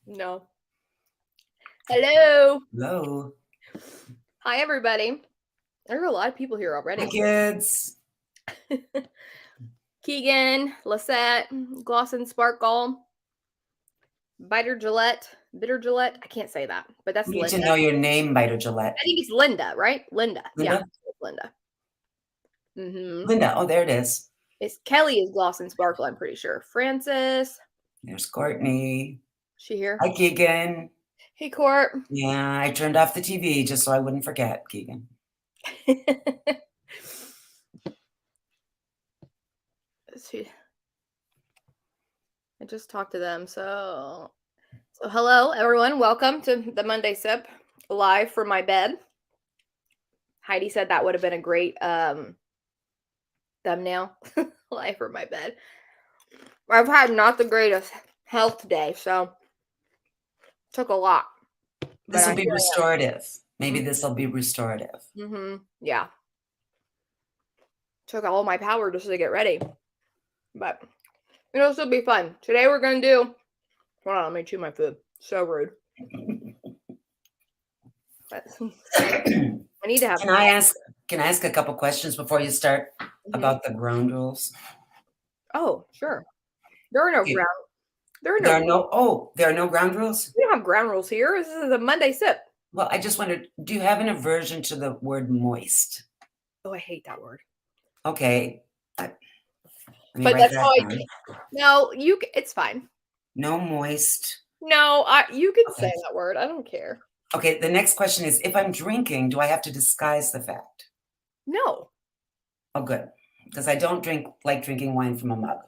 No. Hello. Hello. Hi, everybody. There are a lot of people here Hi, already. kids. Keegan, Lisette, Glosson Sparkle, Bitter Gillette. I can't say that, but that's You need Linda. to know your name, Biter Gillette. I think it's Linda, right? Linda. Yeah, Linda? it's Linda. Mm-hmm. Linda. Oh, there it is. It's Kelly is Glosson Sparkle, I'm pretty sure. Francis. There's Courtney. She here? Hi, Keegan. Hey, Court. Yeah, I turned off the TV just so I wouldn't forget, Keegan. I just talked to them, so hello everyone, welcome to the Monday Sip live from my bed. Heidi said that would have been a great thumbnail. Live from my bed. I've had not the greatest health today, so took a lot. This will be restorative. Maybe this will be restorative. Yeah. Took all my power just to get ready. But it'll still be fun. Today we're going to do... Hold on, let me chew my food. So rude. I need to have... Can I ask a couple questions before you start about the ground rules? Oh, sure. There are no ground... There are no ground rules? We don't have ground rules here. This is a Monday Sip. Well, I just wondered, do you have an aversion to the word moist? Oh, I hate that word. Okay. But that's how I do. No, it's fine. No moist. No, you can say that word. I don't care. Okay, the next question is, if I'm drinking, do I have to disguise the fact? No. Oh, good. Because I don't like drinking wine from a mug.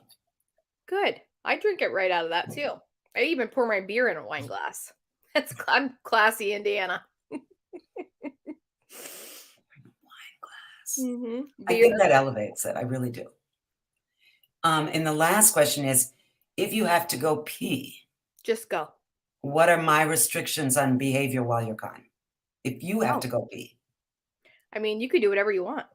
Good. I drink it right out of that, too. I even pour my beer in a wine glass. I'm classy, Indiana. Wine glass. Mm-hmm. I think that elevates it. I really do. And the last question is, if you have to go pee, just go. What are my restrictions on behavior while you're gone? If you have to go pee. I mean, you could do whatever you want.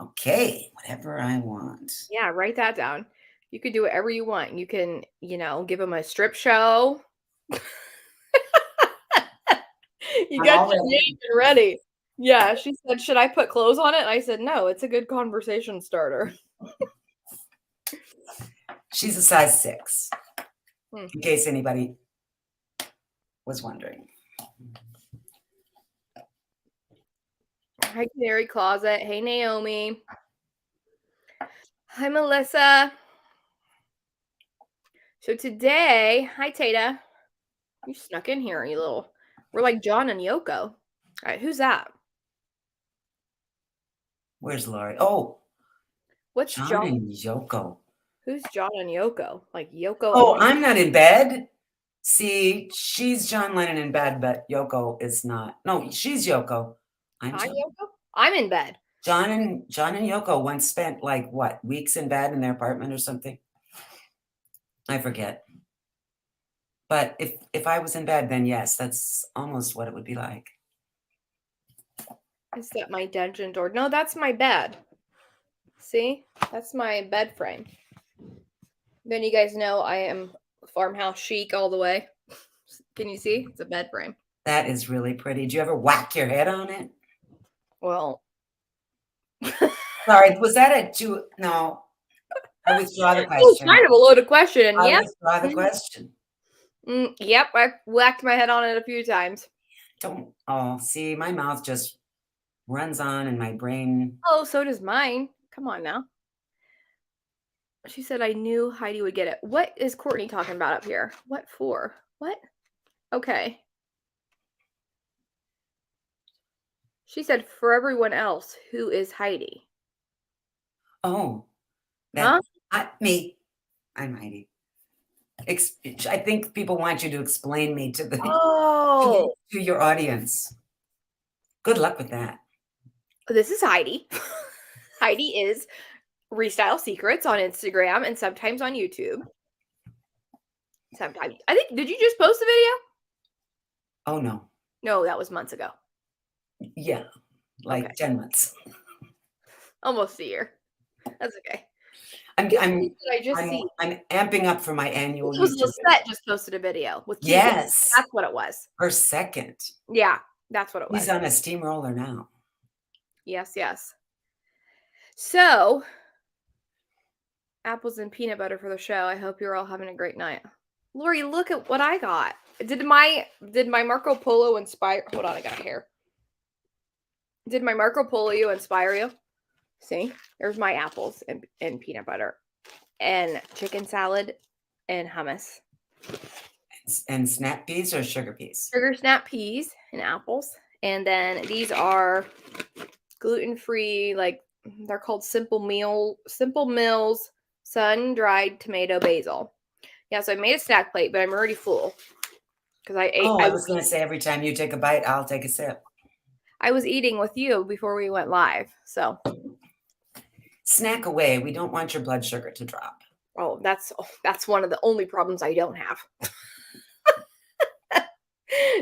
Okay, whatever I want. Yeah, write that down. You could do whatever you want. You can, give them a strip show. You got your name ready. Yeah, she said, should I put clothes on it? And I said, no, it's a good conversation starter. She's a size 6, in case anybody was wondering. Hi, Canary Closet. Hey, Naomi. Hi, Melissa. So today, hi, Tata. You snuck in here, you little... We're like John and Yoko. All right, who's that? Where's Laurie? Oh. What's John and Yoko? Who's John and Yoko? Like Yoko? Oh, I'm not in bed. See, she's John Lennon in bed, but Yoko is not. No, she's Yoko. I'm Yoko? I'm in bed. John and Yoko once spent like what, weeks in bed in their apartment or something. I forget. But if I was in bed, then yes, that's almost what it would be like. Is that my dungeon door? No, that's my bed. See? That's my bed frame. Then you guys know I am farmhouse chic all the way. Can you see? It's a bed frame. That is really pretty. Do you ever whack your head on it? Well. Sorry, was that no. I withdraw the question. It's kind of a loaded question. And I withdraw the question. Yep, I've whacked my head on it a few times. See, my mouth just runs on and my brain. Oh, so does mine. Come on now. She said, I knew Heidi would get it. What is Courtney talking about up here? What for? What? Okay. She said, for everyone else, who is Heidi? Oh. Me. I'm Heidi. I think people want you to explain me to the to your audience. Good luck with that. This is Heidi. Heidi is Restyle Secrets on Instagram and sometimes on YouTube. Sometimes. I think, did you just post the video? Oh, no. No, that was months ago. Yeah, like 10 months. Almost a year. That's okay. I'm Which I'm one did I just see? I'm amping up for my annual It was YouTube video. Lisette just posted a video with Keegan. Yes, That's what it was. her second. Yeah, that's what it He's was. on a steamroller now. Yes, yes. So, apples and peanut butter for the show. I hope you're all having a great night. Lori, look at what I got. Did my Marco Polo inspire? Hold on, I got a hair. Did my Marco Polo inspire you? See, there's my apples and peanut butter and chicken salad and hummus. And snap peas or sugar peas? Sugar snap peas and apples. And then these are gluten-free, like they're called Simple Mills sun-dried tomato basil. Yeah, so I made a snack plate, but I'm already full because I ate. Oh, I was going to say every time you take a bite, I'll take a sip. I was eating with you before we went live, so snack away. We don't want your blood sugar to drop. Oh, that's one of the only problems I don't have.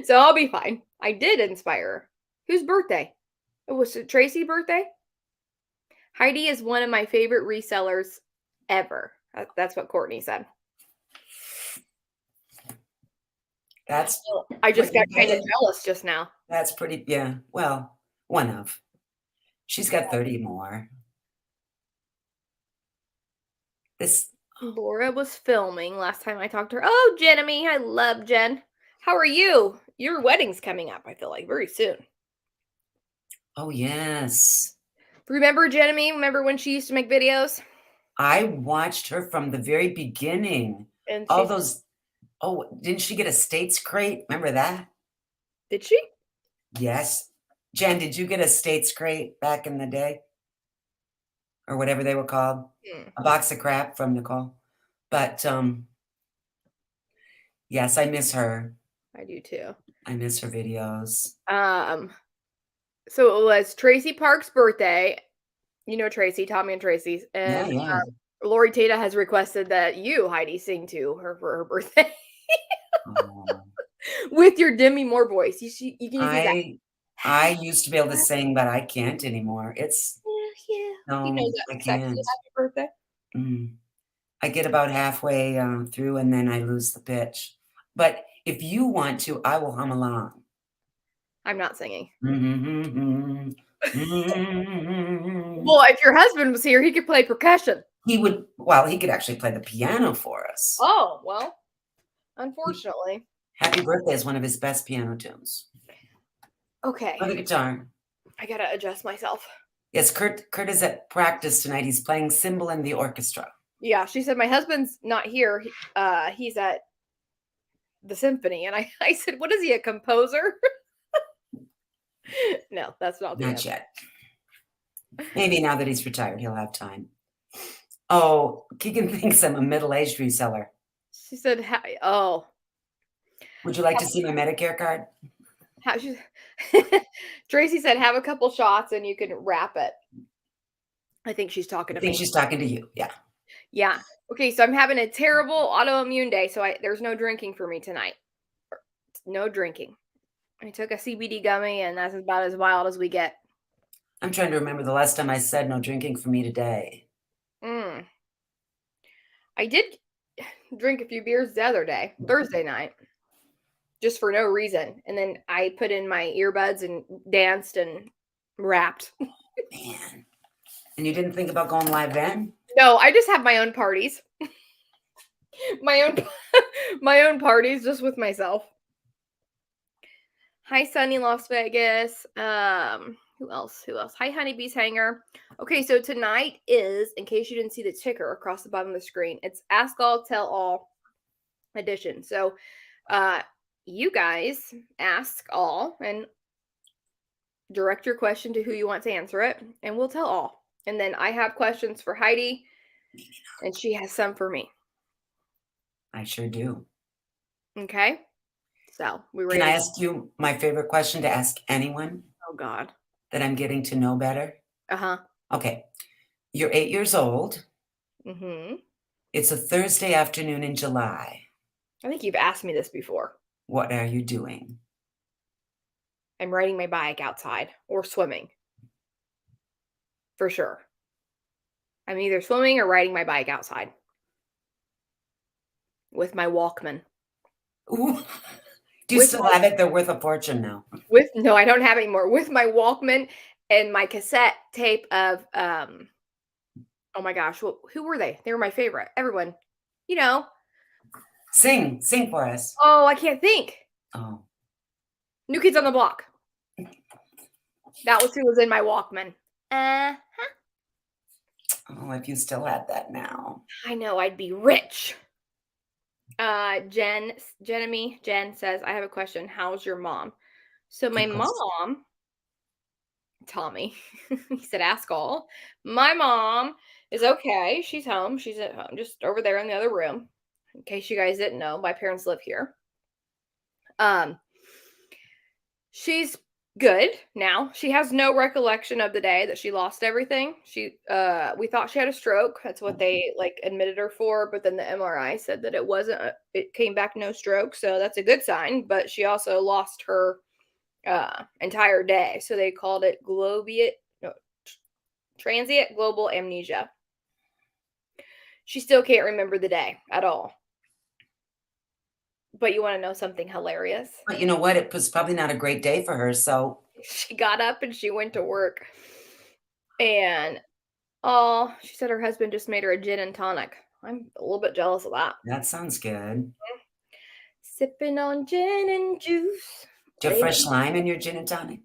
So I'll be fine. I did inspire her. Whose birthday? It was Tracy's birthday? Heidi is one of my favorite resellers ever. That's what Courtney said. I just got kind of jealous just now. That's pretty, yeah. Well, one of. She's got 30 more. Laura was filming last time I talked to her. Oh, Jenemy, I love Jen. How are you? Your wedding's coming up, I feel like, very soon. Oh, yes. Remember Jenemy? Remember when she used to make videos? I watched her from the very beginning. And all those. Oh, didn't she get a States crate? Remember that? Did she? Yes. Jen, did you get a States crate back in the day? Or whatever they were called? A box of crap from Nicole. But, yes, I miss her. I do too. I miss her videos. So it was Tracy Park's birthday. You know Tracy, Tommy and Tracy's. And yeah. Lori Tata has requested that you, Heidi, sing to her for her birthday. With your Demi Moore voice. You can use that. I used to be able to sing, but I can't anymore. It's no, you know that I can't. Happy birthday. I get about halfway through and then I lose the pitch. But if you want to, I will hum along. I'm not singing. Well, if your husband was here, he could play percussion. He would. Well, he could actually play the piano for us. Oh, well, unfortunately. Happy Birthday is one of his best piano tunes. Okay. Or the guitar. I gotta adjust myself. Yes, Kurt is at practice tonight. He's playing cymbal in the orchestra. Yeah, she said, my husband's not here. He's at the symphony. And I said, what is he, a composer? No, that's not the answer. Yet. Maybe now that he's retired, he'll have time. Oh, Keegan thinks I'm a middle-aged reseller. She said, oh. Would you like to see my Medicare card? Tracy said, have a couple shots and you can wrap it. I think she's talking to me. I think she's talking to you. Yeah. Yeah. Okay, so I'm having a terrible autoimmune day, so there's no drinking for me tonight. No drinking. I took a CBD gummy, and that's about as wild as we get. I'm trying to remember the last time I said no drinking for me today. I did drink a few beers the other day, Thursday night, just for no reason. And then I put in my earbuds and danced and rapped. Man. And you didn't think about going live then? No, I just have my own parties. my own parties just with myself. Hi, Sunny Las Vegas. Who else? Hi, Honeybee's Hanger. Okay, so tonight is, in case you didn't see the ticker across the bottom of the screen, it's Ask All, Tell All edition. So you guys ask all and direct your question to who you want to answer it, and we'll tell all. And then I have questions for Heidi, and she has some for me. I sure do. Okay. So Can I ask you my favorite question to ask anyone? Oh, God. That I'm getting to know better? Uh-huh. Okay. You're 8 years old. Mm-hmm. It's a Thursday afternoon in July. I think you've asked me this before. What are you doing? I'm riding my bike outside or swimming. For sure. I'm either swimming or riding my bike outside with my Walkman. Ooh. Do you still have it? They're worth a fortune now. No, I don't have any more. With my Walkman and my cassette tape of oh my gosh, who were they? They were my favorite. Everyone, you know. Sing for us. Oh, I can't think. Oh. New Kids on the Block. That was who was in my Walkman. Oh, if you still had that now. I know, I'd be rich. Jen says, I have a question. How's your mom? So my mom, Tommy, he said, ask all. My mom is okay. She's home. She's at home, just over there in the other room. In case you guys didn't know, my parents live here. She's good now. She has no recollection of the day that she lost everything. We thought she had a stroke. That's what they like admitted her for, but then the MRI said that it wasn't. It came back no stroke, so that's a good sign. But she also lost her entire day, so they called it transient global amnesia. She still can't remember the day at all. But you want to know something hilarious? But you know what? It was probably not a great day for her, so. She got up and she went to work. And, she said her husband just made her a gin and tonic. I'm a little bit jealous of that. That sounds good. Sipping on gin and juice. Do you have fresh lime in your gin and tonic?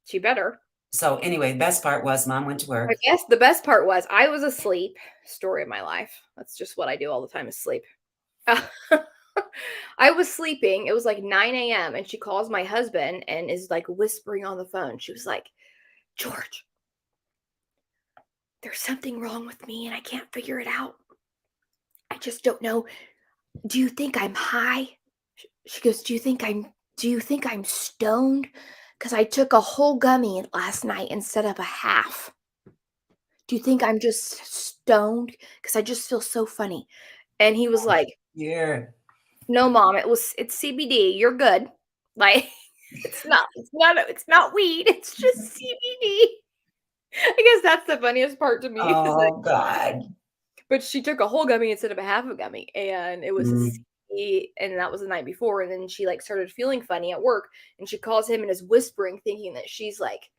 She better. So anyway, the best part was Mom went to work. I guess the best part was I was asleep. Story of my life. That's just what I do all the time is sleep. I was sleeping. It was like 9 a.m. and she calls my husband and is like whispering on the phone. She was like, George, there's something wrong with me and I can't figure it out. I just don't know. Do you think I'm high? She goes, do you think I'm stoned? Because I took a whole gummy last night instead of a half. Do you think I'm just stoned? Because I just feel so funny. And he was like, yeah. No, Mom, it's CBD. You're good. Like it's not weed. It's just CBD. I guess that's the funniest part to me. Oh God. But she took a whole gummy instead of a half a gummy, and it was a CBD, and that was the night before. And then she like started feeling funny at work, and she calls him and is whispering, thinking that she's like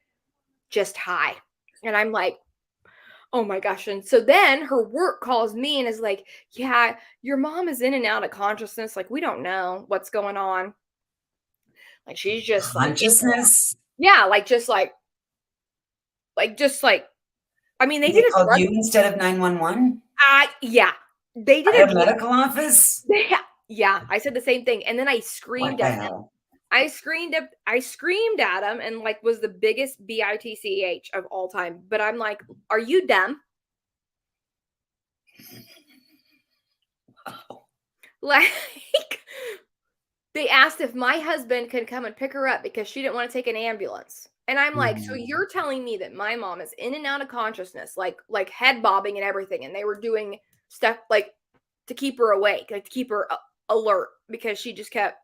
just high. And I'm like, oh my gosh. And so then her work calls me and is like, yeah, your mom is in and out of consciousness. Like, we don't know what's going on. Like, she's just consciousness. Like, I mean, they did called you instead of 911. Yeah, they did a medical office. Yeah, I said the same thing. And then I screamed at him. I screamed at him and like was the biggest bitch of all time. But I'm like, are you dumb? Wow. Like, they asked if my husband could come and pick her up because she didn't want to take an ambulance. And I'm like, so you're telling me that my mom is in and out of consciousness, like head bobbing and everything. And they were doing stuff like to keep her awake, like to keep her alert because she just kept.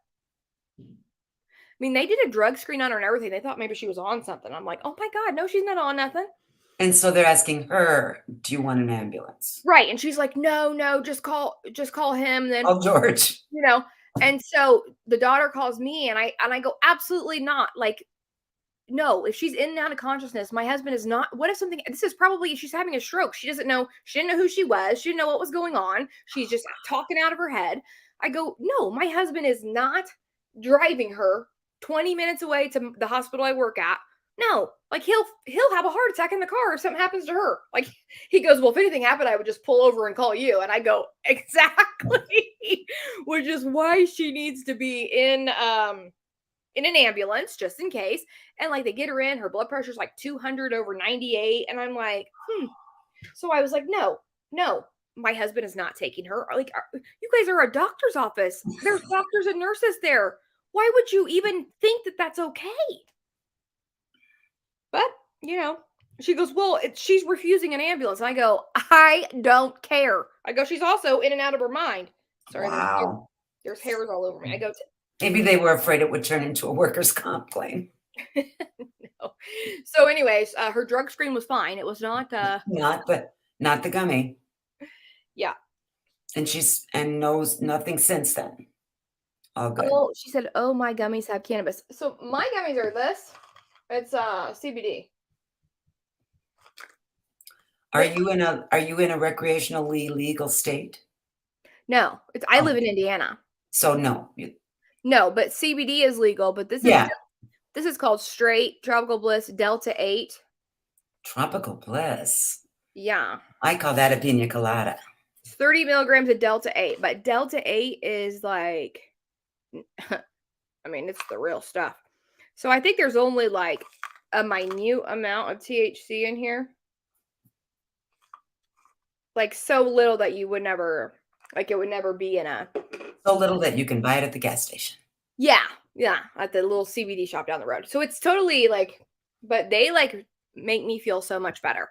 I mean, they did a drug screen on her and everything. They thought maybe she was on something. I'm like, oh my God, no, she's not on nothing. And so they're asking her, do you want an ambulance? Right. And she's like, no, just call him. Then George. You know, and so the daughter calls me and I go, absolutely not. Like, no, if she's in and out of consciousness, my husband is not. What if she's having a stroke. She didn't know who she was. She didn't know what was going on. She's just talking out of her head. I go, no, my husband is not driving her 20 minutes away to the hospital I work at. No, like he'll have a heart attack in the car if something happens to her. Like he goes, well, if anything happened, I would just pull over and call you. And I go, exactly, which is why she needs to be in an ambulance just in case. And like they get her in, her blood pressure's like 200/98. And I'm like, So I was like, no, my husband is not taking her. Like, you guys are a doctor's office. There's doctors and nurses there. Why would you even think that that's okay? But, she goes, well, she's refusing an ambulance. And I go, I don't care. I go, she's also in and out of her mind. Sorry, wow. There's hairs all over me. I go, maybe they were afraid it would turn into a workers' comp claim. No. So anyways, her drug screen was fine. It was not. But Not the gummy. Yeah. And knows nothing since then. All good. Oh, she said, "Oh, my gummies have cannabis." So my gummies are this. It's CBD. Are you in a recreationally legal state? No, I live Oh, in Indiana. so no. No, but CBD is legal. But this is called straight Tropical Bliss Delta 8. Tropical Bliss. Yeah. I call that a pina colada. It's 30 milligrams of Delta 8, but Delta 8 is like, I mean, it's the real stuff. So I think there's only like a minute amount of THC in here. Like so little that you would never, like it would never be in a. So little that you can buy it at the gas station. Yeah. Yeah. At the little CBD shop down the road. So it's totally like, but they like make me feel so much better.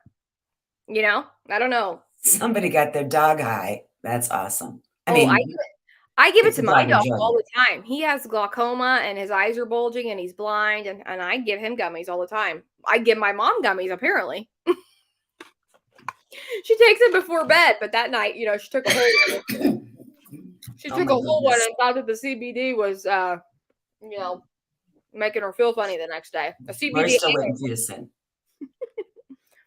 You know? I don't know. Somebody got their dog high. That's awesome. I give it to my dog enjoyment. all the time. He has glaucoma and his eyes are bulging and he's blind, and I give him gummies all the time. I give my mom gummies, apparently. She takes it before bed, but that night, you know, she took a whole one and thought that the CBD was you know, making her feel funny the next day. A CBD. We're still waiting for you to sing.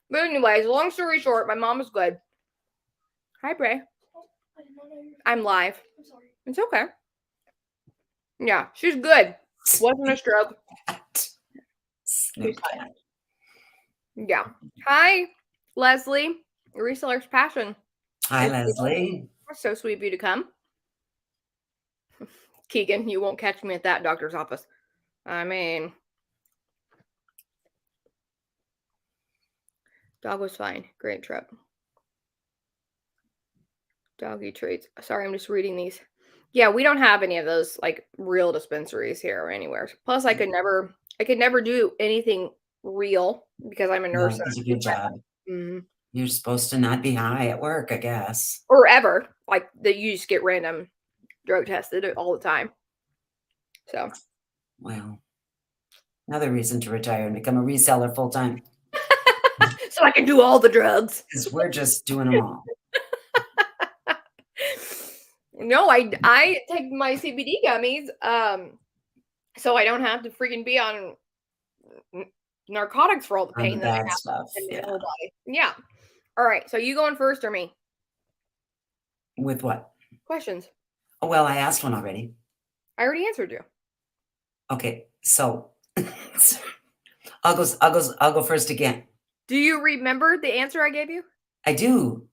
But anyways, long story short, my mom is good. Hi, Bray. I'm live. I'm sorry. It's okay. Yeah, she's good. Wasn't a stroke. Yeah. Hi, Leslie. Reseller's Passion. Hi, Leslie. So sweet of you to come. Keegan, you won't catch me at that doctor's office. I mean, dog was fine. Great trip. Doggy treats. Sorry, I'm just reading these. Yeah, we don't have any of those like real dispensaries here or anywhere. Plus, I could never do anything real because I'm a nurse. That's a good job. Mm-hmm. You're supposed to not be high at work, I guess. Or ever. Like that you just get random drug tested all the time. So. Well, another reason to retire and become a reseller full time. So I can do all the drugs. Because we're just doing them all. No, I take my CBD gummies, so I don't have to freaking be on narcotics for all the pain that I have stuff. in my whole body. Yeah. All right. So you going first or me? With what? Questions. Oh, well, I asked one already. I already answered you. Okay, so I'll go first again. Do you remember the answer I gave you? I do.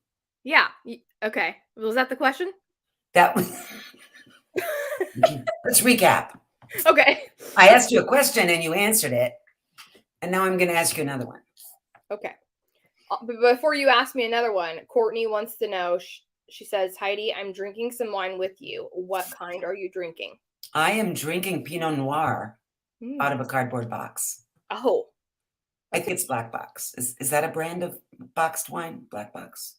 Yeah. Okay. Was that the question? That was. Let's recap. Okay. I asked you a question and you answered it, and now I'm going to ask you another one. Okay. But before you ask me another one, Courtney wants to know. She says, "Heidi, I'm drinking some wine with you. What kind are you drinking?" I am drinking Pinot Noir out of a cardboard box. Oh. I think it's Black Box. Is that a brand of boxed wine? Black Box?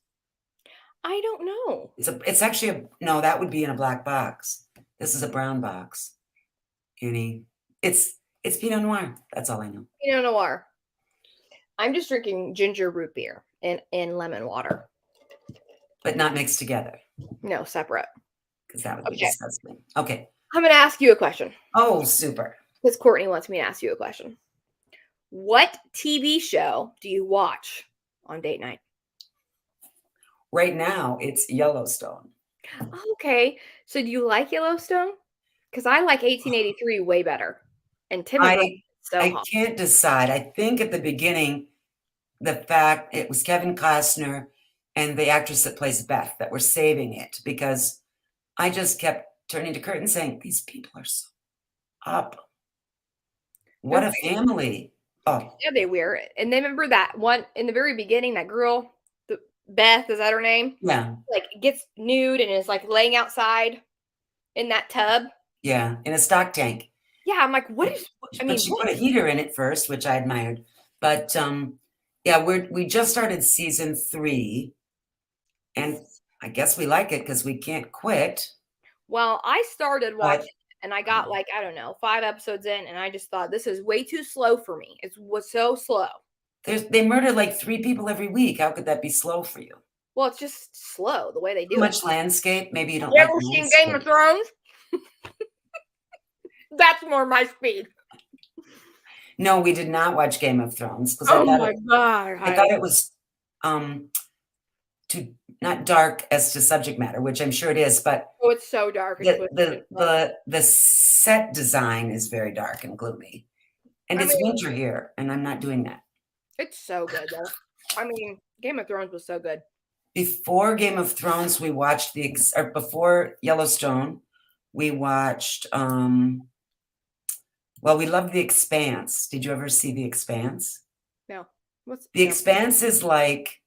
I don't know. It's actually no, that would be in a black box. This is a brown box. It's Pinot Noir. That's all I know. Pinot Noir. I'm just drinking ginger root beer and lemon water. But not mixed together. No, separate. Because that would be disgusting. Okay. I'm going to ask you a question. Oh, super. Because Courtney wants me to ask you a question. What TV show do you watch on date night? Right now, it's Yellowstone. Okay. So do you like Yellowstone? Because I like 1883 way better. And Tim I can't decide. I think at the beginning, the fact it was Kevin Costner and the actress that plays Beth that were saving it, because I just kept turning to Kurt and saying, these people are so up. What a family. Oh. Yeah, they were. And then remember that one in the very beginning, that girl, Beth, is that her name? Yeah. Like gets nude and is like laying outside in that tub. Yeah, in a stock tank. Yeah, I'm like, what is? She put a heater in it first, which I admired. But yeah, we just started season 3, and I guess we like it because we can't quit. Well, I started watching and I got like, I don't know, 5 episodes in, and I just thought this is way too slow for me. It was so slow. They murder like 3 people every week. How could that be slow for you? Well, it's just slow the way they do Too it. much landscape? Maybe you don't You like ever seen landscape. Game of Thrones? That's more my speed. No, we did not watch Game of Thrones because Oh my God. I thought it was too not dark as to subject matter, which I'm sure it is, but Oh, it's so dark. It's the set design is very dark and gloomy. And it's winter here, and I'm not doing that. It's so good though. I mean, Game of Thrones was so good. Before Game of Thrones, we watched or before Yellowstone, we watched well, we loved The Expanse. Did you ever see The Expanse? No. The Expanse is like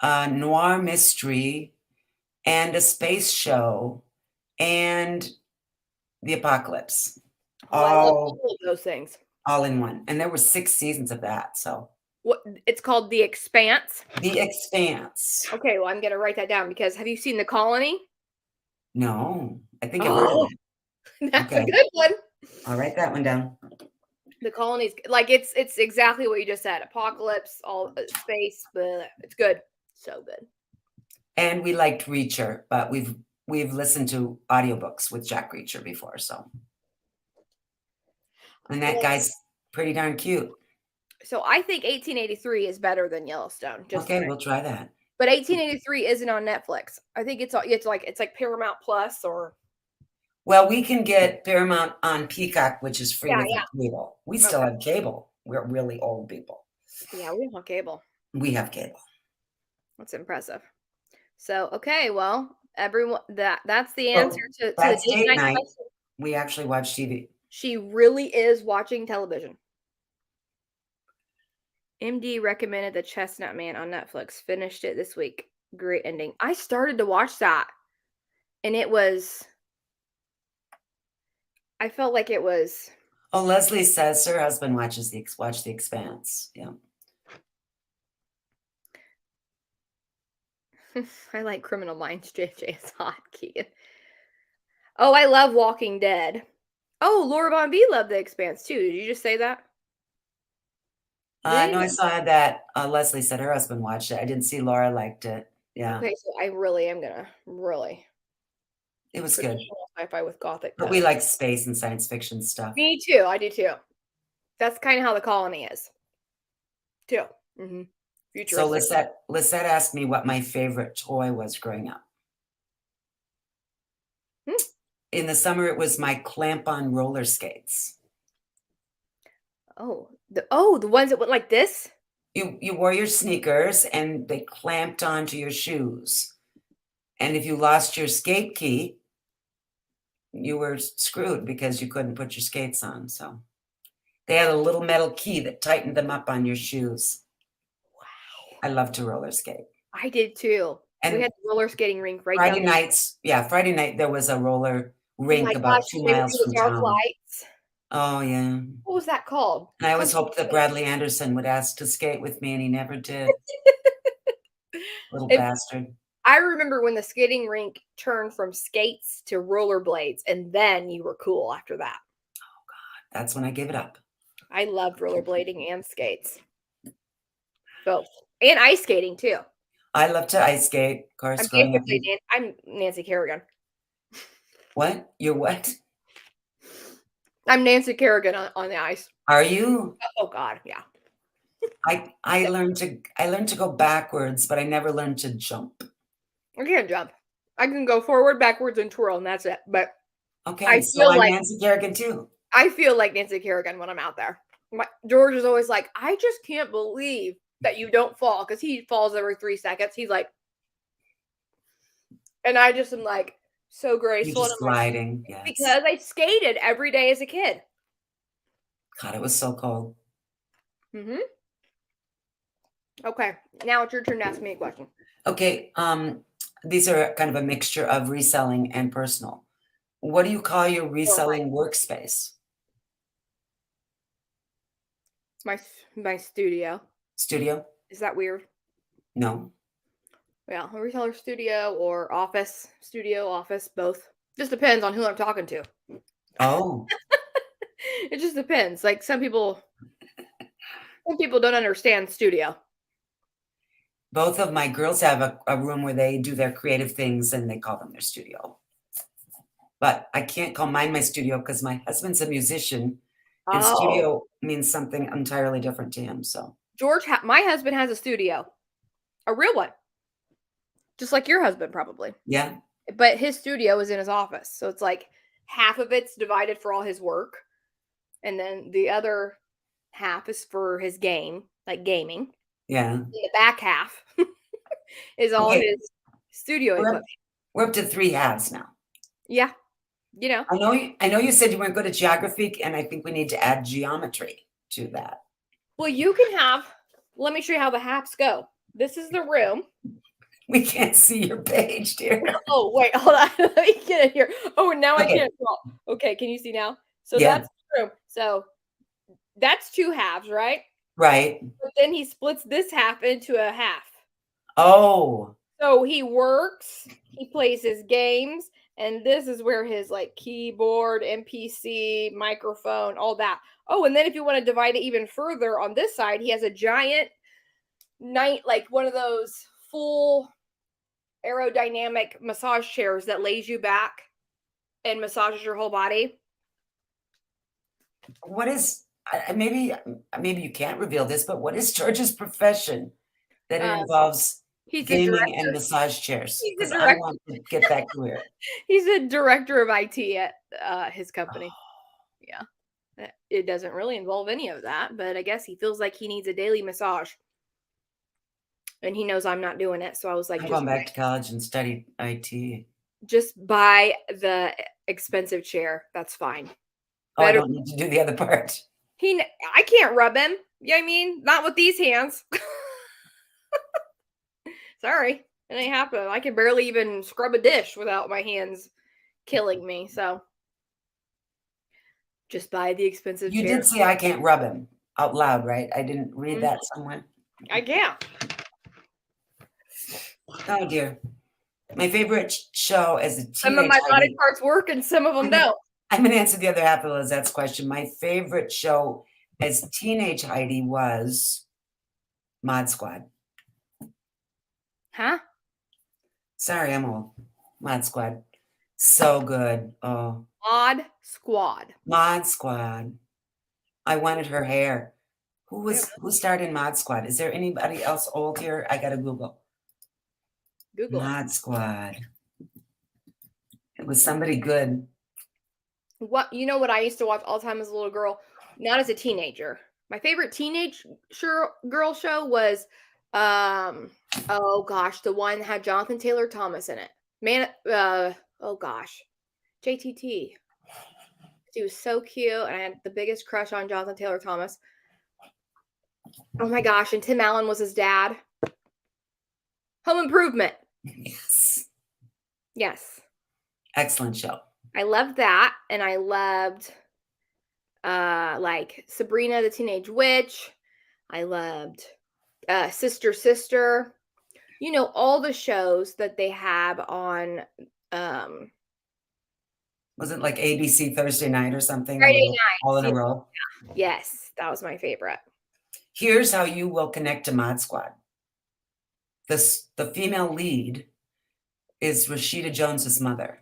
a noir mystery and a space show and the apocalypse. Oh, I love all of those things. All in one. And there were 6 seasons of that. So what it's called The Expanse? The Expanse. Okay, well, I'm gonna write that down because have you seen The Colony? No, I think I've heard of it. That's a good one. I'll write that one down. The Colony's like it's exactly what you just said. Apocalypse, all space, but it's good. So good. And we liked Reacher, but we've listened to audiobooks with Jack Reacher before, so. And that guy's pretty darn cute. So I think 1883 is better than Yellowstone. Okay, we'll try that. But 1883 isn't on Netflix. I think it's like Paramount Plus or. Well, we can get Paramount on Peacock, which is free with cable. We still have cable. We're really old people. Yeah, we don't have cable. We have cable. That's impressive. So, okay, well, everyone, that's the answer to the date night question. We actually watch TV. She really is watching television. MD recommended The Chestnut Man on Netflix. Finished it this week. Great ending. I started to watch that, and I felt like it was. Oh, Leslie says her husband watches The Expanse. Yeah. I like Criminal Minds. JJ is hot, Keegan. Oh, I love Walking Dead. Oh, Laura Von B loved The Expanse too. Did you just say that? No, I saw that Leslie said her husband watched it. I didn't see Laura liked it. Yeah. Okay, so I really am gonna It was good. Sci-fi with gothic. But we like space and science fiction stuff. Me too. I do too. That's kind of how The Colony is. Too. Mm-hmm. So Lisette asked me what my favorite toy was growing up. In the summer, it was my clamp-on roller skates. Oh, the ones that went like this? You wore your sneakers and they clamped onto your shoes. And if you lost your skate key, you were screwed because you couldn't put your skates on. So they had a little metal key that tightened them up on your shoes. Wow. I love to roller skate. I did too. And we had the roller skating rink right Friday nights. Yeah, Friday night there was a roller rink about 2 miles from dark town. Lights. Oh, yeah. What was that called? And I always hoped that Bradley Anderson would ask to skate with me, and he never did. Little bastard. I remember when the skating rink turned from skates to rollerblades, and then you were cool after that. Oh, God. That's when I gave it up. I loved rollerblading and skates. Both. And ice skating, too. I love to ice skate. Of course, I'm Nancy Kerrigan. What? You're what? I'm Nancy Kerrigan on the ice. Are you? Oh God, yeah. I learned to go backwards, but I never learned to jump. I can't jump. I can go forward, backwards, and twirl, and that's it. But okay, I'm Nancy Kerrigan too. I feel like Nancy Kerrigan when I'm out there. George is always like, I just can't believe that you don't fall, because he falls every 3 seconds. He's like, and I just am like so graceful. You're just sliding, yes. Because I skated every day as a kid. God, it was so cold. Mm-hmm. Okay, now it's your turn to ask me a question. Okay, these are kind of a mixture of reselling and personal. What do you call your reselling workspace? My studio. Studio? Is that weird? No. Yeah, a reseller studio or office, studio, office, both. Just depends on who I'm talking to. Oh. It just depends. Like some people, Some people don't understand studio. Both of my girls have a room where they do their creative things and they call them their studio. But I can't call mine my studio because my husband's a musician and studio means something entirely different to him. So my husband has a studio, a real one, just like your husband probably. Yeah. But his studio is in his office. So it's like half of it's divided for all his work. And then the other half is for his game, like gaming. Yeah. And the back half is all his studio equipment. We're up to 3 halves now. Yeah. You know. I know you said you weren't good at geography, and I think we need to add geometry to that. Well, you can have, let me show you how the halves go. This is the room. We can't see your page, dear. Oh, wait, hold on. Let me get in here. Oh, now I can't draw. Okay, can you see now? So that's the room. So that's 2 halves, right? Right. But then he splits this half into a half. Oh. So he works, he plays his games, and this is where his like keyboard, MPC, microphone, all that. Oh, and then if you want to divide it even further on this side, he has a giant like one of those full aerodynamic massage chairs that lays you back and massages your whole body. What is maybe you can't reveal this, but what is George's profession that involves gaming and massage chairs? Because I want to get that clear. He's a director of IT at his company. Yeah. It doesn't really involve any of that, but I guess he feels like he needs a daily massage. And he knows I'm not doing it. So I was like, I'm going back to college and study IT. Just buy the expensive chair. That's fine. Oh, I don't need to do the other part. I can't rub him. You know what I mean? Not with these hands. Sorry. It ain't happening. I can barely even scrub a dish without my hands killing me. So just buy the expensive chair. You did say I can't rub him out loud, right? I didn't read that somewhere. I can't. Oh, dear. My favorite show as a teenager. Some of my body parts work and some of them don't. I'm going to answer the other half of Lizette's question. My favorite show as teenage Heidi was Mod Squad. Huh? Sorry, I'm old. Mod Squad. So good. Oh. Mod Squad. Mod Squad. I wanted her hair. Who starred in Mod Squad? Is there anybody else old here? I got to Google. Mod Squad. It was somebody good. What what I used to watch all the time as a little girl, not as a teenager. My favorite teenage girl show was oh gosh, the one that had Jonathan Taylor Thomas in it. Oh gosh. JTT. He was so cute and I had the biggest crush on Jonathan Taylor Thomas. Oh my gosh, and Tim Allen was his dad. Home Improvement. Yes. Yes. Excellent show. I loved that, and I loved like Sabrina the Teenage Witch. I loved Sister Sister. All the shows that they have on was it like ABC Thursday night or something? Friday night. All in a row? Yes, that was my favorite. Here's how you will connect to Mod Squad. The female lead is Rashida Jones's mother.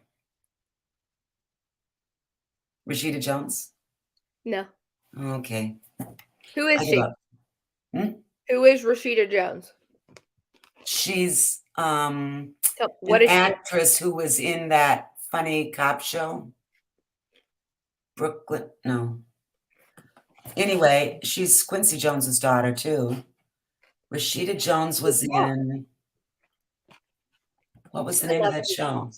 Rashida Jones? No. Okay. Who is she? Who is Rashida Jones? She's an actress who was in that funny cop show. Brooklyn, no. Anyway, she's Quincy Jones's daughter too. Rashida Jones was in, what was the name of that show?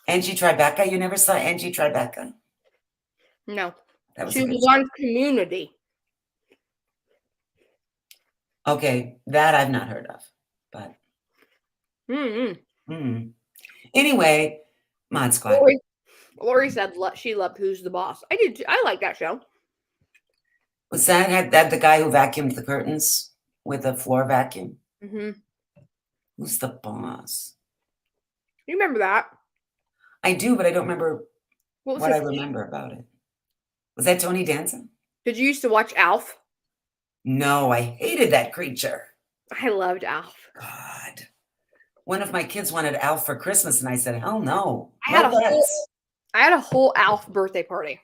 Angie Tribeca. You never saw Angie Tribeca? No. She was on Community. Okay, that I've not heard of, but. Anyway, Mod Squad. Lori said she loved Who's the Boss. I did. I like that show. Was that the guy who vacuumed the curtains with a floor vacuum? Mm-hmm. Who's the Boss? You remember that? I do, but I don't remember what I remember about it. Was that Tony Danza? Did you used to watch Alf? No, I hated that creature. I loved Alf. God. One of my kids wanted Alf for Christmas, and I said, hell no. I had No a whole Alf birthday party.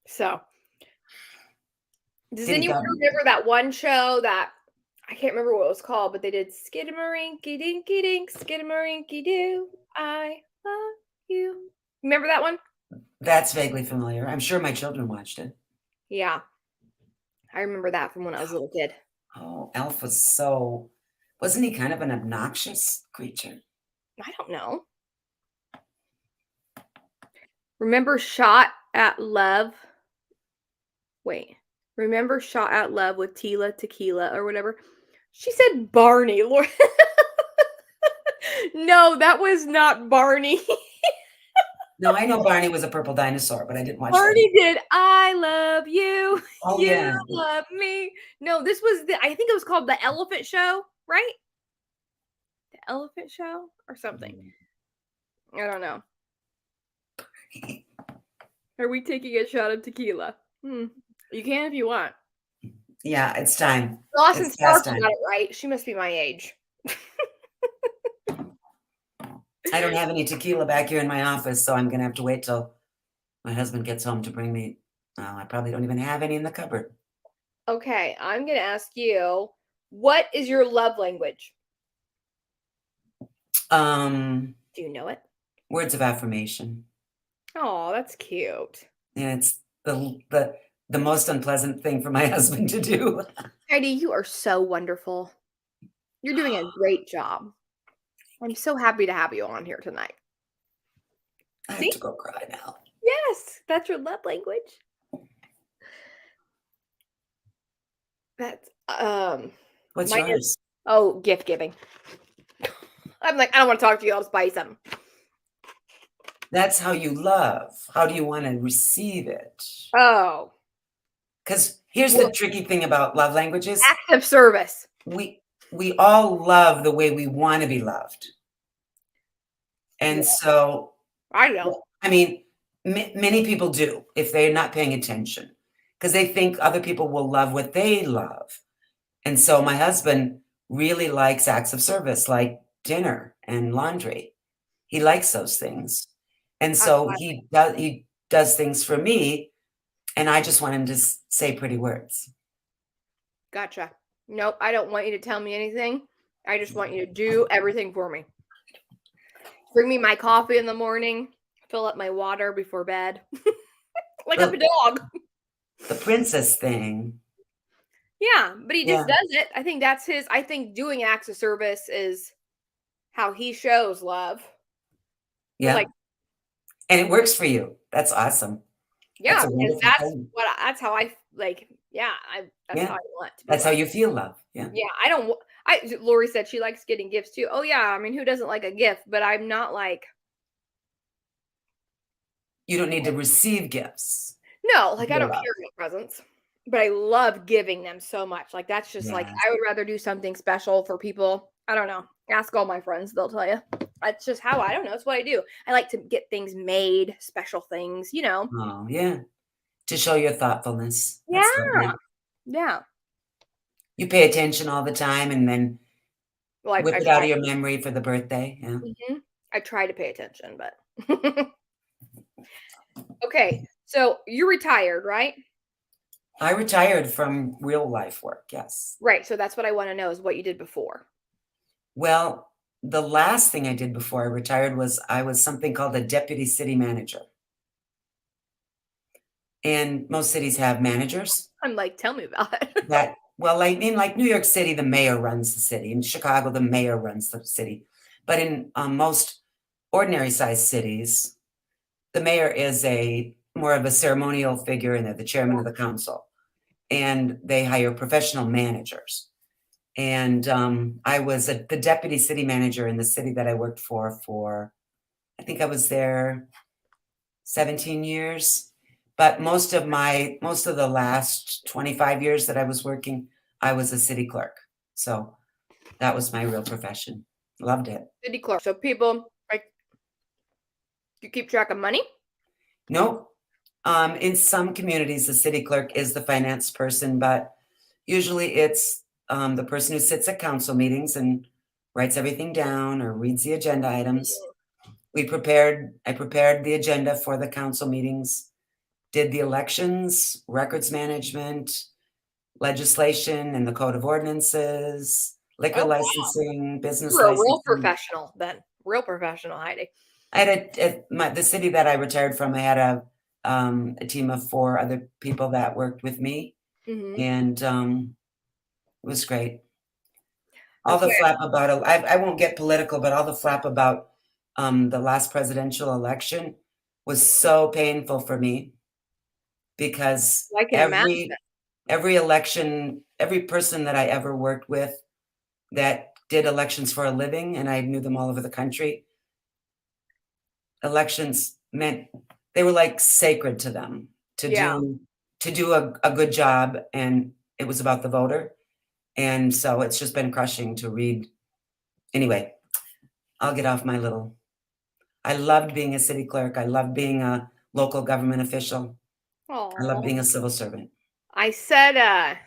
So, does anyone remember that one show that I can't remember what it was called, but they did Skidamarink-y Dinky Dink, Skidamarink-y Doo, I love you. Remember that one? That's vaguely familiar. I'm sure my children watched it. Yeah. I remember that from when I was a little kid. Oh, Alf was wasn't he kind of an obnoxious creature? I don't know. Remember Shot at Love? Wait. Remember Shot at Love with Tila Tequila or whatever? She said Barney. Lord. No, that was not Barney. No, I know Barney was a purple dinosaur, but I didn't watch Barney did I love you. Oh, you yeah. love me. No, this was I think it was called The Elephant Show, right? The Elephant Show or something. I don't know. Are we taking a shot of tequila? You can if you want. Yeah, it's time. Dawson Sparkle got it right. She must be my age. I don't have any tequila back here in my office, so I'm going to have to wait till my husband gets home to bring me. I probably don't even have any in the cupboard. Okay, I'm going to ask you, what is your love language? Do you know it? Words of affirmation. Oh, that's cute. Yeah, it's the most unpleasant thing for my husband to do. Heidi, you are so wonderful. You're doing a great job. I'm so happy to have you on here tonight. I have to go cry now. Yes, that's your love language. That's what's yours? Gift giving. I'm like, I don't want to talk to you. I'll just buy you something. That's how you love. How do you want to receive it? Oh. Because here's the tricky thing about love languages. Acts of service. We all love the way we want to be loved. And so, I know. I mean, many people do if they're not paying attention because they think other people will love what they love. And so my husband really likes acts of service like dinner and laundry. He likes those things. And so he does things for me, and I just want him to say pretty words. Gotcha. Nope, I don't want you to tell me anything. I just want you to do everything for me. Bring me my coffee in the morning, fill up my water before bed. Like a dog. The princess thing. Yeah, but he just does it. I think that's I think doing acts of service is how he shows love. Yeah. And it works for you. That's awesome. Yeah, because that's how I like. Yeah, that's how I want. That's how you feel love. Yeah. Yeah, Lori said she likes getting gifts too. Oh yeah, I mean, who doesn't like a gift? But I'm not like. You don't need to receive gifts. No, like I don't care about presents, but I love giving them so much. Like that's just like I would rather do something special for people. I don't know. Ask all my friends; they'll tell you. That's just how I don't know. It's what I do. I like to get things made, special things. You know. Oh yeah, to show your thoughtfulness. Yeah. You pay attention all the time, and then whip it out of your memory for the birthday. Yeah. Mm-hmm. I try to pay attention, but. Okay, so you're retired, right? I retired from real life work, yes. Right, so that's what I want to know is what you did before. Well, the last thing I did before I retired was I was something called a deputy city manager. And most cities have managers. I'm like, tell me about it. Well, I mean, like New York City, the mayor runs the city. In Chicago, the mayor runs the city. But in most ordinary sized cities, the mayor is more of a ceremonial figure, and they're the chairman of the council, and they hire professional managers. And I was the deputy city manager in the city that I worked for, I think I was there 17 years. But most of the last 25 years that I was working, I was a city clerk. So that was my real profession. Loved it. City clerk. So people, like, you keep track of money? Nope. In some communities, the city clerk is the finance person, but usually it's the person who sits at council meetings and writes everything down or reads the agenda items. I prepared the agenda for the council meetings, did the elections, records management, legislation and the code of ordinances, liquor licensing, business You're a licensing. real professional then. Real professional, Heidi. I had the city that I retired from, I had a team of 4 other people that worked with me, and it was great. All the flap about it, I won't get political, but all the flap about the last presidential election was so painful for me because every election, every person that I ever worked with that did elections for a living, and I knew them all over the country, elections meant they were like sacred to them to do a good job, and it was about the voter. And so it's just been crushing to read. Anyway, I'll get off my little. I loved being a city clerk. I loved being a local government official. I love being a civil servant. I said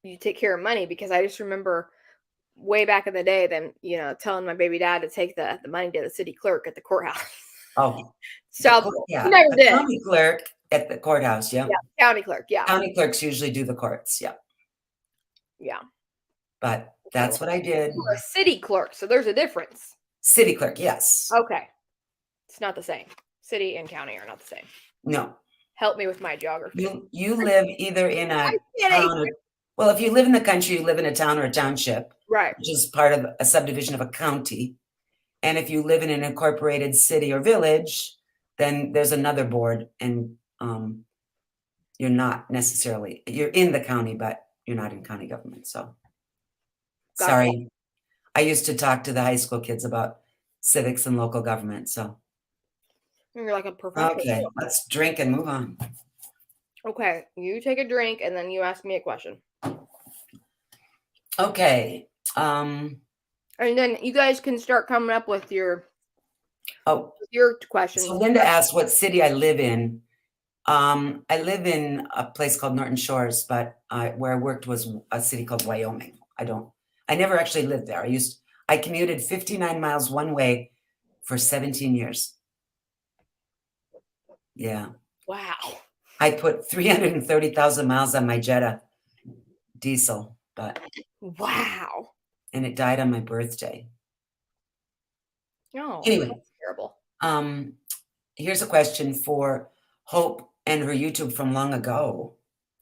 you take care of money because I just remember way back in the day them, telling my baby dad to take the money to the city clerk at the courthouse. Oh. So yeah, never did. County clerk at the courthouse, yeah. Yeah, county clerk, yeah. County clerks usually do the courts, yeah. Yeah. But that's what I did. You're a city clerk, so there's a difference. City clerk, yes. Okay. It's not the same. City and county are not the same. No. Help me with my geography. You live either in a town or, well, if you live in the country, you live in a town or a township. Right. Which is part of a subdivision of a county. And if you live in an incorporated city or village, then there's another board, and you're not necessarily, you're in the county, but you're not in county government. So sorry. I used to talk to the high school kids about civics and local government. So you're like a professional. Okay, let's drink and move on. Okay, you take a drink and then you ask me a question. Okay. And then you guys can start coming up with your questions. So Linda asked what city I live in. I live in a place called Norton Shores, but where I worked was a city called Wyoming. I never actually lived there. I commuted 59 miles one way for 17 years. Yeah. Wow. I put 330,000 miles on my Jetta diesel, but wow. And it died on my birthday. Oh, anyway, that's terrible. Here's a question for Hope and her YouTube from long ago.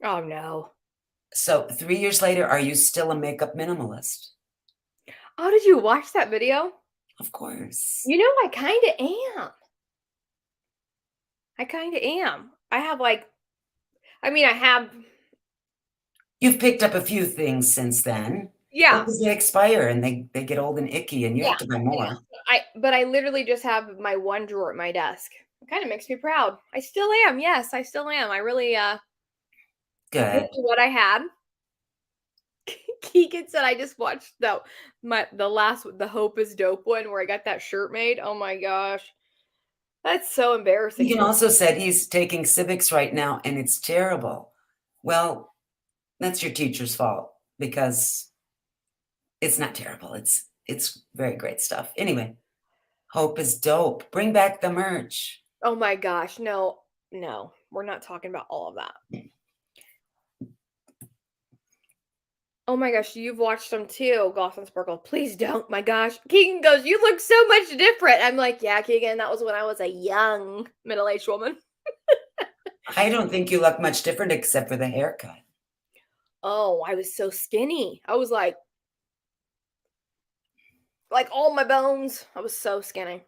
Oh no. So 3 years later, are you still a makeup minimalist? Oh, did you watch that video? Of course. You know, I kind of am. I have You've picked up a few things since then. Yeah. Because they expire and they get old and icky and you have to buy more. Yeah. But I literally just have my one drawer at my desk. It kind of makes me proud. I still am. Yes, I still am. I really good. What I had. Keegan said I just watched the Hope is Dope one where I got that shirt made. Oh my gosh. That's so embarrassing. Keegan also said he's taking civics right now and it's terrible. Well, that's your teacher's fault because it's not terrible. It's very great stuff. Anyway, Hope is Dope. Bring back the merch. Oh my gosh. No, we're not talking about all of that. Oh my gosh, you've watched them too, Gotham Sparkle. Please don't. My gosh. Keegan goes, you look so much different. I'm like, yeah, Keegan, that was when I was a young middle-aged woman. I don't think you look much different except for the haircut. Oh, I was so skinny. I was like all my bones. I was so skinny.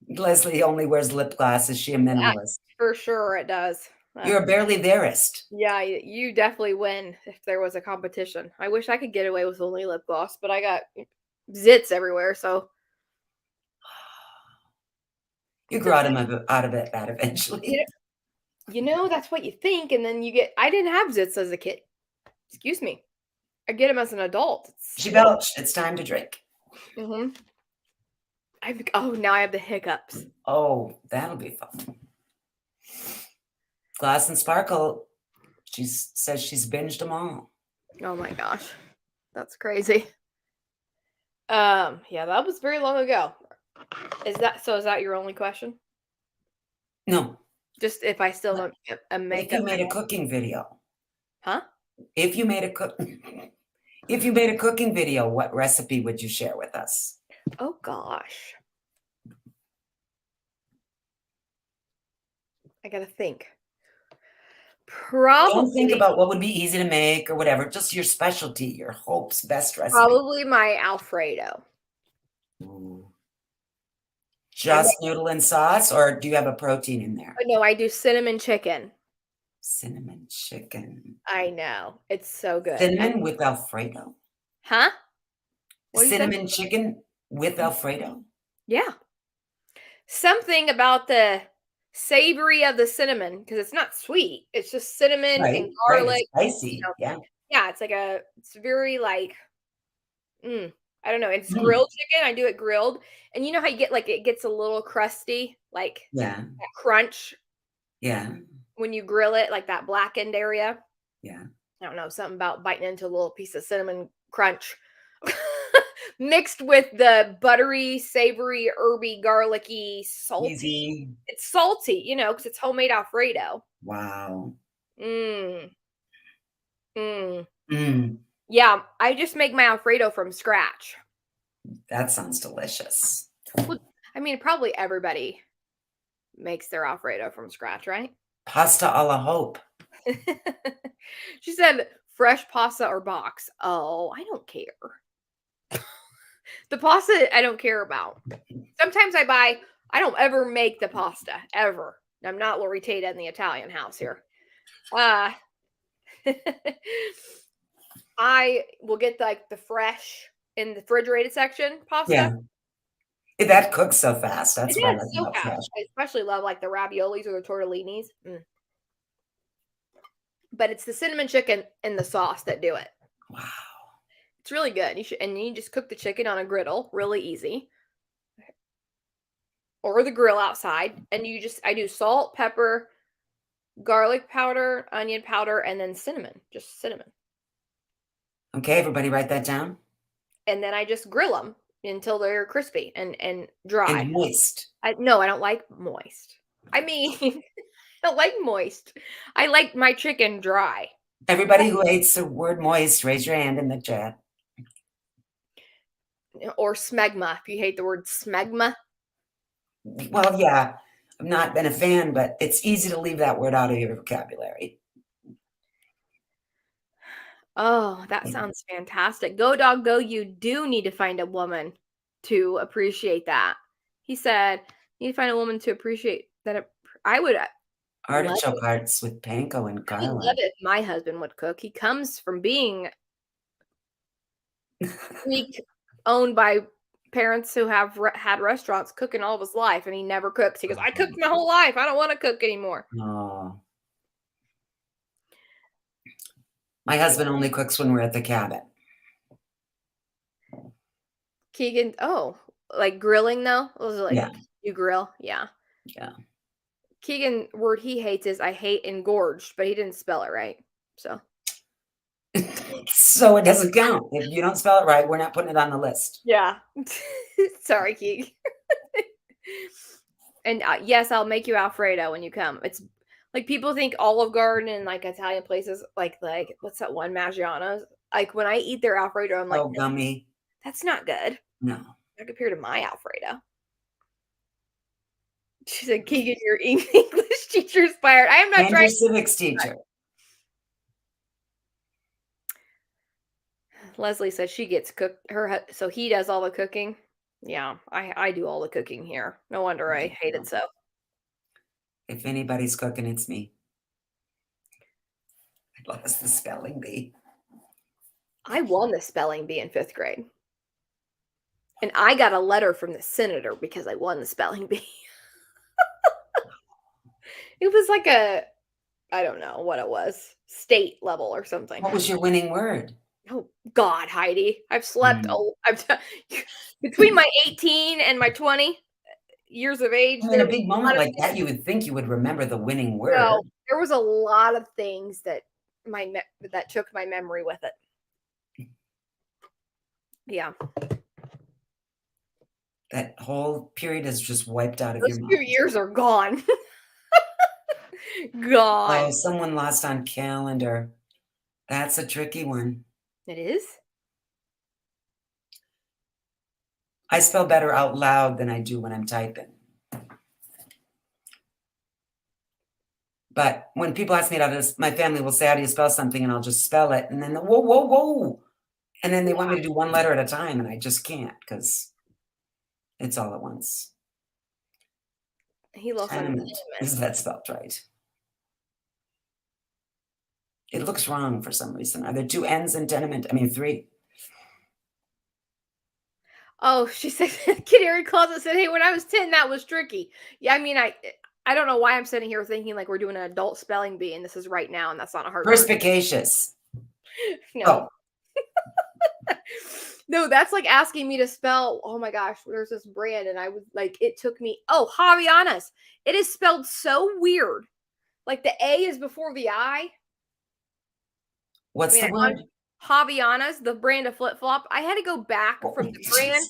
Leslie only wears lip gloss. Is she a minimalist? For sure it does. You're a barely thereist. Yeah, you definitely win if there was a competition. I wish I could get away with only lip gloss, but I got zits everywhere, so. You grew out of it that eventually. You know, that's what you think, and then I didn't have zits as a kid. Excuse me. I get them as an adult. She belched. It's time to drink. Mm-hmm. Now I have the hiccups. Oh, that'll be fun. Gloss and Sparkle, she says she's binged them all. Oh my gosh. That's crazy. Yeah, that was very long ago. Is that your only question? No. Just if I still don't a makeup. If you made a cooking video. Huh? If you made a cooking video, what recipe would you share with us? Oh gosh. I gotta think. Probably Don't think about what would be easy to make or whatever. Just your specialty, your hopes, best recipe. Probably my Alfredo. Ooh. Just noodle and sauce, or do you have a protein in there? No, I do cinnamon chicken. Cinnamon chicken. I know. It's so good. Cinnamon with Alfredo. Huh? Cinnamon chicken with Alfredo. Yeah. Something about the savory of the cinnamon, because it's not sweet. It's just cinnamon and garlic. Right. It's spicy. Yeah. Yeah, it's very like, I don't know. It's grilled chicken. I do it grilled. And you know how you get like, it gets a little crusty, like that crunch. Yeah. When you grill it, like that blackened area. Yeah. I don't know, something about biting into a little piece of cinnamon crunch mixed with the buttery, savory, herby, garlicky, salty. Easy. It's salty, because it's homemade Alfredo. Wow. Yeah, I just make my Alfredo from scratch. That sounds delicious. Well, I mean, probably everybody makes their Alfredo from scratch, right? Pasta alla hope. She said fresh pasta or box. Oh, I don't care. The pasta I don't care about. Sometimes I don't ever make the pasta, ever. I'm not Lori Tata in the Italian house here. I will get like the fresh in the refrigerated section pasta. Yeah. That cooks so fast. That's why I like so fast. I especially love like the raviolis or the tortellinis. But it's the cinnamon chicken and the sauce that do it. Wow. It's really good. You just cook the chicken on a griddle, really easy. Or the grill outside. And I do salt, pepper, garlic powder, onion powder, and then cinnamon. Just cinnamon. Okay, everybody write that down. And then I just grill them until they're crispy and dry. And moist. No, I don't like moist. I mean, I don't like moist. I like my chicken dry. Everybody who hates the word moist, raise your hand in the chat. Or smegma, if you hate the word smegma. Well, yeah, I've not been a fan, but it's easy to leave that word out of your vocabulary. Oh, that sounds fantastic. Go, dog, go. You do need to find a woman to appreciate that. He said, you need to find a woman to appreciate that. I would. Artichoke hearts with panko and garlic. I love it if my husband would cook. He comes from being owned by parents who have had restaurants cooking all of his life, and he never cooks. He goes, I cooked my whole life. I don't want to cook anymore. Oh. My husband only cooks when we're at the cabin. Keegan, like grilling though? Yeah. You grill? Yeah. Yeah. Keegan, word he hates is I hate engorged, but he didn't spell it right. So. So it doesn't count. If you don't spell it right, we're not putting it on the list. Yeah. Sorry, Keegan. And yes, I'll make you Alfredo when you come. It's like people think Olive Garden and like Italian places like what's that one, Maggiano's? Like when I eat their Alfredo, I'm like, oh, gummy. That's not good. No. Not compared to my Alfredo. She said, Keegan, your English teacher is fired. I am not trying. Your civics teacher. Leslie said she gets cooked. So he does all the cooking. Yeah, I do all the cooking here. No wonder I hate it so. If anybody's cooking, it's me. I lost the spelling bee. I won the spelling bee in 5th grade. And I got a letter from the senator because I won the spelling bee. It was like I don't know what it was, state level or something. What was your winning word? Oh God, Heidi, I've slept between my 18 and my 20. years of age. I mean, a big moment like that, you would think you would remember the winning word. No, there was a lot of things that that took my memory with it. Yeah. That whole period is just wiped out of Those your few mind. years are gone. Gone. Oh, someone lost on calendar. That's a tricky one. It is? I spell better out loud than I do when I'm typing. But when people ask me how to, my family will say, how do you spell something? And I'll just spell it. And then, whoa, whoa, whoa. And then they want me to do one letter at a time. And I just can't because it's all at once. He lost on Tenement. Is that spelled right? It looks wrong for some reason. Are there 2 N's in tenement? I mean, 3. Oh, she said, Canary Closet said, hey, when I was 10, that was tricky. Yeah, I mean, I don't know why I'm sitting here thinking like we're doing an adult spelling bee and this is right now and that's not a hard word. Perspicacious. No. Oh. No, that's like asking me to spell, oh my gosh, there's this brand and I was like, it took me, Javianas. It is spelled so weird. Like the A is before the I. What's the word? Javianas, the brand of flip-flop. I had to go back from the brand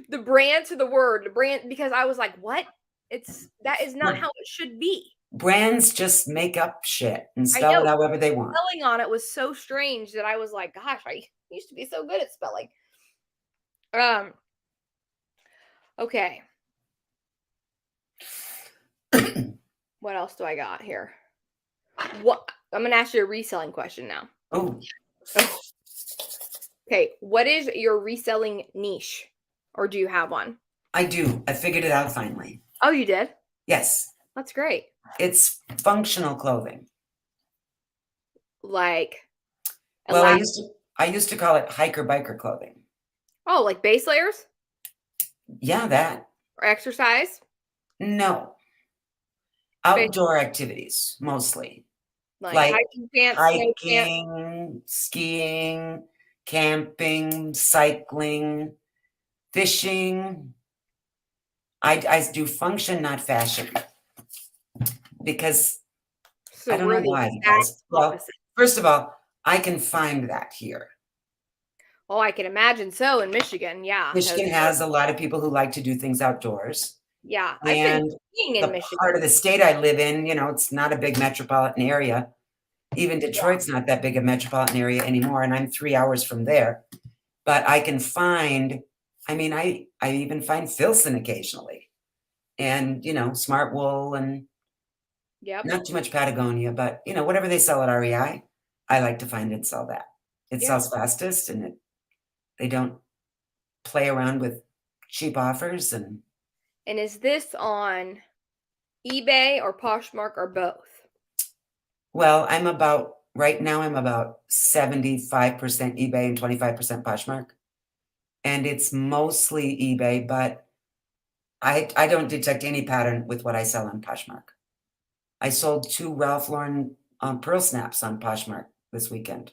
the brand to the word, the brand, because I was like, what? That is not how it should be. Brands just make up shit and spell it however they want. Spelling on it was so strange that I was like, gosh, I used to be so good at spelling. Okay. What else do I got here? What I'm gonna ask you a reselling question now. Oh. Okay, what is your reselling niche? Or do you have one? I do. I figured it out finally. Oh, you did? Yes. That's great. It's functional clothing. Like, well, I used to call it hiker biker clothing. Oh, like base layers? Yeah, that. Or exercise? No. Outdoor activities, mostly. Like hiking pants, hiking, skiing, camping, cycling, fishing. I do function, not fashion. Because I don't know why. Well, first of all, I can find that here. Oh, I can imagine so in Michigan. Yeah. Michigan has a lot of people who like to do things outdoors. Yeah. I've been skiing in Michigan. Part of the state I live in, it's not a big metropolitan area. Even Detroit's not that big a metropolitan area anymore, and I'm 3 hours from there. But I can find, I even find Filson occasionally. And, Smart Wool and not too much Patagonia, but, whatever they sell at REI, I like to find and sell that. It sells fastest, and they don't play around with cheap offers. And is this on eBay or Poshmark or both? Well, right now I'm about 75% eBay and 25% Poshmark. And it's mostly eBay, but I don't detect any pattern with what I sell on Poshmark. I sold 2 Ralph Lauren pearl snaps on Poshmark this weekend.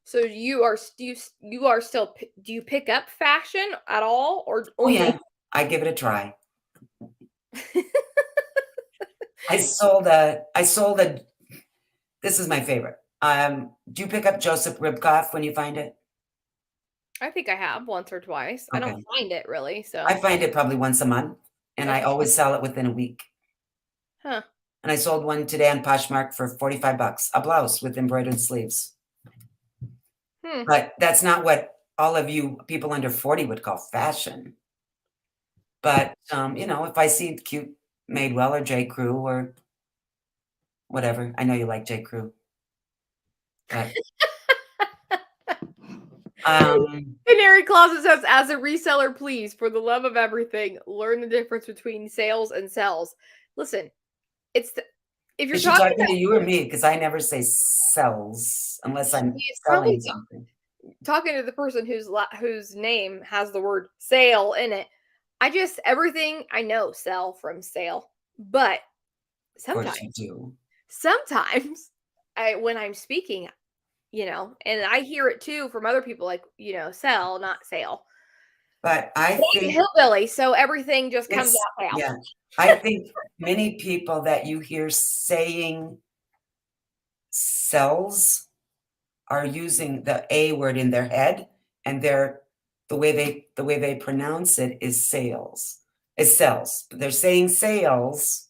So you are still, do you pick up fashion at all? Or yeah, I give it a try. I sold a, this is my favorite. Do you pick up Joseph Ribkoff when you find it? I think I have once or twice. Okay. I don't find it really. So I find it probably once a month, and I always sell it within a week. Huh. And I sold one today on Poshmark for $45, a blouse with embroidered sleeves. But that's not what all of you people under 40 would call fashion. But, if I see cute Madewell or J. Crew or whatever, I know you like J. Crew. But, Canary Closet says, as a reseller, please, for the love of everything, learn the difference between sales and sells. Listen, if you're talking to you or me, because I never say sells unless I'm selling something. Talking to the person whose name has the word sale in it. Everything I know sell from sale, but sometimes you do. Sometimes when I'm speaking, and I hear it too from other people, like, sell, not sale. But I think hillbilly, so everything just comes out now. Yeah, I think many people that you hear saying sells are using the A word in their head, and the way they pronounce it is sales. It's sells. They're saying sales,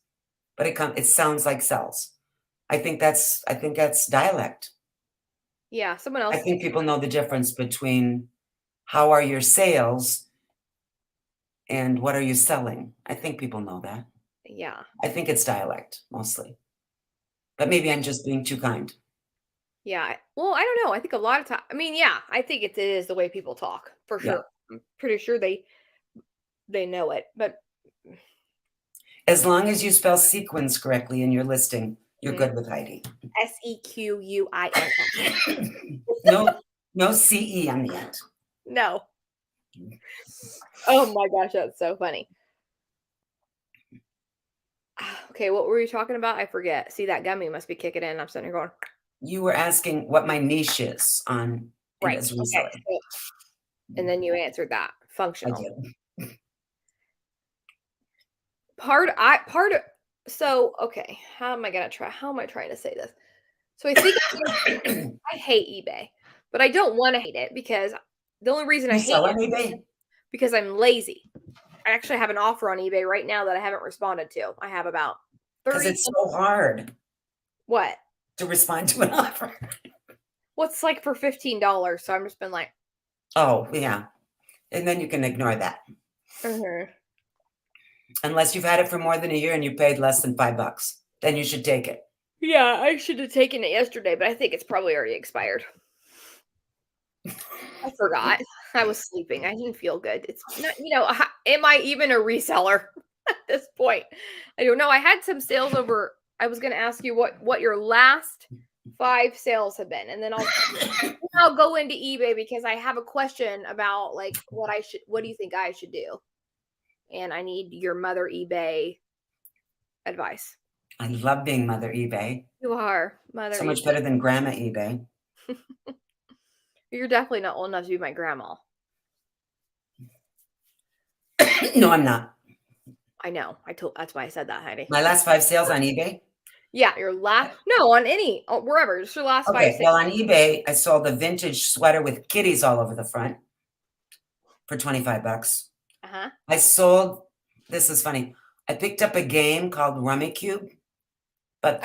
but it sounds like sells. I think that's dialect. Yeah, someone else. I think people know the difference between how are your sales and what are you selling. I think people know that. Yeah. I think it's dialect mostly. But maybe I'm just being too kind. Yeah. Well, I don't know. I think a lot of time. I mean, yeah, I think it is the way people talk for Yeah. sure. I'm pretty sure they know it, but As long as you spell sequins correctly in your listing, you're good with Heidi. SEQUIN. No CE on the end. No. Oh my gosh, that's so funny. Okay, what were you talking about? I forget. See, that gummy must be kicking in. I'm sitting here going. You were asking what my niche is on Right. as Okay. reselling. And then you answered that. I Functional. did. Okay, how am I trying to say this? So I think I hate eBay, but I don't want to hate it because the only reason I You hate sell it on eBay? because I'm lazy. I actually have an offer on eBay right now that I haven't responded to. I have about 30. Because it's so hard What? to respond to an offer. What's like for $15? So I'm just been like, Oh, yeah. And then you can ignore that. Unless you've had it for more than a year and you paid less than $5. Then you should take it. yeah, I should have taken it yesterday, but I think it's probably already expired. I forgot. I was sleeping. I didn't feel good. It's not, am I even a reseller at this point? I don't know. I had some sales over. I was going to ask you what your last 5 sales have been, and then I'll go into eBay because I have a question about like what do you think I should do? And I need your mother eBay advice. I love being mother eBay. You are mother. So much better than grandma eBay. You're definitely not old enough to be my grandma. No, I'm not. I know. That's why I said that, Heidi. My last 5 sales on eBay? Yeah, wherever. Just your last 5 Okay, sales. well, on eBay, I sold a vintage sweater with kitties all over the front for $25. Uh-huh. I sold, this is funny, I picked up a game called Rummy Cube, but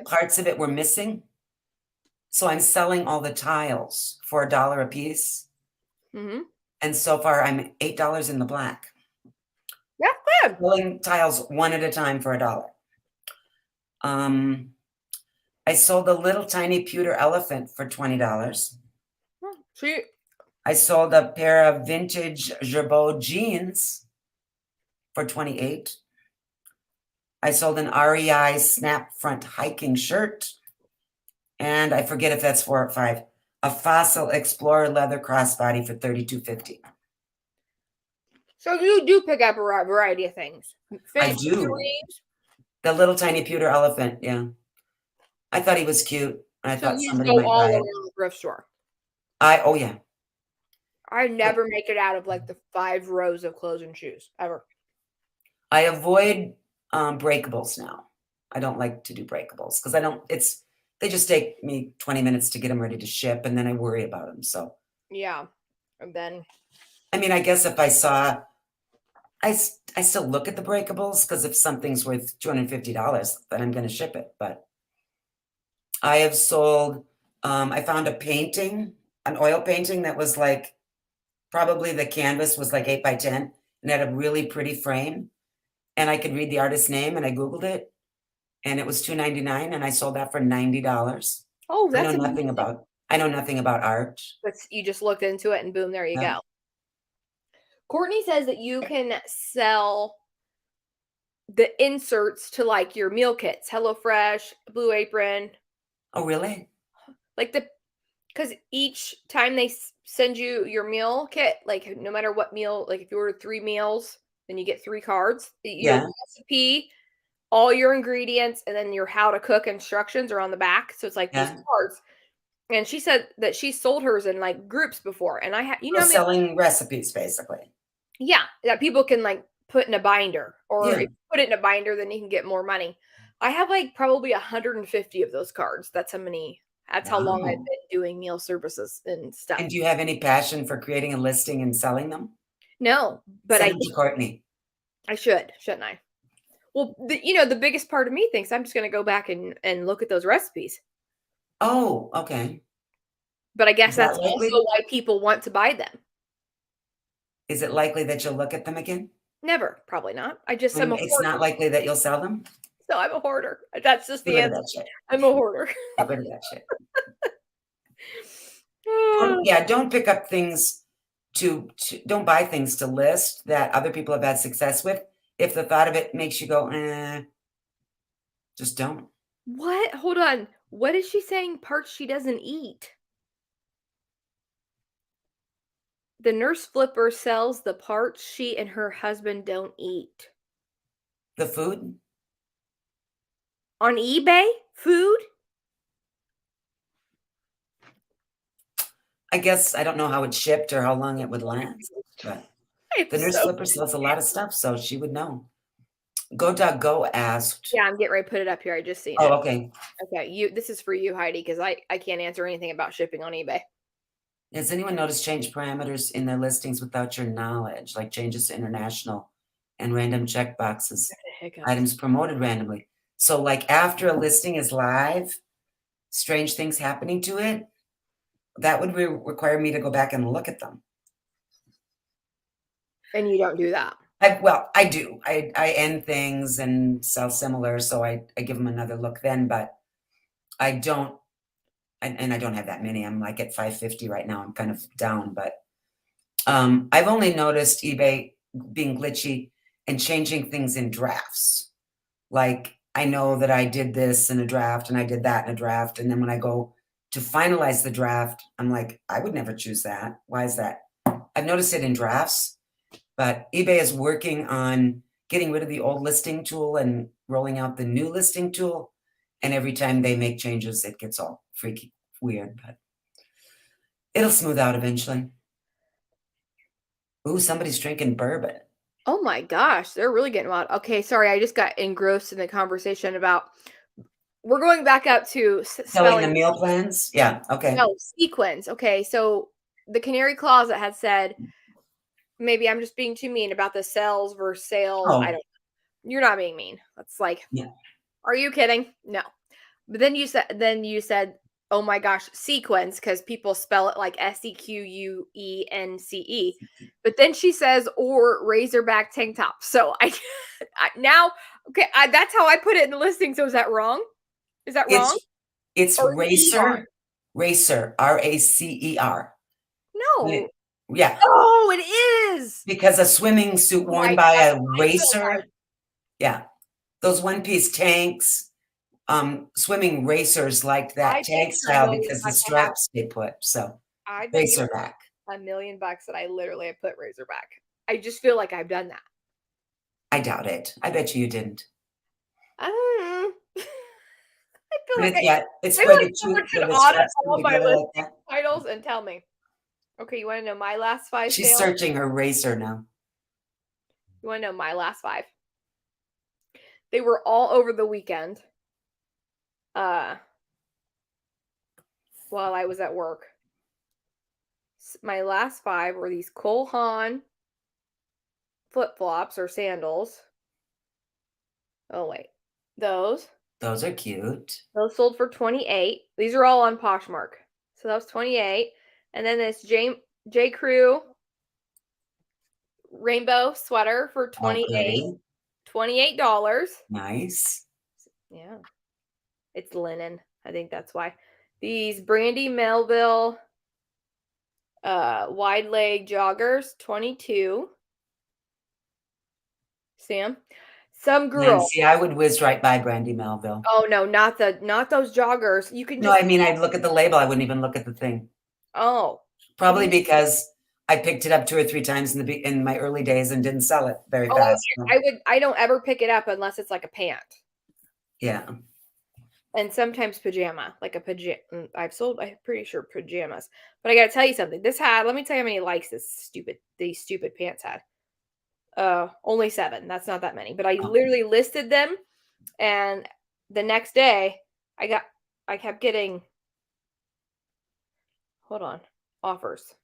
parts of it were missing. So I'm selling all the tiles for $1 a piece. Mm-hmm. And so far, I'm $8 in the black. Yeah, good. Selling tiles one at a time for $1. I sold a little tiny pewter elephant for $20. Sweet. I sold a pair of vintage Gerbeau jeans for $28. I sold an REI snap front hiking shirt. And I forget if that's 4 or 5. A Fossil Explorer leather crossbody for $32.50. So you do pick up a variety of things. I do. The little tiny pewter elephant, yeah. I thought he was cute. I thought somebody might buy it. Around the thrift store. Oh yeah. I never make it out of like the 5 rows of clothes and shoes ever. I avoid breakables now. I don't like to do breakables because they just take me 20 minutes to get them ready to ship, and then I worry about them. So yeah, and then I mean, I guess if I saw, I still look at the breakables because if something's worth $250, then I'm going to ship it. But I have sold. I found a painting, an oil painting that was like probably the canvas was like 8 by 10 and had a really pretty frame, and I could read the artist's name, and I Googled it. And it was $2.99, and I sold that for $90. Oh, I know nothing about art. But you just looked into it, and boom, there you go. Courtney says that you can sell the inserts to like your meal kits, HelloFresh, Blue Apron. Oh, really? Like because each time they send you your meal kit, like no matter what meal, like if you order 3 meals, then you get 3 cards. Your recipe, all your ingredients, and then your how to cook instructions are on the back. So it's like these cards. And she said that she sold hers in like groups before. And I had, you know, selling recipes basically. Yeah, that people can like put in a binder, or if Yeah. you put it in a binder, then you can get more money. I have like probably 150 of those cards. That's how many. That's how long I've Wow. been doing meal services and stuff. And do you have any passion for creating a listing and selling them? No, but Send them to Courtney. I should, shouldn't I? Well, the biggest part of me thinks I'm just going to go back and look at those recipes. Oh, okay. But I guess Is that that's likely? also why people want to buy them. Is it likely that you'll look at them again? Never, probably not. I'm a It's hoarder. not likely that you'll sell them? So I'm a hoarder. That's just Get the rid of answer. that shit. I'm a hoarder. Get rid of that shit. Don't pick up things don't buy things to list that other people have had success with. If the thought of it makes you go, just don't. What? Hold on. What is she saying? Parts she doesn't eat. The nurse flipper sells the parts she and her husband don't eat. The food? On eBay? Food? I guess I don't know how it's shipped or how long it would last, but the nurse flipper sells a lot of stuff, so she would know. Go asked. Yeah, I'm getting ready to put it up here. I just seen it. Oh, okay. Okay, this is for you, Heidi, because I can't answer anything about shipping on eBay. Has anyone noticed change parameters in their listings without your knowledge, like changes to international and random checkboxes, items promoted randomly? So like after a listing is live, strange things happening to it, that would require me to go back and look at them. And you don't do that? I do. I end things and sell similar, so I give them another look then, but I don't, and I don't have that many. I'm like at 550 right now. I'm kind of down, but I've only noticed eBay being glitchy and changing things in drafts. Like I know that I did this in a draft and I did that in a draft, and then when I go to finalize the draft, I'm like, I would never choose that. Why is that? I've noticed it in drafts. But eBay is working on getting rid of the old listing tool and rolling out the new listing tool. And every time they make changes, it gets all freaky weird, but it'll smooth out eventually. Ooh, somebody's drinking bourbon. Oh my gosh, they're really getting wild. Okay, sorry, I just got engrossed in the conversation about. We're going back up to selling the meal plans. Yeah. Okay. No, sequins. Okay, so the Canary Closet had said. Maybe I'm just being too mean about the sales versus sales. Oh. I don't. You're not being mean. That's like, yeah. Are you kidding? No. But then you said, oh my gosh, sequence, because people spell it like SEQUENCE. But then she says, or Razorback tank top. So now, okay, that's how I put it in the listing. So is that wrong? Is that wrong? It's Racer, RACER. No. Yeah. Oh, it is. Because a swimming suit worn by a racer. Yeah. Those one-piece tanks, swimming racers like that tank style because the straps they put. So Razorback. $1,000,000 that I literally have put Razorback. I just feel like I've done that. I doubt it. I bet you didn't. I don't know. I feel like it's for the someone should audit all my listing titles and tell me. Okay, you want to know my last 5 She's sales? searching her racer now. You want to know my last 5? They were all over the weekend. While I was at work. My last 5 were these Cole Haan flip-flops or sandals. Oh wait. Those are cute. Those sold for $28. These are all on Poshmark. So that was $28. And then this J. Crew rainbow sweater for $28. $28. Nice. Yeah. It's linen. I think that's why. These Brandy Melville wide leg joggers, $22. Sam. Some girl. Nancy, I would whiz right by Brandy Melville. Oh no, not those joggers. You can just. No, I mean I'd look at the label. I wouldn't even look at the thing. Oh. Probably because I picked it up 2 or 3 times in my early days and didn't sell it very fast. I don't ever pick it up unless it's like a pant. Yeah. and sometimes pajama, like a pajama. I'm pretty sure pajamas. But I got to tell you something. Let me tell you how many likes these stupid pants had. Only 7. That's not that many. But I literally listed them, and the next day I kept getting, hold on, offers.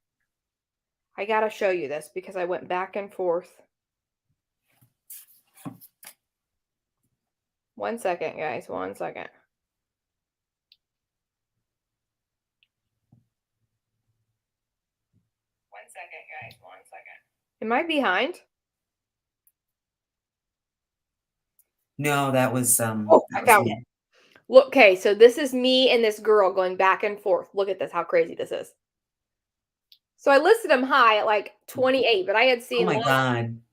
I got to show you this because I went back and forth. 1 second, guys. 1 second. Am I behind? No, that was I found it. Look, okay, so this is me and this girl going back and forth. Look at this, how crazy this is. So I listed them high at like 28, but I had seen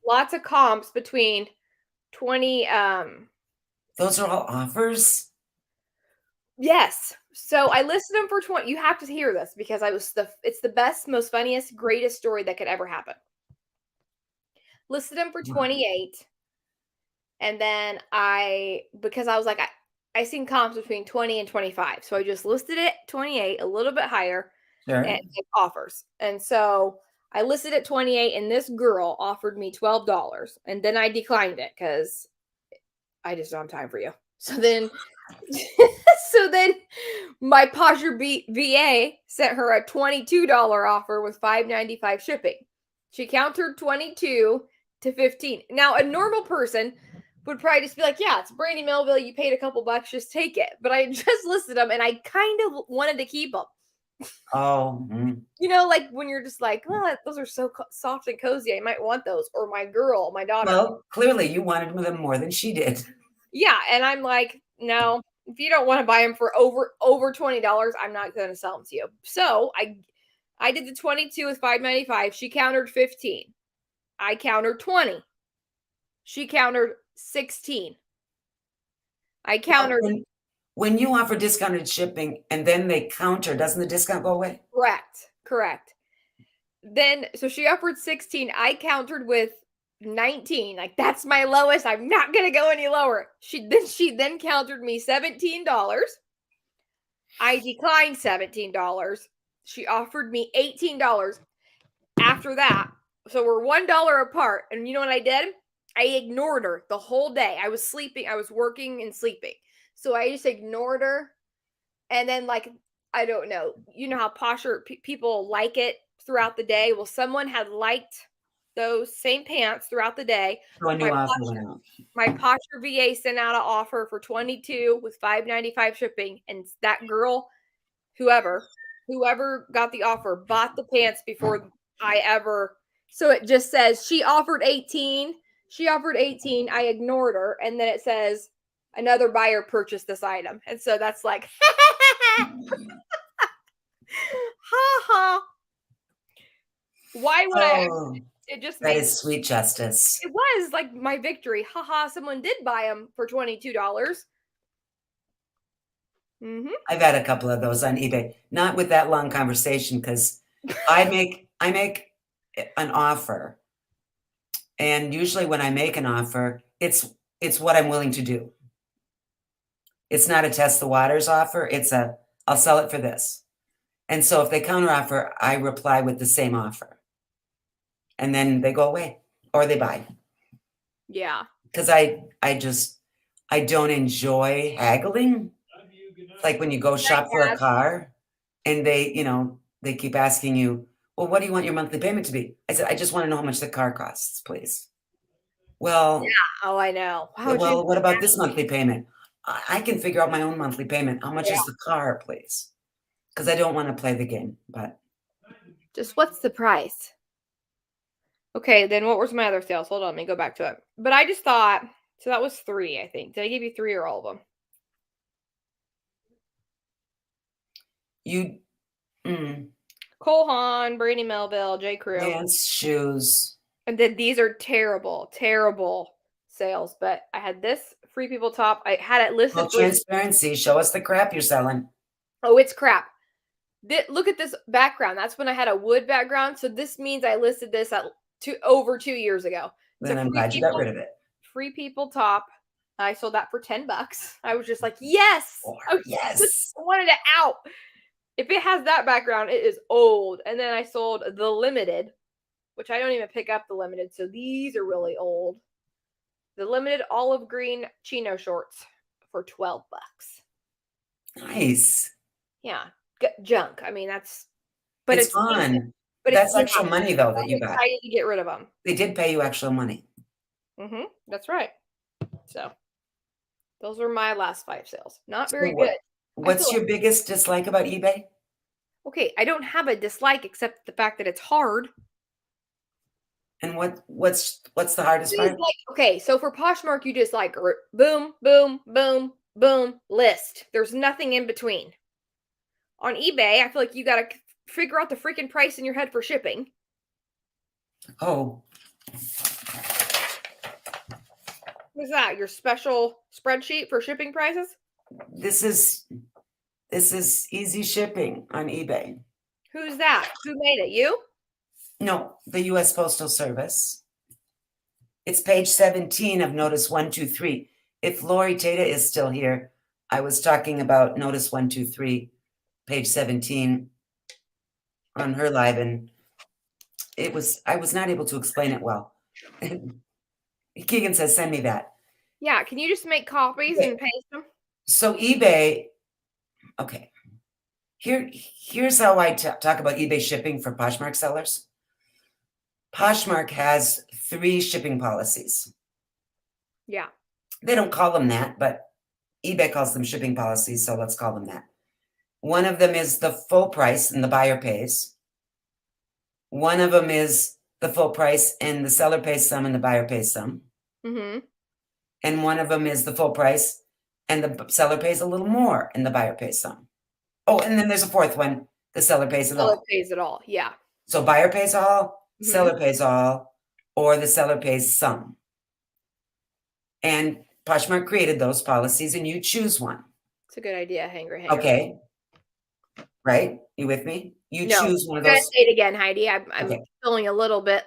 lots of comps between 20. Those are all offers? Yes. So I listed them for 20. You have to hear this because it's the best, most funniest, greatest story that could ever happen. Listed them for 28. And then because I was like, I seen comps between 20 and 25. So I just listed it 28, a little bit higher, and offers. And so I listed it 28, and this girl offered me $12. And then I declined it because I just don't have time for you. So then my Posher VA sent her a $22 offer with $5.95 shipping. She countered 22 to 15. Now, a normal person would probably just be like, yeah, it's Brandy Melville. You paid a couple bucks, just take it. But I just listed them, and I kind of wanted to keep them. Oh. You know, like when you're just like, well, those are so soft and cozy. I might want those. Or my daughter. Well, clearly you wanted them more than she did. Yeah, and I'm like, no, if you don't want to buy them for over $20, I'm not going to sell them to you. So I did the 22 with $5.95. She countered 15. I countered 20. She countered 16. I countered. When you offer discounted shipping and then they counter, doesn't the discount go away? Correct. Then, so she offered 16. I countered with 19. Like, that's my lowest. I'm not going to go any lower. She then countered me $17. I declined $17. She offered me $18 after that. So we're $1 apart. And you know what I did? I ignored her the whole day. I was sleeping. I was working and sleeping. So I just ignored her. And then, like, I don't know. You know how posher people like it throughout the day? Well, someone had liked those same pants throughout the day. So a new offer went out. My posher VA sent out an offer for 22 with $5.95 shipping. And that girl, whoever got the offer, bought the pants before I ever. So it just says she offered 18. I ignored her. And then it says another buyer purchased this item. And so that's like, ha ha. Why would I? It just that is sweet justice. It was like my victory. Ha ha. Someone did buy them for $22. I've had a couple of those on eBay, not with that long conversation, because I make an offer, and usually when I make an offer, it's what I'm willing to do. It's not a test the waters offer. It's I'll sell it for this. And so if they counter offer, I reply with the same offer, and then they go away or they buy. Yeah, because I don't enjoy haggling. Like when you go shop for a car and they keep asking you, well, what do you want your monthly payment to be? I said, I just want to know how much the car costs, please. Well, yeah. Oh, I know. Well, what about this monthly payment? I can figure out my own monthly payment. How much is the car, please? Because I don't want to play the game, but. Just what's the price? Okay, then what was my other sales? Hold on, let me go back to it. But I just thought, so that was 3, I think. Did I give you 3 or all of them? Cole Haan, Brandy Melville, J. Crew. Pants, shoes. And then these are terrible, terrible sales. But I had this Free People top. I had it listed. Well, transparency. Show us the crap you're selling. Oh, it's crap. Look at this background. That's when I had a wood background. So this means I listed this at over 2 years ago. Then I'm glad you got rid of it. Free People top. I sold that for $10. I was just like, yes, Yes. I wanted it out. If it has that background, it is old. And then I sold the limited, which I don't even pick up the limited. So these are really old. The limited olive green chino shorts for $12. Nice. Yeah, junk. I mean, but it's fun. But that's actual money though that I'm you got. excited to get rid of them. They did pay you actual money. That's right. So those were my last 5 sales. Not very good. What's your biggest dislike about eBay? Okay, I don't have a dislike except the fact that it's hard. And what's the hardest part? Like, okay, so for Poshmark, you just like boom, boom, boom, boom, list. There's nothing in between. On eBay, I feel like you got to figure out the freaking price in your head for shipping. Oh. What's that? Your special spreadsheet for shipping prices? This is easy shipping on eBay. Who's that? Who made it? You? No, the U.S. Postal Service. It's page 17 of Notice 123. If Lori Tata is still here, I was talking about Notice 123, page 17 on her live, and I was not able to explain it well. Keegan says, send me that. Yeah, can you just make copies and paste them? So eBay, okay. Here's how I talk about eBay shipping for Poshmark sellers. Poshmark has 3 shipping policies. Yeah. They don't call them that, but eBay calls them shipping policies, so let's call them that. One of them is the full price and the buyer pays. One of them is the full price and the seller pays some and the buyer pays some. And one of them is the full price and the seller pays a little more and the buyer pays some. Oh, and then there's a fourth one. The seller pays it all. Seller pays it all, yeah. So buyer pays all, seller pays all, or the seller pays some. And Poshmark created those policies and you choose one. It's a good idea, Hanger. Okay. Right? You with me? You choose one of those. Say it again, Heidi. I'm feeling a little bit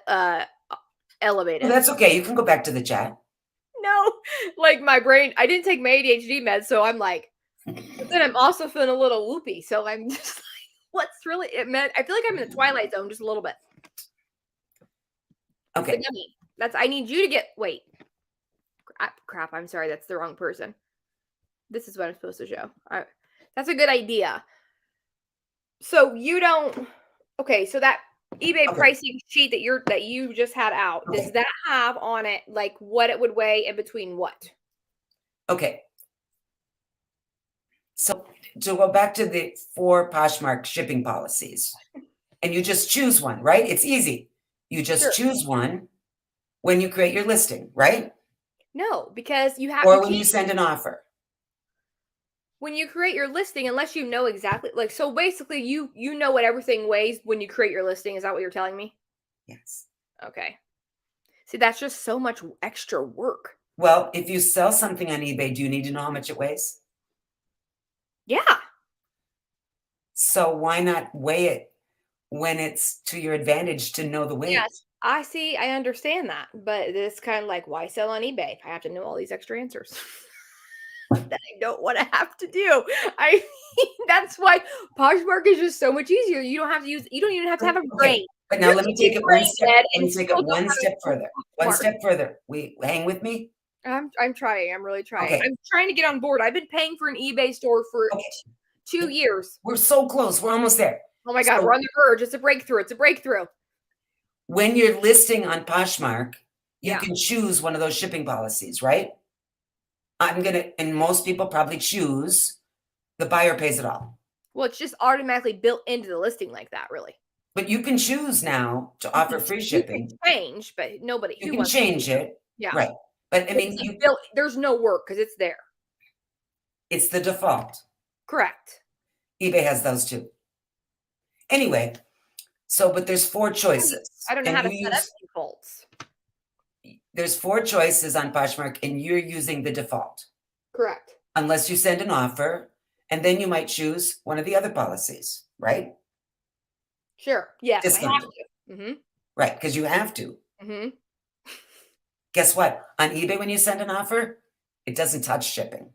elevated. Well, that's okay. You can go back to the chat. No, like my brain, I didn't take my ADHD meds, so I'm like, but then I'm also feeling a little whoopy. So I'm just like, what's really it meant? I feel like I'm in the twilight zone just a little bit. Okay. I need you to get, wait. Crap, I'm sorry. That's the wrong person. This is what I'm supposed to show. That's a good idea. So you don't, okay, so that eBay pricing sheet that you just had out, does that have on it like what it would weigh in between what? Okay. So to go back to the 4 Poshmark shipping policies, and you just choose one, right? It's easy. You just choose one when you create your listing, right? No, because you have or when you send an offer. When you create your listing, unless you know exactly, like, so basically you know what everything weighs when you create your listing. Is that what you're telling me? Yes. Okay. See, that's just so much extra work. Well, if you sell something on eBay, do you need to know how much it weighs? Yeah. So why not weigh it when it's to your advantage to know the weight? Yes, I see. I understand that. But it's kind of like, why sell on eBay? I have to know all these extra answers that I don't want to have to do. I mean, that's why Poshmark is just so much easier. You don't even have to have a brain. But now let me take it one step. Let me take it one step further. One step further. Hang with me. I'm trying. I'm really trying. Okay. I'm trying to get on board. I've been paying for an eBay store for 2 years. We're so close. We're almost there. Oh my God, we're on the verge. It's a breakthrough. It's a breakthrough. When you're listing on Poshmark, you can choose one of those shipping policies, right? And most people probably choose the buyer pays it all. Well, it's just automatically built into the listing like that, really. But you can choose now to offer free shipping. You can change, but nobody. You can change it. Yeah. Right. But I mean, there's no work because it's there. It's the default. Correct. eBay has those too. Anyway, but there's 4 choices. I don't know how to set up defaults. There's 4 choices on Poshmark, and you're using the default. Correct. Unless you send an offer, and then you might choose one of the other policies, right? Sure. Yes, Discounted. I have to. Mm-hmm. Right, because you have to. Mm-hmm. Guess what? On eBay, when you send an offer, It doesn't touch shipping.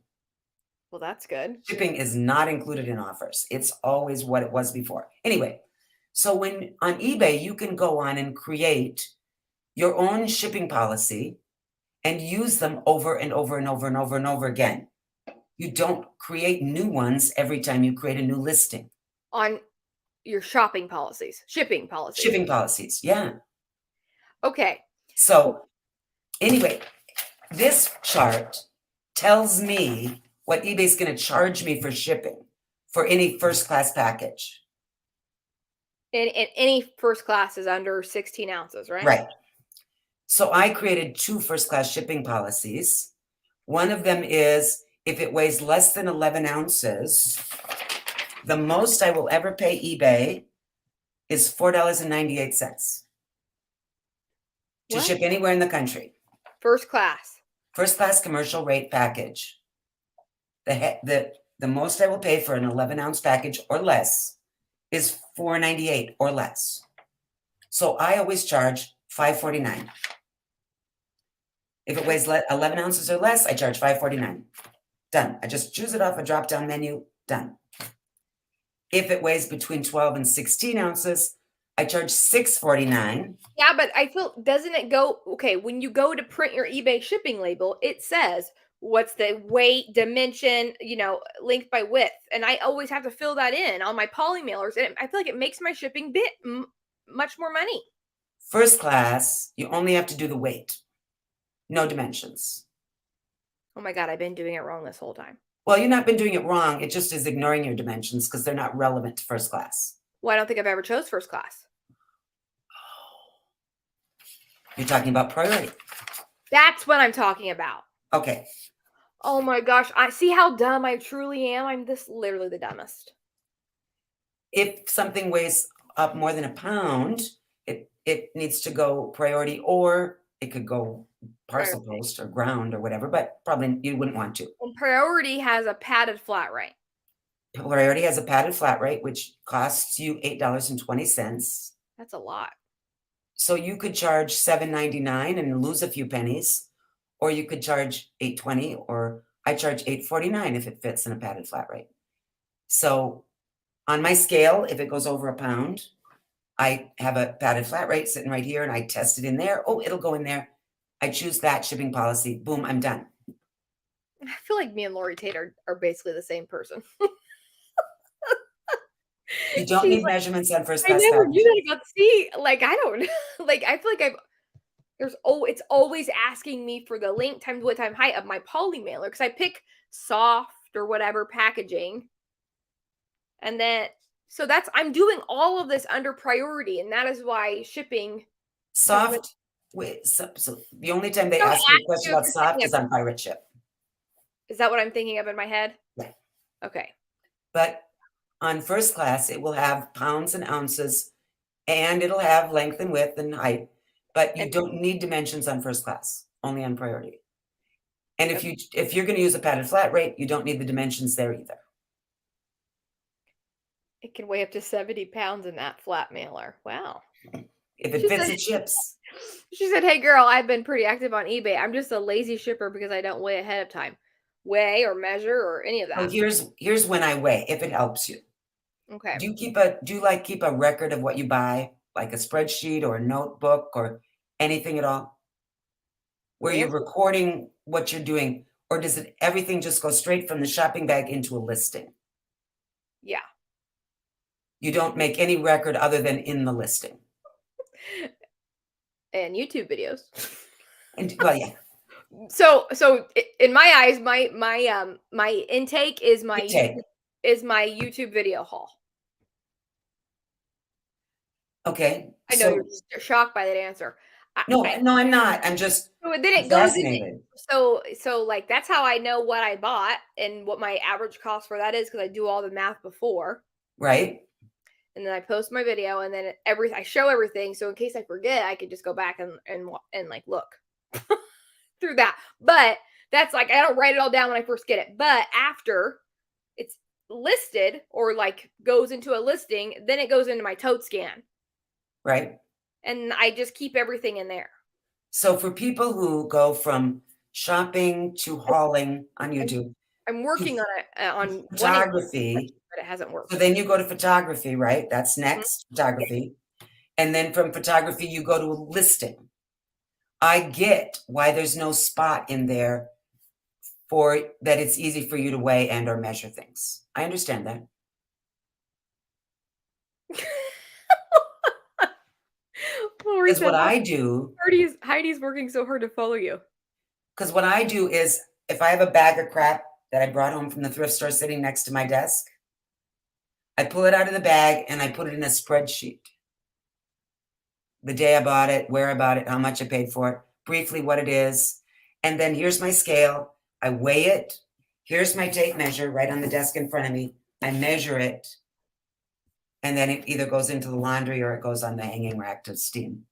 Well, that's good. Shipping is not included in offers. It's always what it was before. Anyway, so when on eBay, you can go on and create your own shipping policy and use them over and over and over and over and over again. You don't create new ones every time you create a new listing. On your shipping policies, yeah. Okay. So anyway, this chart tells me what eBay's going to charge me for shipping for any first class package. And any first class is under 16 ounces, right? Right. So I created 2 first class shipping policies. One of them is if it weighs less than 11 ounces, the most I will ever pay eBay is $4.98 to ship anywhere in the country. First class Commercial rate package. The most I will pay for an 11-ounce package or less is $4.98 or less. So I always charge $5.49. If it weighs 11 ounces or less, I charge $5.49. Done. I just choose it off a drop-down menu. Done. If it weighs between 12 and 16 ounces, I charge $6.49. Yeah, but I feel, doesn't it go, okay, when you go to print your eBay shipping label, it says what's the weight, dimension, length by width. And I always have to fill that in on my poly mailers. And I feel like it makes my shipping much more money. First class, you only have to do the weight. No dimensions. Oh my God, I've been doing it wrong this whole time. Well, you've not been doing it wrong. It just is ignoring your dimensions because they're not relevant to first class. Well, I don't think I've ever chose first class. You're talking about priority. That's what I'm talking about. Okay. Oh my gosh. I see how dumb I truly am. I'm literally the dumbest. If something weighs up more than a pound, it needs to go priority, or it could go parcel post or ground or whatever, but probably you wouldn't want to. And priority has a padded flat rate. Priority has a padded flat rate, which costs you $8.20. That's a lot. So you could charge $7.99 and lose a few pennies, or you could charge $8.20, or I charge $8.49 if it fits in a padded flat rate. So on my scale, if it goes over a pound, I have a padded flat rate sitting right here and I test it in there. Oh, it'll go in there. I choose that shipping policy. Boom, I'm done. I feel like me and Lori Tate are basically the same person. You don't need measurements on first class. I never knew that about I don't like, I feel like it's always asking me for the length times width times height of my poly mailer because I pick soft or whatever packaging. And then so I'm doing all of this under priority, and that is why shipping soft. So the only time they ask you a question about soft is on pirate ship. Is that what I'm thinking of in my head? Yeah. Okay. But on first class, it will have pounds and ounces, and it'll have length and width and height. But you don't need dimensions on first class, only on priority. And if you're going to use a padded flat rate, you don't need the dimensions there either. It can weigh up to 70 pounds in that flat mailer. Wow. If it fits, it ships. She said, "Hey girl, I've been pretty active on eBay. I'm just a lazy shipper because I don't weigh ahead of time. Weigh or measure or any of that." Oh, here's when I weigh, if it helps you. Okay. Do you keep a record of what you buy, like a spreadsheet or a notebook or anything at all? Where you're recording what you're doing, or does everything just go straight from the shopping bag into a listing? Yeah. You don't make any record other than in the listing. And YouTube videos. And well, yeah. So in my eyes, my intake is my YouTube video haul. Okay. I know you're shocked by that answer. No, I'm not. I'm just fascinated. So like that's how I know what I bought and what my average cost for that is, because I do all the math before. Right. And then I post my video, and then I show everything. So in case I forget, I could just go back and like look through that. But that's like, I don't write it all down when I first get it. But after it's listed or like goes into a listing, then it goes into my tote scan. Right. And I just keep everything in there. So for people who go from shopping to hauling on YouTube. I'm working on it on Photography, but it hasn't worked. so then you go to photography, right? That's next, photography. And then from photography, you go to a listing. I get why there's no spot in there for that it's easy for you to weigh and or measure things. I understand that. Because what I do, Heidi's working so hard to follow you. Because what I do is if I have a bag of crap that I brought home from the thrift store sitting next to my desk, I pull it out of the bag and I put it in a spreadsheet. The day I bought it, where I bought it, how much I paid for it, briefly what it is. And then here's my scale. I weigh it. Here's my tape measure right on the desk in front of me. I measure it. And then it either goes into the laundry or it goes on the hanging rack to steam.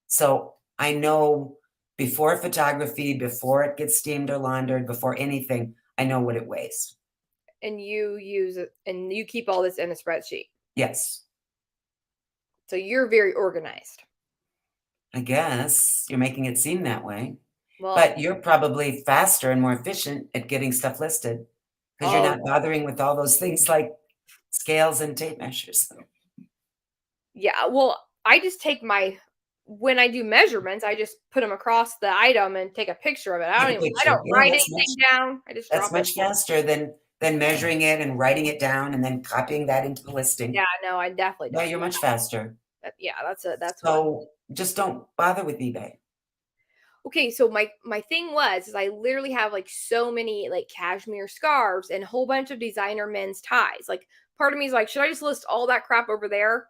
So I know before photography, before it gets steamed or laundered, before anything, I know what it weighs. And you use it, and you keep all this in a spreadsheet. Yes. So you're very organized. I guess you're making it seem that way. Well, but you're probably faster and more efficient at getting stuff listed because you're not bothering with all those things like scales and tape measures. Yeah, well, I just take when I do measurements, I just put them across the item and take a picture of it. I don't write anything down. I just That's much faster than measuring it and writing it down and then copying that into the listing. Yeah, no, I definitely don't. Yeah, you're much faster. Yeah, that's so just don't bother with eBay. Okay, so my thing is I literally have like so many like cashmere scarves and a whole bunch of designer men's ties. Like part of me is like, should I just list all that crap over there?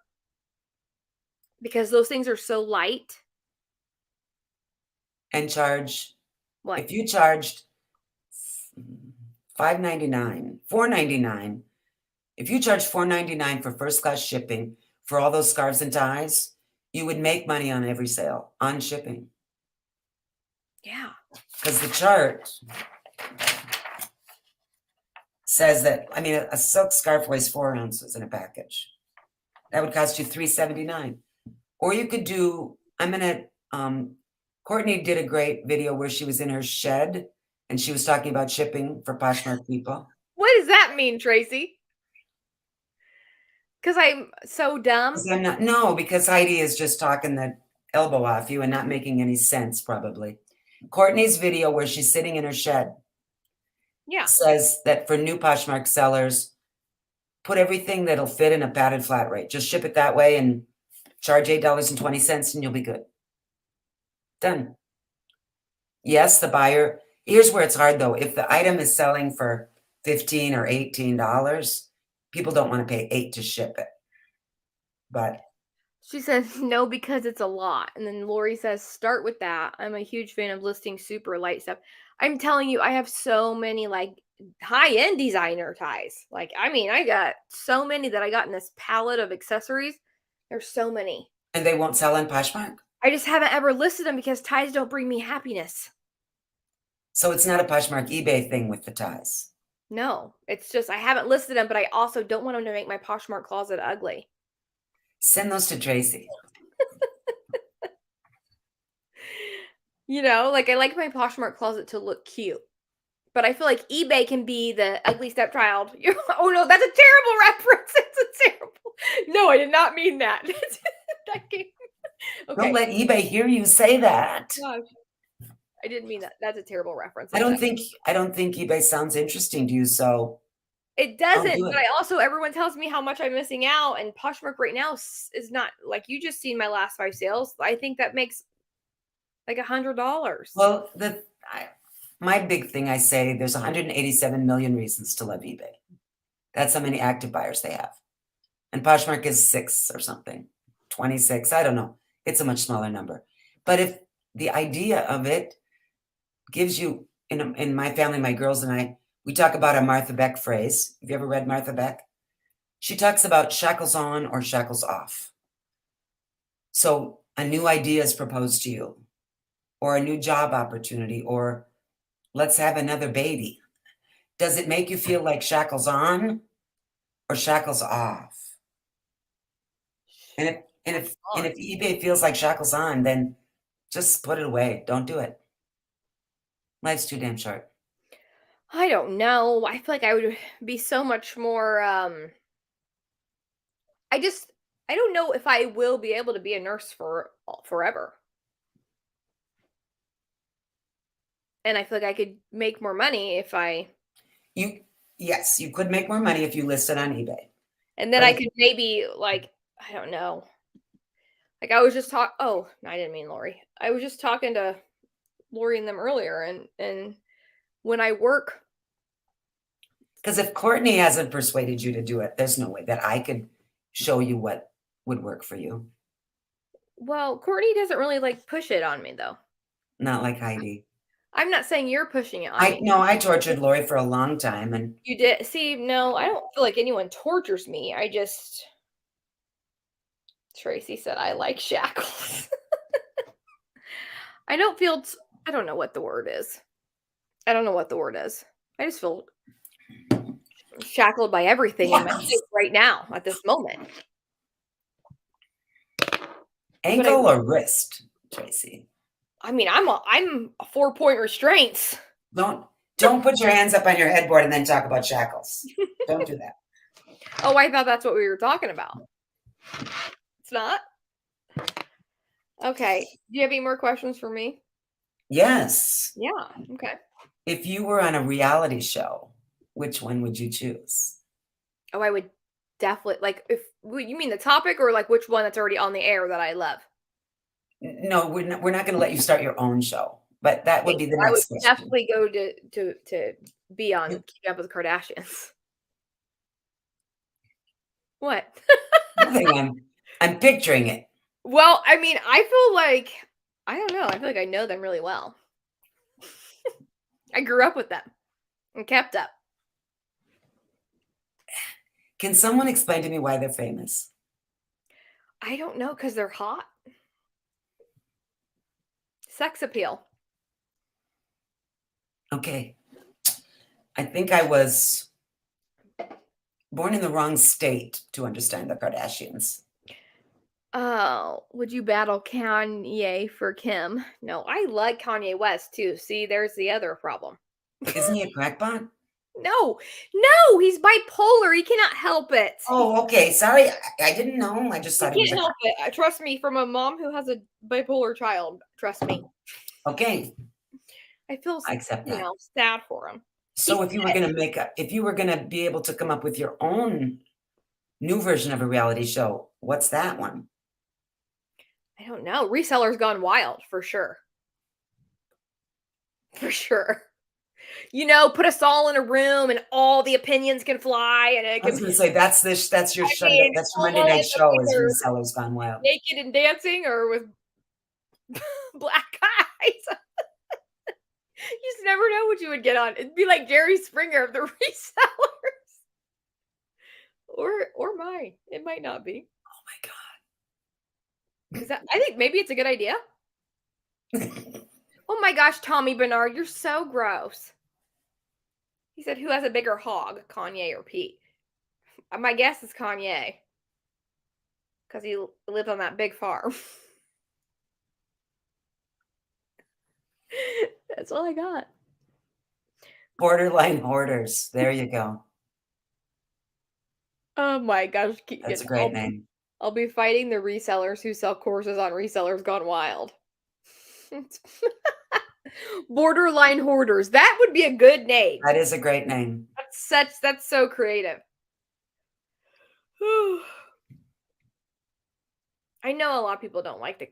Because those things are so light. And charge what? If you charged $5.99, $4.99, if you charge $4.99 for first class shipping for all those scarves and ties, you would make money on every sale on shipping. Yeah. Because the chart says that, I mean, a silk scarf weighs 4 ounces in a package. That would cost you $3.79. Or you could do, Courtney did a great video where she was in her shed and she was talking about shipping for Poshmark people. What does that mean, Tracy? Because I'm so dumb? Because Heidi is just talking the elbow off you and not making any sense, probably. Courtney's video where she's sitting in her shed says that for new Poshmark sellers, put everything that'll fit in a padded flat rate. Just ship it that way and charge $8.20 and you'll be good. Done. Yes, the buyer. Here's where it's hard though. If the item is selling for $15 or $18, people don't want to pay $8 to ship it. But she says no because it's a lot. And then Lori says start with that. I'm a huge fan of listing super light stuff. I'm telling you, I have so many like high-end designer ties. Like, I mean, I got so many that I got in this palette of accessories. There's so many. And they won't sell on Poshmark? I just haven't ever listed them because ties don't bring me happiness. So it's not a Poshmark eBay thing with the ties? No, it's just I haven't listed them, but I also don't want them to make my Poshmark closet ugly. Send those to Tracy. You know, like I like my Poshmark closet to look cute. But I feel like eBay can be the ugly stepchild. Oh no, that's a terrible reference. It's a terrible. No, I did not mean that. Okay. Don't let eBay hear you say that. Gosh, I didn't mean that. That's a terrible reference. I don't think eBay sounds interesting to you, so it doesn't. But I also everyone tells me how much I'm missing out, and Poshmark right now is not like you just seen my last 5 sales. I think that makes like $100. Well, my big thing, I say there's 187 million reasons to love eBay. That's how many active buyers they have. And Poshmark is 6 or something, 26. I don't know. It's a much smaller number. But if the idea of it gives you, in my family, my girls and I, we talk about a Martha Beck phrase. Have you ever read Martha Beck? She talks about shackles on or shackles off. So a new idea is proposed to you, or a new job opportunity, or let's have another baby. Does it make you feel like shackles on or shackles off? And if eBay feels like shackles on, then just put it away. Don't do it. Life's too damn short. I don't know. I feel like I would be so much more I just I don't know if I will be able to be a nurse for forever. And I feel like I could make more money if I Yes, you could make more money if you listed on eBay. and then I could maybe like I don't know. Like I was just oh, no, I didn't mean Lori. I was just talking to Lori and them earlier and when I work Because if Courtney hasn't persuaded you to do it, there's no way that I could show you what would work for you. well, Courtney doesn't really like push it on me though. Not like Heidi. I'm not saying you're pushing it on me. No, I tortured Lori for a long time, and You did see, no, I don't feel like anyone tortures me. Tracy said I like shackles. I don't feel I don't know what the word is. I don't know what the word is. I just feel shackled by everything in my life right now at this moment. Ankle or wrist, Tracy? I mean, I'm a 4-point restraints. Don't put your hands up on your headboard and then talk about shackles. Don't do that. Oh, I thought that's what we were talking about. It's not? Okay. Do you have any more questions for me? Yes. Yeah. Okay. If you were on a reality show, which one would you choose? Oh, I would definitely like if you mean the topic or like which one that's already on the air that I love. No, we're not going to let you start your own show, but that would be the next question. I would definitely go to be on Keeping Up with the Kardashians. What? Nothing. I'm picturing it. Well, I mean, I feel like I don't know. I feel like I know them really well. I grew up with them and kept up. Can someone explain to me why they're famous? I don't know because they're hot. Sex appeal. Okay. I think I was born in the wrong state to understand the Kardashians. Oh, would you battle Kanye for Kim? No, I like Kanye West too. See, there's the other problem. Isn't he a crackpot? No, he's bipolar. He cannot help it. Oh, okay. Sorry, I didn't know. I just thought he can't help it. Trust me, from a mom who has a bipolar child. Trust me. Okay. I feel sad for him. So if you were gonna be able to come up with your own new version of a reality show, what's that one? I don't know. Resellers Gone Wild for sure. For sure. Put us all in a room and all the opinions can fly. And I was going to say that's your Sunday, that's your Monday night show is Resellers Gone Wild. Naked and dancing or with black eyes. You just never know what you would get on. It'd be like Jerry Springer of the Resellers. Or mine. It might not be. Oh my God. I think maybe it's a good idea. Oh my gosh, Tommy Bernard, you're so gross. He said, who has a bigger hog, Kanye or Pete? My guess is Kanye. Because he lives on that big farm. That's all I got. Borderline hoarders. There you go. Oh my gosh. That's a great name. I'll be fighting the resellers who sell courses on Resellers Gone Wild. Borderline hoarders. That would be a good name. That is a great name. That's so creative. I know a lot of people don't like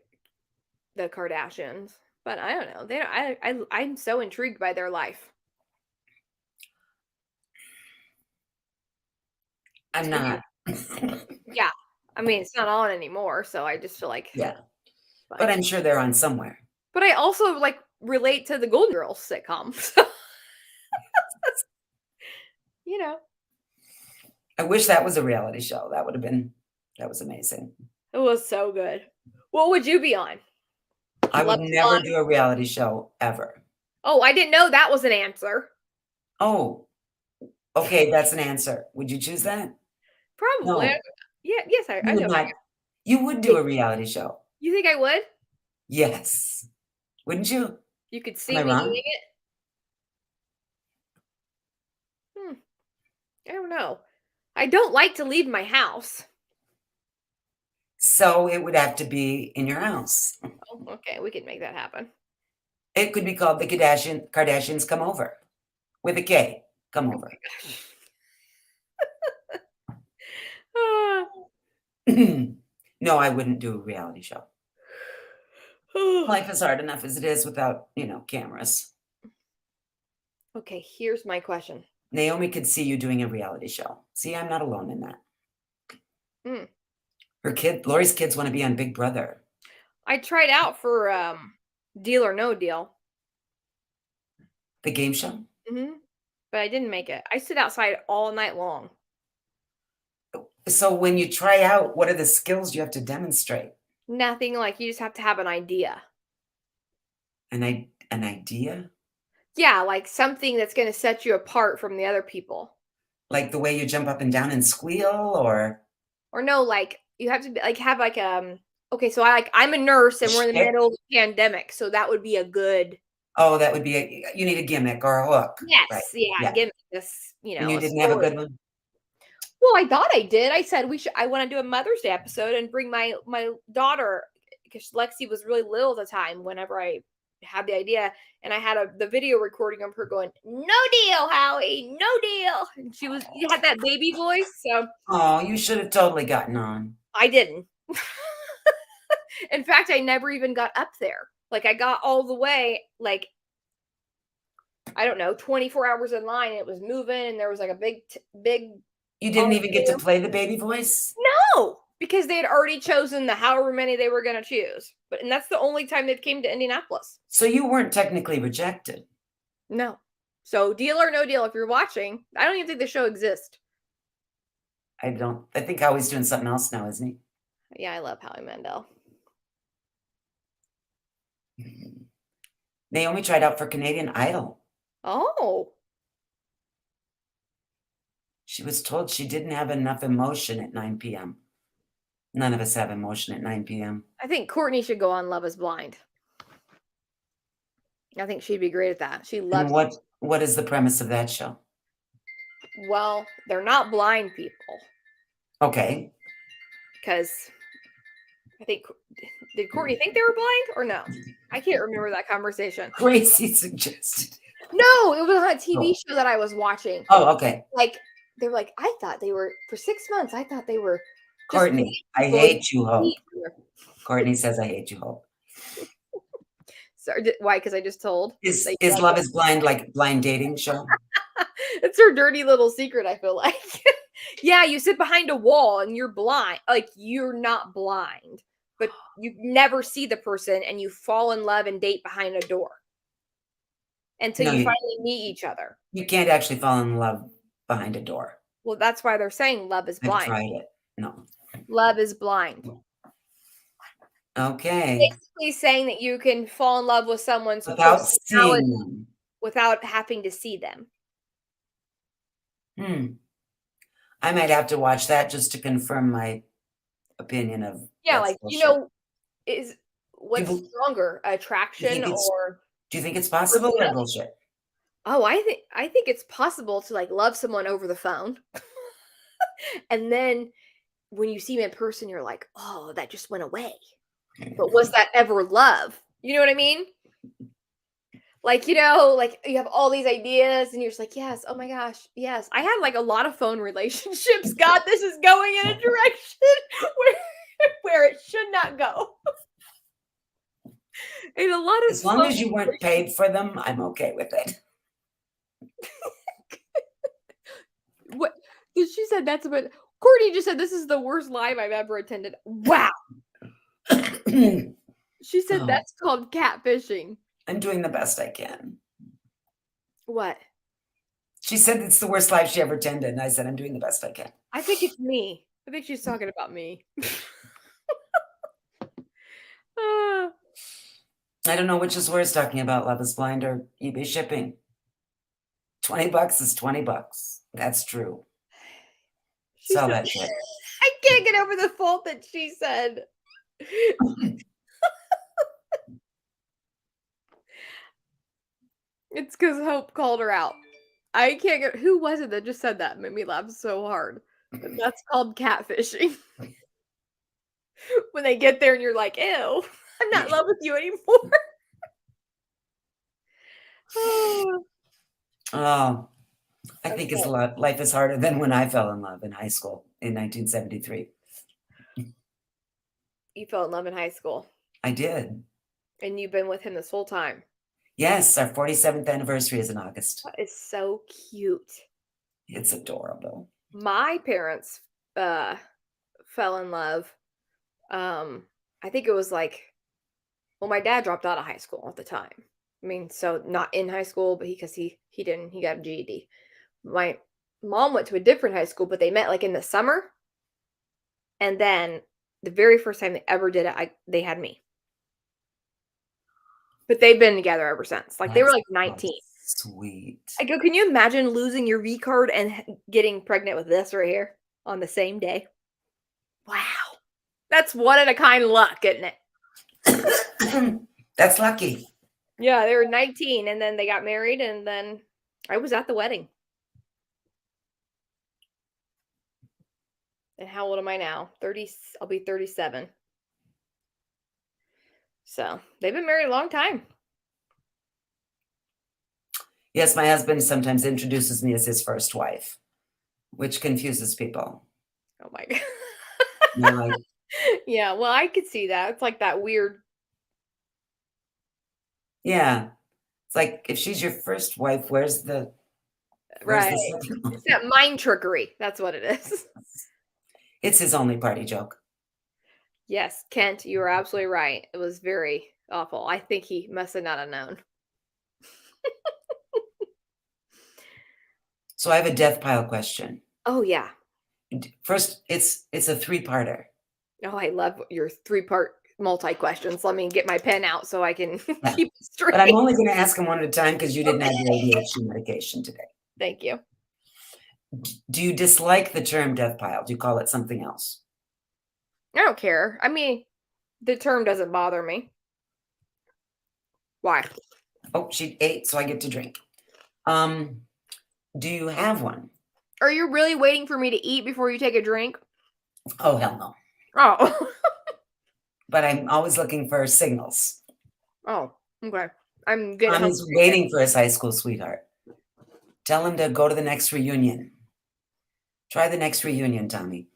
the Kardashians, but I don't know. I'm so intrigued by their life. I'm not. Yeah. I mean, it's not on anymore, so I just feel like yeah. But I'm sure they're on somewhere. But I also relate to the Golden Girls sitcom. So. I wish that was a reality show. That was amazing. It was so good. What would you be on? I would never do a reality show ever. Oh, I didn't know that was an answer. Oh, okay. That's an answer. Would you choose that? Probably. No. Yes, I know. You would do a reality show. You think I would? Yes. Wouldn't you? You could see me doing it? I don't know. I don't like to leave my house. So it would have to be in your house. Oh, okay, we can make that happen. It could be called the Kardashians Come Over with a K. Come over. Ah. No, I wouldn't do a reality show. Life is hard enough as it is without, cameras. Okay, here's my question. Naomi could see you doing a reality show. See, I'm not alone in that. Mm. Lori's kids want to be on Big Brother. I tried out for Deal or No Deal. The game show? But I didn't make it. I sit outside all night long. So when you try out, what are the skills you have to demonstrate? Nothing, like you just have to have an idea. An idea? Yeah, like something that's going to set you apart from the other people. Like the way you jump up and down and squeal, or no, like you have to be, like have like okay, so I'm a nurse and we're in the middle of the pandemic, so that would be a good. Oh, that would be you need a gimmick or a hook. Yes, right. yeah, gimmick. This, And you didn't have a good one. Well, I thought I did. I said I want to do a Mother's Day episode and bring my daughter, because Lexi was really little at the time whenever I had the idea, and I had the video recording of her going, "No deal, Howie, no deal." And she had that baby voice. So oh, you should have totally gotten on. I didn't. In fact, I never even got up there. Like I got all the way, like I don't know, 24 hours in line. And it was moving, and there was like a big. You didn't even get to play the baby voice? No, because they had already chosen the however many they were going to choose. And that's the only time they came to Indianapolis. So you weren't technically rejected? No. So Deal or No Deal, if you're watching, I don't even think the show exists. I think Howie's doing something else now, isn't he? Yeah, I love Howie Mandel. Naomi tried out for Canadian Idol. Oh. She was told she didn't have enough emotion at 9 p.m. None of us have emotion at 9 p.m. I think Courtney should go on Love is Blind. I think she'd be great at that. She loves. And what is the premise of that show? Well, they're not blind people. Okay. Because I think, did Courtney think they were blind or no? I can't remember that conversation. Tracy suggested. No, it was on a TV show that I was watching. Oh, okay. Like, they were like, I thought they were, for 6 months, I thought they were. Courtney, I hate you, Hope. Courtney says, I hate you, Hope. Sorry, why? Because I just told. Is Love is Blind like blind dating show? It's her dirty little secret, I feel like. Yeah, you sit behind a wall and you're blind. Like, you're not blind, but you never see the person and you fall in love and date behind a door until you finally meet each other. You can't actually fall in love behind a door. Well, that's why they're saying love is blind. I've tried it. No. Love is blind. Okay. Basically saying that you can fall in love with someone's without seeing them, without having to see them. I might have to watch that just to confirm my opinion of. Yeah, like what's stronger, attraction or? Do you think it's possible or bullshit? Oh, I think it's possible to like love someone over the phone, and then when you see them in person, you're like, oh, that just went away. But was that ever love? You know what I mean? Like, like you have all these ideas and you're just like, yes, oh my gosh, yes. I had like a lot of phone relationships. God, this is going in a direction where it should not go. And a lot of as long as you weren't paid for them, I'm okay with it. What? She said that's about. Courtney just said this is the worst live I've ever attended. Wow. She said that's called catfishing. I'm doing the best I can. What? She said it's the worst live she ever attended, and I said I'm doing the best I can. I think it's me. I think she's talking about me. I don't know which is worse, talking about Love is Blind or eBay shipping. $20 is $20. That's true. Sell that shit. I can't get over the fault that she said. It's because Hope called her out. I can't get who was it that just said that? It made me laugh so hard. That's called catfishing. When they get there and you're like, ew, I'm not in love with you anymore. Oh, I think Okay. life is harder than when I fell in love in high school in 1973. You fell in love in high school. I did. And you've been with him this whole time. Yes, our 47th anniversary is in August. That is so cute. It's adorable. My parents fell in love. I think it was like, well, my dad dropped out of high school at the time. I mean, so not in high school, but he got a GED. My mom went to a different high school, but they met like in the summer. And then the very first time they ever did it, they had me. But they've been together ever since. Like they were like 19. Sweet. I go, can you imagine losing your V card and getting pregnant with this right here on the same day? Wow. That's one in a kind luck, isn't it? That's lucky. Yeah, they were 19 and then they got married and then I was at the wedding. And how old am I now? 30. I'll be 37. So they've been married a long time. Yes, my husband sometimes introduces me as his first wife, which confuses people. Oh my God. Like, yeah, well, I could see that. It's like that weird. Yeah. It's like if she's your first wife, where's the right? It's that mind trickery. That's what it is. It's his only party joke. Yes, Kent, you are absolutely right. It was very awful. I think he must have not have known. So I have a death pile question. Oh yeah. First, it's a 3-parter. Oh, I love your 3-part multi-questions. Let me get my pen out so I can Yeah. keep it straight. But I'm only going to ask them one at a time because you didn't have your ADHD medication today. Thank you. Do you dislike the term death pile? Do you call it something else? I don't care. I mean, the term doesn't bother me. Why? Oh, she ate, so I get to drink. Do you have one? Are you really waiting for me to eat before you take a drink? Oh, hell no. Oh. But I'm always looking for signals. Oh, okay. I'm getting Tommy's waiting for his high school sweetheart. Tell him to go to the next reunion. Try the next reunion, Tommy.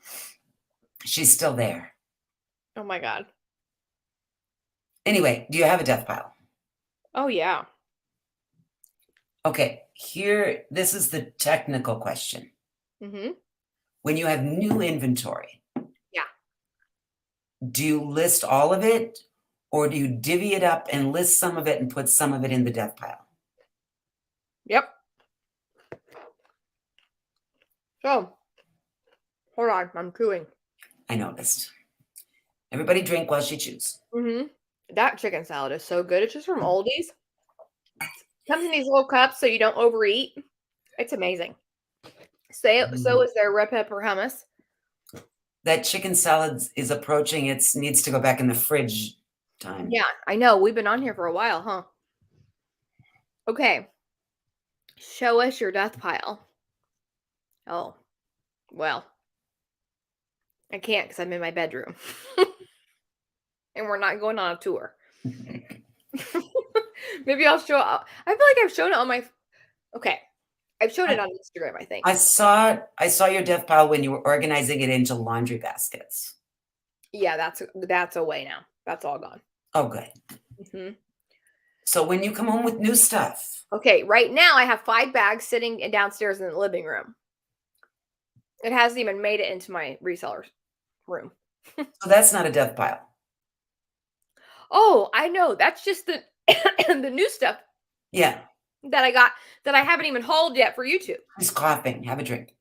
She's still there. Oh my God. Anyway, do you have a death pile? Oh yeah. Okay, this is the technical question. Mm-hmm. When you have new inventory, yeah, do you list all of it or do you divvy it up and list some of it and put some of it in the death pile? Yep. So, hold on, I'm chewing. I noticed. Everybody drink while she chews. Mm-hmm. That chicken salad is so good. It's just from Aldi's. Comes in these little cups so you don't overeat. It's amazing. So is their red pepper hummus. That chicken salad is approaching. It needs to go back in the fridge time. Yeah, I know. We've been on here for a while, huh? Okay. Show us your death pile. Oh, well. I can't because I'm in my bedroom. And we're not going on a tour. Maybe I'll show up. I feel like I've shown it on my... Okay. I've shown it on Instagram, I think. I saw your death pile when you were organizing it into laundry baskets. Yeah, that's away now. That's all gone. Oh, good. Mm-hmm. So when you come home with new stuff. Okay, right now I have 5 bags sitting downstairs in the living room. It hasn't even made it into my reseller's room. So that's not a death pile. Oh, I know. That's just the the new stuff. Yeah. That I got that I haven't even hauled yet for YouTube. He's coughing. Have a drink.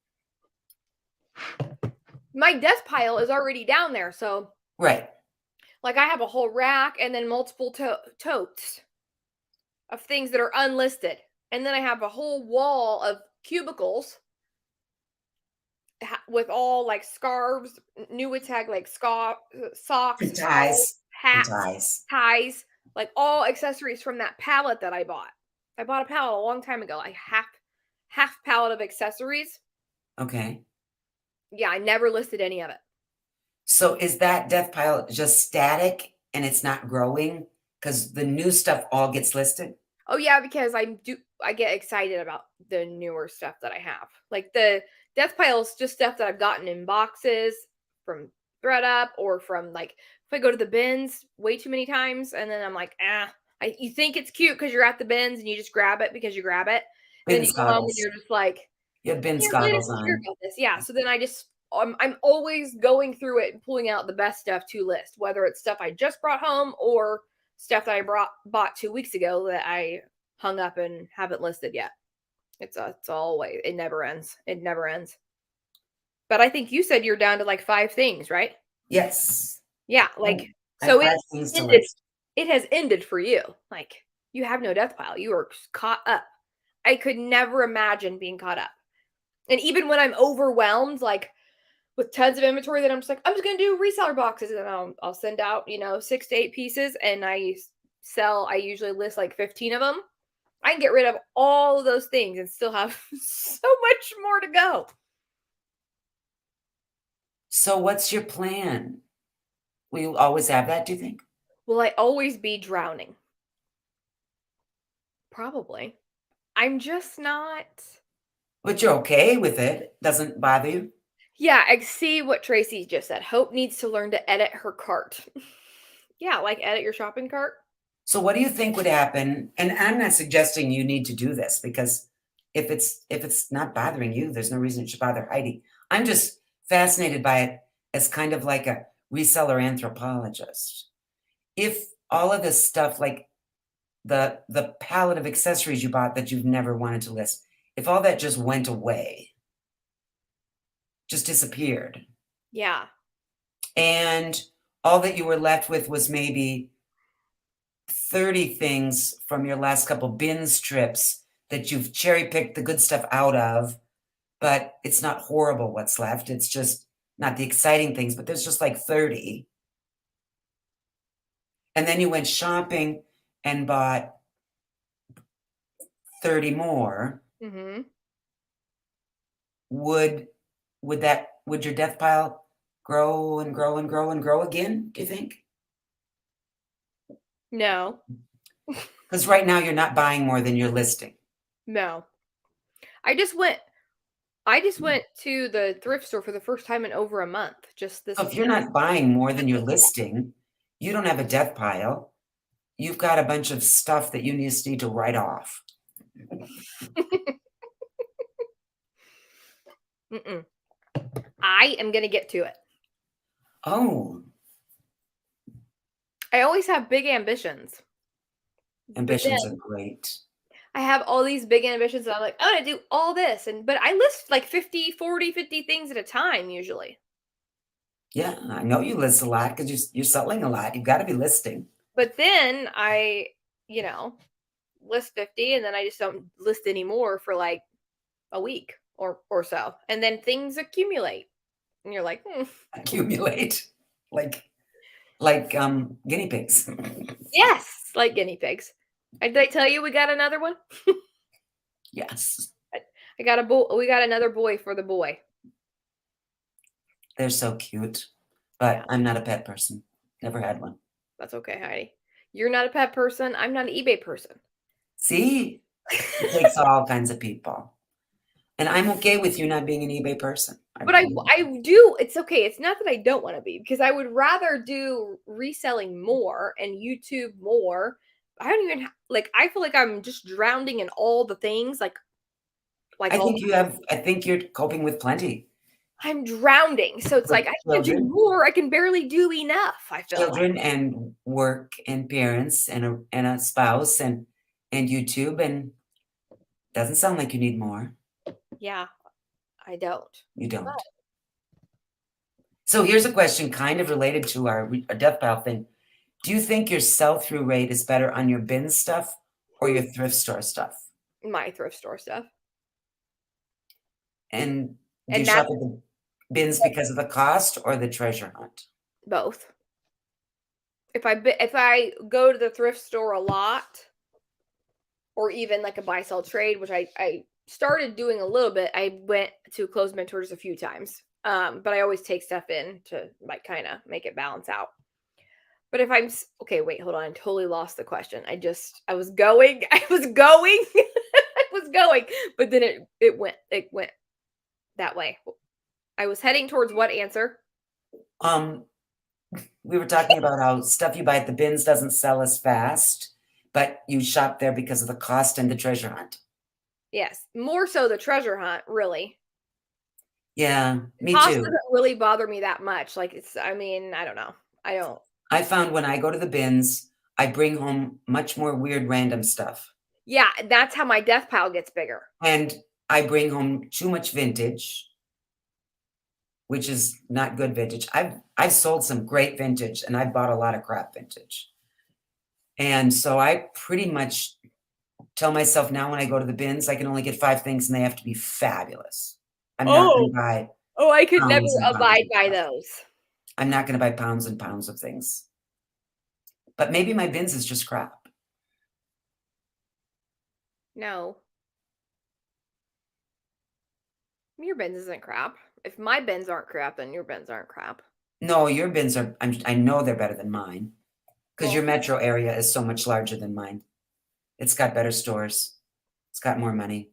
My death pile is already down there, so right. Like I have a whole rack and then multiple totes of things that are unlisted, and then I have a whole wall of cubicles with all like scarves, new tag like socks, and ties, hats, ties, like all accessories from that pallet that I bought. I bought a pallet a long time ago. I have half pallet of accessories. Okay. Yeah, I never listed any of it. So is that death pile just static and it's not growing? Because the new stuff all gets listed? Oh yeah, because I get excited about the newer stuff that I have. Like the death pile is just stuff that I've gotten in boxes from ThreadUp or from like if I go to the bins way too many times and then I'm like, you think it's cute because you're at the bins and you just grab it because you grab it. And then you Bins go home and goggles. you're just like, You have bins yeah, I didn't goggles care on. about this. Yeah. So then I'm always going through it and pulling out the best stuff to list, whether it's stuff I just brought home or stuff that I bought 2 weeks ago that I hung up and haven't listed yet. It's always it never ends. It never ends. But I think you said you're down to like 5 things, right? Yes. Yeah, I like have so 5 things to ended. list. It has ended for you. Like you have no death pile. You are caught up. I could never imagine being caught up. And even when I'm overwhelmed, like with tons of inventory, that I'm just like, I'm just gonna do reseller boxes, and I'll send out 6 to 8 pieces, and I usually list like 15 of them. I can get rid of all of those things and still have so much more to go. So what's your plan? Will you always have that, do you think? Will I always be drowning? Probably. I'm just not. But you're okay with it. Doesn't bother you? Yeah, I see what Tracy just said. Hope needs to learn to edit her cart. Yeah, like edit your shopping cart. So what do you think would happen? And I'm not suggesting you need to do this because if it's not bothering you, there's no reason it should bother Heidi. I'm just fascinated by it as kind of like a reseller anthropologist. If all of this stuff, like the palette of accessories you bought that you've never wanted to list, if all that just went away, just disappeared, Yeah. and all that you were left with was maybe 30 things from your last couple bin strips that you've cherry picked the good stuff out of, but it's not horrible what's left. It's just not the exciting things, but there's just like 30. And then you went shopping and bought 30 more. Mm-hmm. Would your death pile grow and grow and grow and grow again, do you think? No. Because right now you're not buying more than you're listing. No. I just went to the thrift store for the first time in over a month. Just this So if you're not buying more than you're listing, you don't have a death pile. You've got a bunch of stuff that you just need to write off. Mm-mm. I am gonna get to it. Oh, I always have big ambitions. ambitions are great. I have all these big ambitions and I'm like, I'm gonna do all this. But I list like 50, 40, 50 things at a time usually. Yeah, I know you list a lot because you're selling a lot. You've got to be listing. But then I, list 50 and then I just don't list anymore for like a week or so. And then things accumulate. And you're like, Accumulate like guinea pigs. yes, like guinea pigs. Did I tell you we got another one? Yes. I got a boy. We got another boy for the boy. They're so cute, but Yeah. I'm not a pet person. Never had one. That's okay, Heidi. You're not a pet person. I'm not an eBay person. See, it takes all kinds of people. And I'm okay with you not being an eBay person. But I do. It's okay. It's not that I don't want to be because I would rather do reselling more and YouTube more. I don't even like. I feel like I'm just drowning in all the things. Like I think you're coping with plenty. I'm drowning. So it's With like I can do more. I can barely do enough. I feel children and work and parents and a spouse and YouTube, and doesn't sound like you need more. Yeah, I don't. You don't. So here's a question kind of related to our death pile thing. Do you think your sell-through rate is better on your bin stuff or your thrift store stuff? My thrift store stuff. And do you shop at the bins because of the cost or the treasure hunt? Both. If I go to the thrift store a lot, or even like a buy sell trade, which I started doing a little bit. I went to closed mentors a few times. But I always take stuff in to like kind of make it balance out. But if I'm okay, wait, hold on. I totally lost the question. I was going, I was going, I was going, but then it went that way. I was heading towards what answer? We were talking about how stuff you buy at the bins doesn't sell as fast, but you shop there because of the cost and the treasure hunt. Yes, more so the treasure hunt, really. Yeah, me Cost too. doesn't really bother me that much. Like I mean, I don't know. I don't. I found when I go to the bins, I bring home much more weird random stuff. Yeah, that's how my death pile gets bigger. And I bring home too much vintage, which is not good vintage. I've sold some great vintage and I've bought a lot of crap vintage. And so I pretty much tell myself now when I go to the bins, I can only get 5 things and they have to be fabulous. I'm not going to buy. Oh, I could never abide by those. I'm not going to buy pounds and pounds of things. But maybe my bins is just crap. No. Your bins isn't crap. If my bins aren't crap, then your bins aren't crap. No, your bins are, I know they're better than mine. Because your metro area is so much larger than mine. It's got better stores. It's got more money.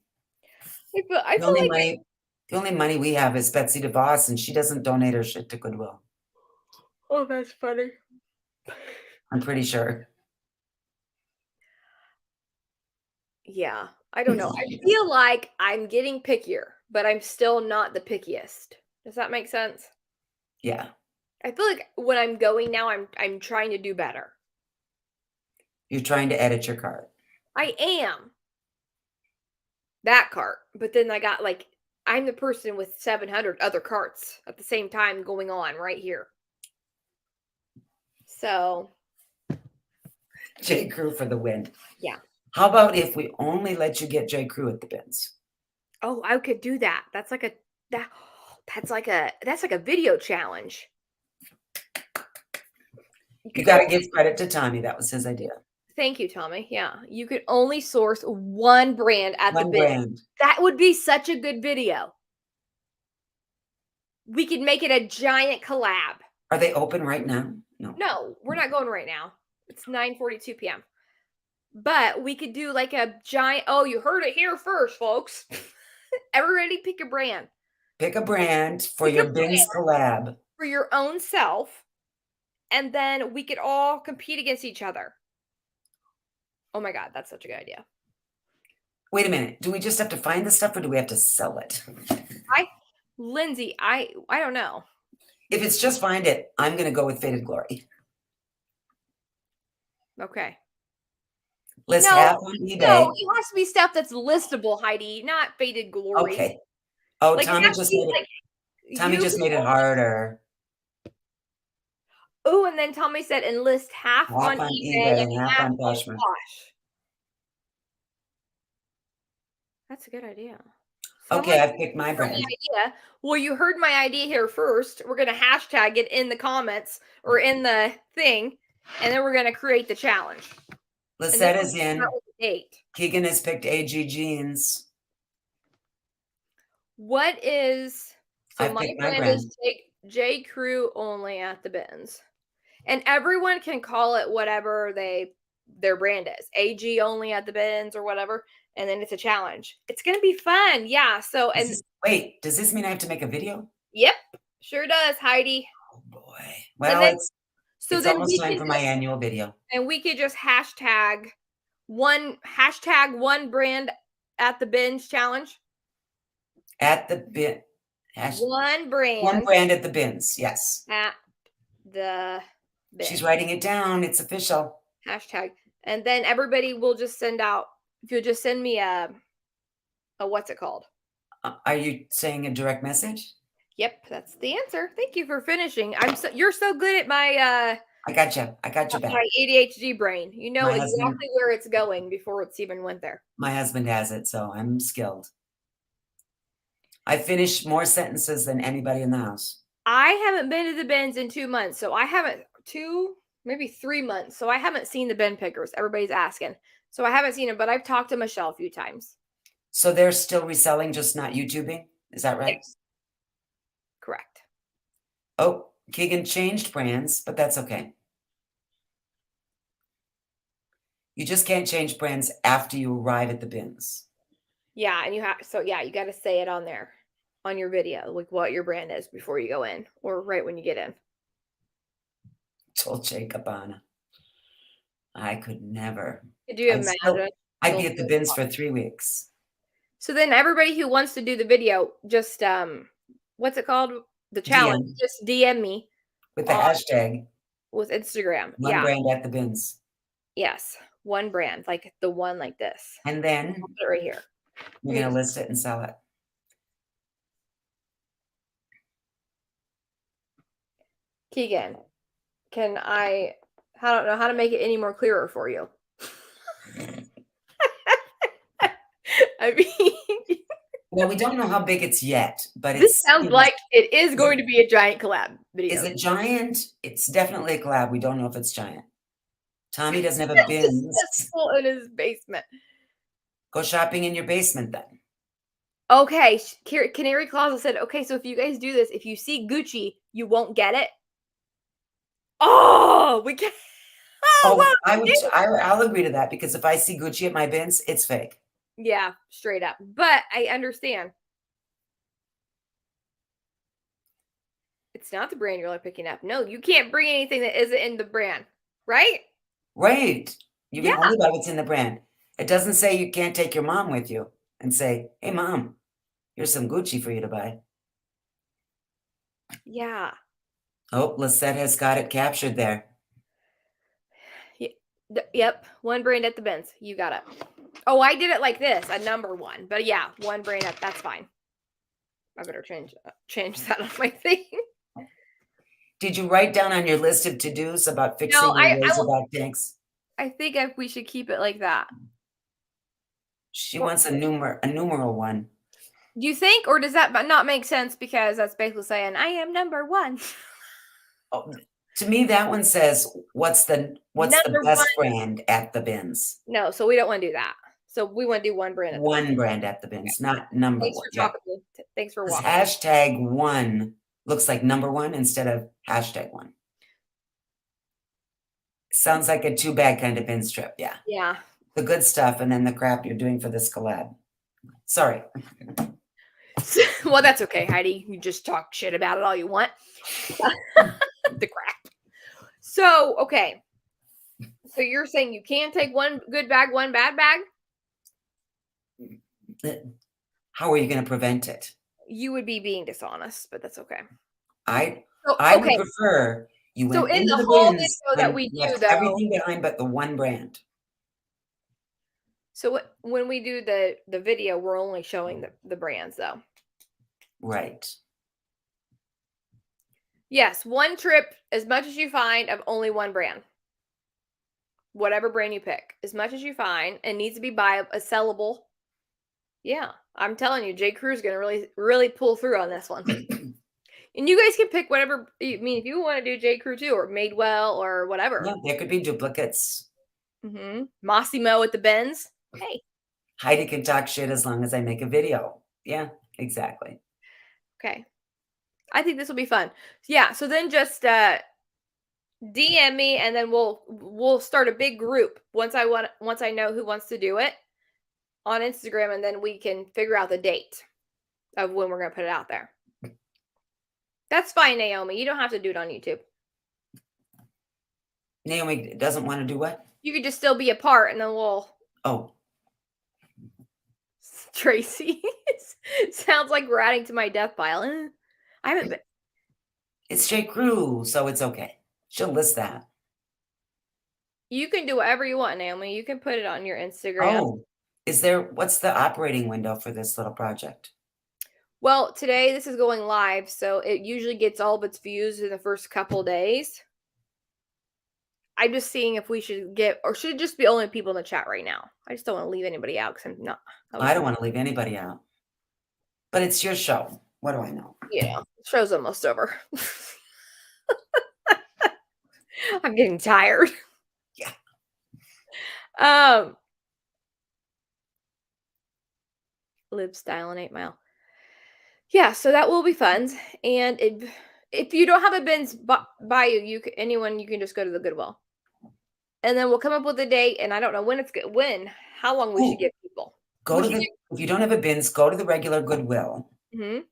I feel like the only money we have is Betsy DeVos, and she doesn't donate her shit to Goodwill. Oh, that's funny. I'm pretty sure. Yeah, I don't know. I feel like I'm getting pickier, but I'm still not the pickiest. Does that make sense? Yeah. I feel like when I'm going now, I'm trying to do better. You're trying to edit your cart. I am. That cart. But then I got like, I'm the person with 700 other carts at the same time going on right here. So. J. Crew for the win. Yeah. How about if we only let you get J. Crew at the bins? Oh, I could do that. That's like a video challenge. You got to give credit to Tommy. That was his idea. Thank you, Tommy. Yeah. You could only source one brand at the bin. That would be such a good video. We could make it a giant collab. Are they open right now? No, we're not going right now. It's 9:42 p.m. But we could do like a giant, oh, you heard it here first, folks. Everybody pick a brand. Pick a brand for your bins collab. For your own self. And then we could all compete against each other. Oh my God, that's such a good idea. Wait a minute. Do we just have to find the stuff or do we have to sell it? Lindsay, I don't know. If it's just find it, I'm going to go with Faded Glory. Okay. List half on eBay. No, it has to be stuff that's listable, Heidi, not Faded Glory. Okay. Oh, like Tommy just made it harder. Oh, and then Tommy said enlist half on eBay and half on Poshmark. That's a good idea. Okay, I've picked my brand. Well, you heard my idea here first. We're going to hashtag it in the comments or in the thing, and then we're going to create the challenge. Lisette is in. Keegan has picked AG jeans. What is... So my brand is take J. Crew only at the bins. And everyone can call it whatever their brand is. AG only at the bins or whatever. And then it's a challenge. It's going to be fun. Yeah. So, wait, does this mean I have to make a video? Yep. Sure does, Heidi. Oh boy. Well, it's almost time for my annual video. And we could just hashtag one brand at the bins challenge. At the bin. One brand. One brand at the bins. Yes. At the bin. She's writing it down. It's official. Hashtag. And then everybody will just send out, if you'll just send me a what's it called? Are you saying a direct message? Yep, that's the answer. Thank you for finishing. You're so good at my I got you back. My ADHD brain. You know exactly where it's going before it's even went there. My husband has it, so I'm skilled. I finished more sentences than anybody in the house. I haven't been to the bins in 2 months, so I haven't maybe 3 months. So I haven't seen the bin pickers. Everybody's asking. So I haven't seen them, but I've talked to Michelle a few times. So they're still reselling, just not YouTubing? Is that right? Yes. Correct. Oh, Keegan changed brands, but that's okay. You just can't change brands after you arrive at the bins. Yeah, and you have you got to say it on there on your video, like what your brand is before you go in or right when you get in. Dolce Gabbana. I could never. Could you imagine? I'd be at the bins for 3 weeks. So then everybody who wants to do the video, just what's it called? The challenge. DM. Just DM me With the hashtag. with Instagram. One brand at the bins. Yes. One brand, like the one like this. And then I'll put it right here. you're going to list it and sell it. Keegan, I don't know how to make it any more clearer for you. I mean, well, we don't know how big it's yet, but this sounds like it is going to be a giant collab video. Is it giant? It's definitely a collab. We don't know if it's giant. Tommy doesn't have a bins. In his basement. Go shopping in your basement then. Okay, Canary Closet said, okay, so if you guys do this, if you see Gucci, you won't get it. Oh, we can't. Oh, wow, I'll agree to that because if I see Gucci at my bins, it's fake. Yeah, straight up. But I understand. It's not the brand you're like picking up. No, you can't bring anything that isn't in the brand, right? Right. You can only buy what's in the brand. It doesn't say you can't take your mom with you and say, hey, Mom, here's some Gucci for you to buy. Yeah. Oh, Lisette has got it captured there. Yep. One brand at the bins. You got it. Oh, I did it like this, a number one. But yeah, one brand up. That's fine. I better change that on my thing. Did you write down on your list of to-dos about fixing your Razorback tanks? I think we should keep it like that. She wants a numeral one. Do you think, or does that not make sense because that's basically saying I am number one? Oh, to me, that one says what's the best brand at the bins. No, so we don't want to do that. So we want to do one brand. One brand at the bins, not number one. Thanks for watching. Hashtag one looks like number one instead of hashtag one. Sounds like a too bad kind of bins trip. Yeah. Yeah. The good stuff and then the crap you're doing for this collab. Sorry. Well, that's okay, Heidi. You just talk shit about it all you want. The crap. So, okay. So you're saying you can't take one good bag, one bad bag? How are you going to prevent it? You would be being dishonest, but that's okay. I would prefer you went into the whole bins that we do though, everything behind but the one brand. So when we do the video, we're only showing the brands though. Right. Yes, one trip, as much as you find of only one brand. Whatever brand you pick, as much as you find, and needs to be a sellable. Yeah, I'm telling you, J. Crew's going to really, really pull through on this one. And you guys can pick whatever, I mean, if you want to do J. Crew too, or Madewell, or whatever. Yeah, there could be duplicates. Massimo at the bins. Hey. Heidi can talk shit as long as I make a video. Yeah, exactly. Okay. I think this will be fun. Yeah, so then just DM me and then we'll start a big group once I know who wants to do it on Instagram, and then we can figure out the date of when we're going to put it out there. That's fine, Naomi. You don't have to do it on YouTube. Naomi doesn't want to do what? You could just still be a part and then we'll... Oh. Tracy. Sounds like we're adding to my death pile. I haven't been... It's J. Crew, so it's okay. She'll list that. You can do whatever you want, Naomi. You can put it on your Instagram. Oh. What's the operating window for this little project? Well, today this is going live, so it usually gets all of its views in the first couple days. I'm just seeing if we should or should it just be only people in the chat right now? I just don't want to leave anybody out because I'm not. I don't want to leave anybody out. But it's your show. What do I know? Yeah, the show's almost over. I'm getting tired. Yeah. Live style in 8 Mile. Yeah, so that will be fun. And if you don't have a bins by you, anyone, you can just go to the Goodwill. And then we'll come up with a date, and I don't know when how long we should give people. If you don't have a bins, go to the regular Goodwill. Mhm.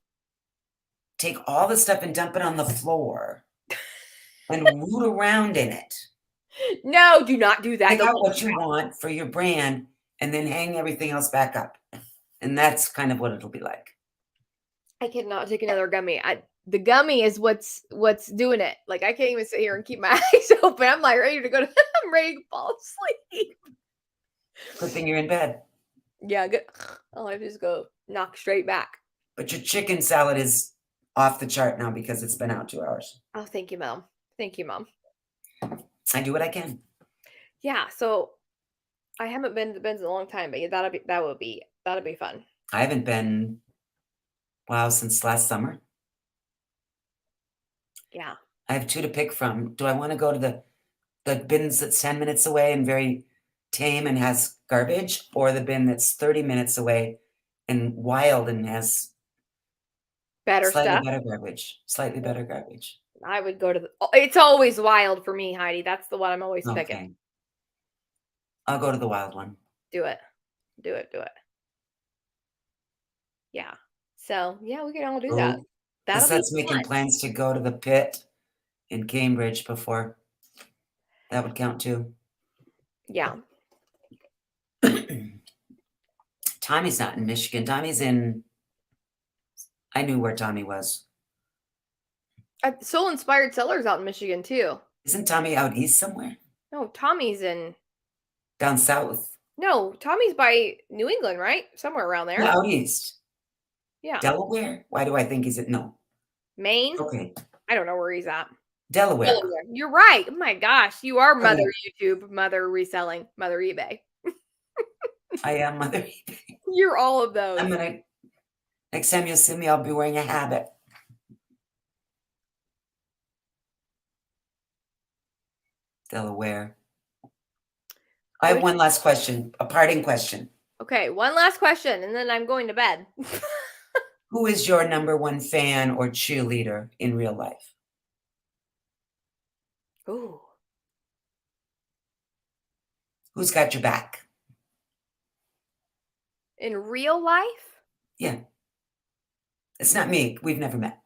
Take all the stuff and dump it on the floor and root around in it. No, do not do that. Pick out what you want for your brand and then hang everything else back up. And that's kind of what it'll be like. I cannot take another gummy. The gummy is what's doing it. Like, I can't even sit here and keep my eyes open. I'm like ready to go I'm ready to fall asleep. Good thing you're in bed. Yeah, good. I'll have to just go knock straight back. But your chicken salad is off the chart now because it's been out 2 hours. Oh, thank you, Mom. Thank you, Mom. I do what I can. Yeah, so I haven't been to the bins in a long time, but yeah, that'll be fun. I haven't been, wow, since last summer. Yeah. I have 2 to pick from. Do I want to go to the bins that's 10 minutes away and very tame and has garbage, or the bin that's 30 minutes away and wild and has slightly better garbage? I would go to it's always wild for me, Heidi. That's the one I'm always picking. I'll go to the wild one. Do it. Do it. Yeah. So, yeah, we can all do that. That's making plans to go to the pit in Cambridge before. That would count too. Yeah. Tommy's not in Michigan. Tommy's in. I knew where Tommy was. Soul Inspired Sellers out in Michigan too. Isn't Tommy out east somewhere? No, Tommy's in. Down south. No, Tommy's by New England, right? Somewhere around there. Yeah, out east. Yeah. Delaware? Why do I think he's at no? Maine? Okay. I don't know where he's at. Delaware. You're right. Oh my gosh. You are Mother YouTube, Mother Reselling, Mother eBay. I am Mother eBay. You're all of those. Next time you'll see me, I'll be wearing a habit. Delaware. I have one last question, a parting question. Okay, one last question, and then I'm going to bed. Who is your number one fan or cheerleader in real life? Ooh. Who's got your back? In real life? Yeah. It's not me. We've never met.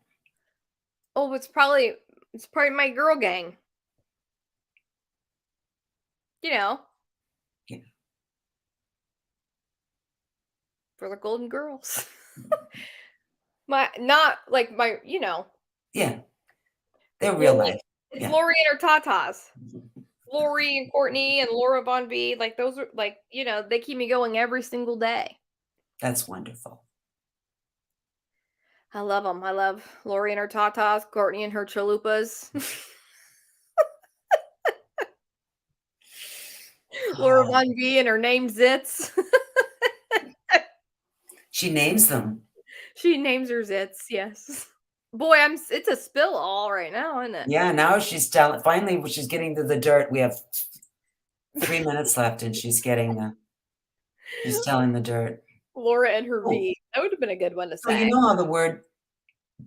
Oh, it's probably my girl gang. You know. Yeah. For the Golden Girls. You know. Yeah. They're real life. It's Lori and her tatas. Lori and Courtney and Laura Von V. Like, those are, like, you know, they keep me going every single day. That's wonderful. I love them. I love Lori and her tatas, Courtney and her chalupas. Laura Von V and her name Zits. She names them. She names her Zits, yes. Boy, it's a spill all right now, isn't it? Yeah, now she's finally she's getting to the dirt. We have 3 minutes left and she's telling the dirt. Laura and her V. That would have been a good one to say. So you know how the word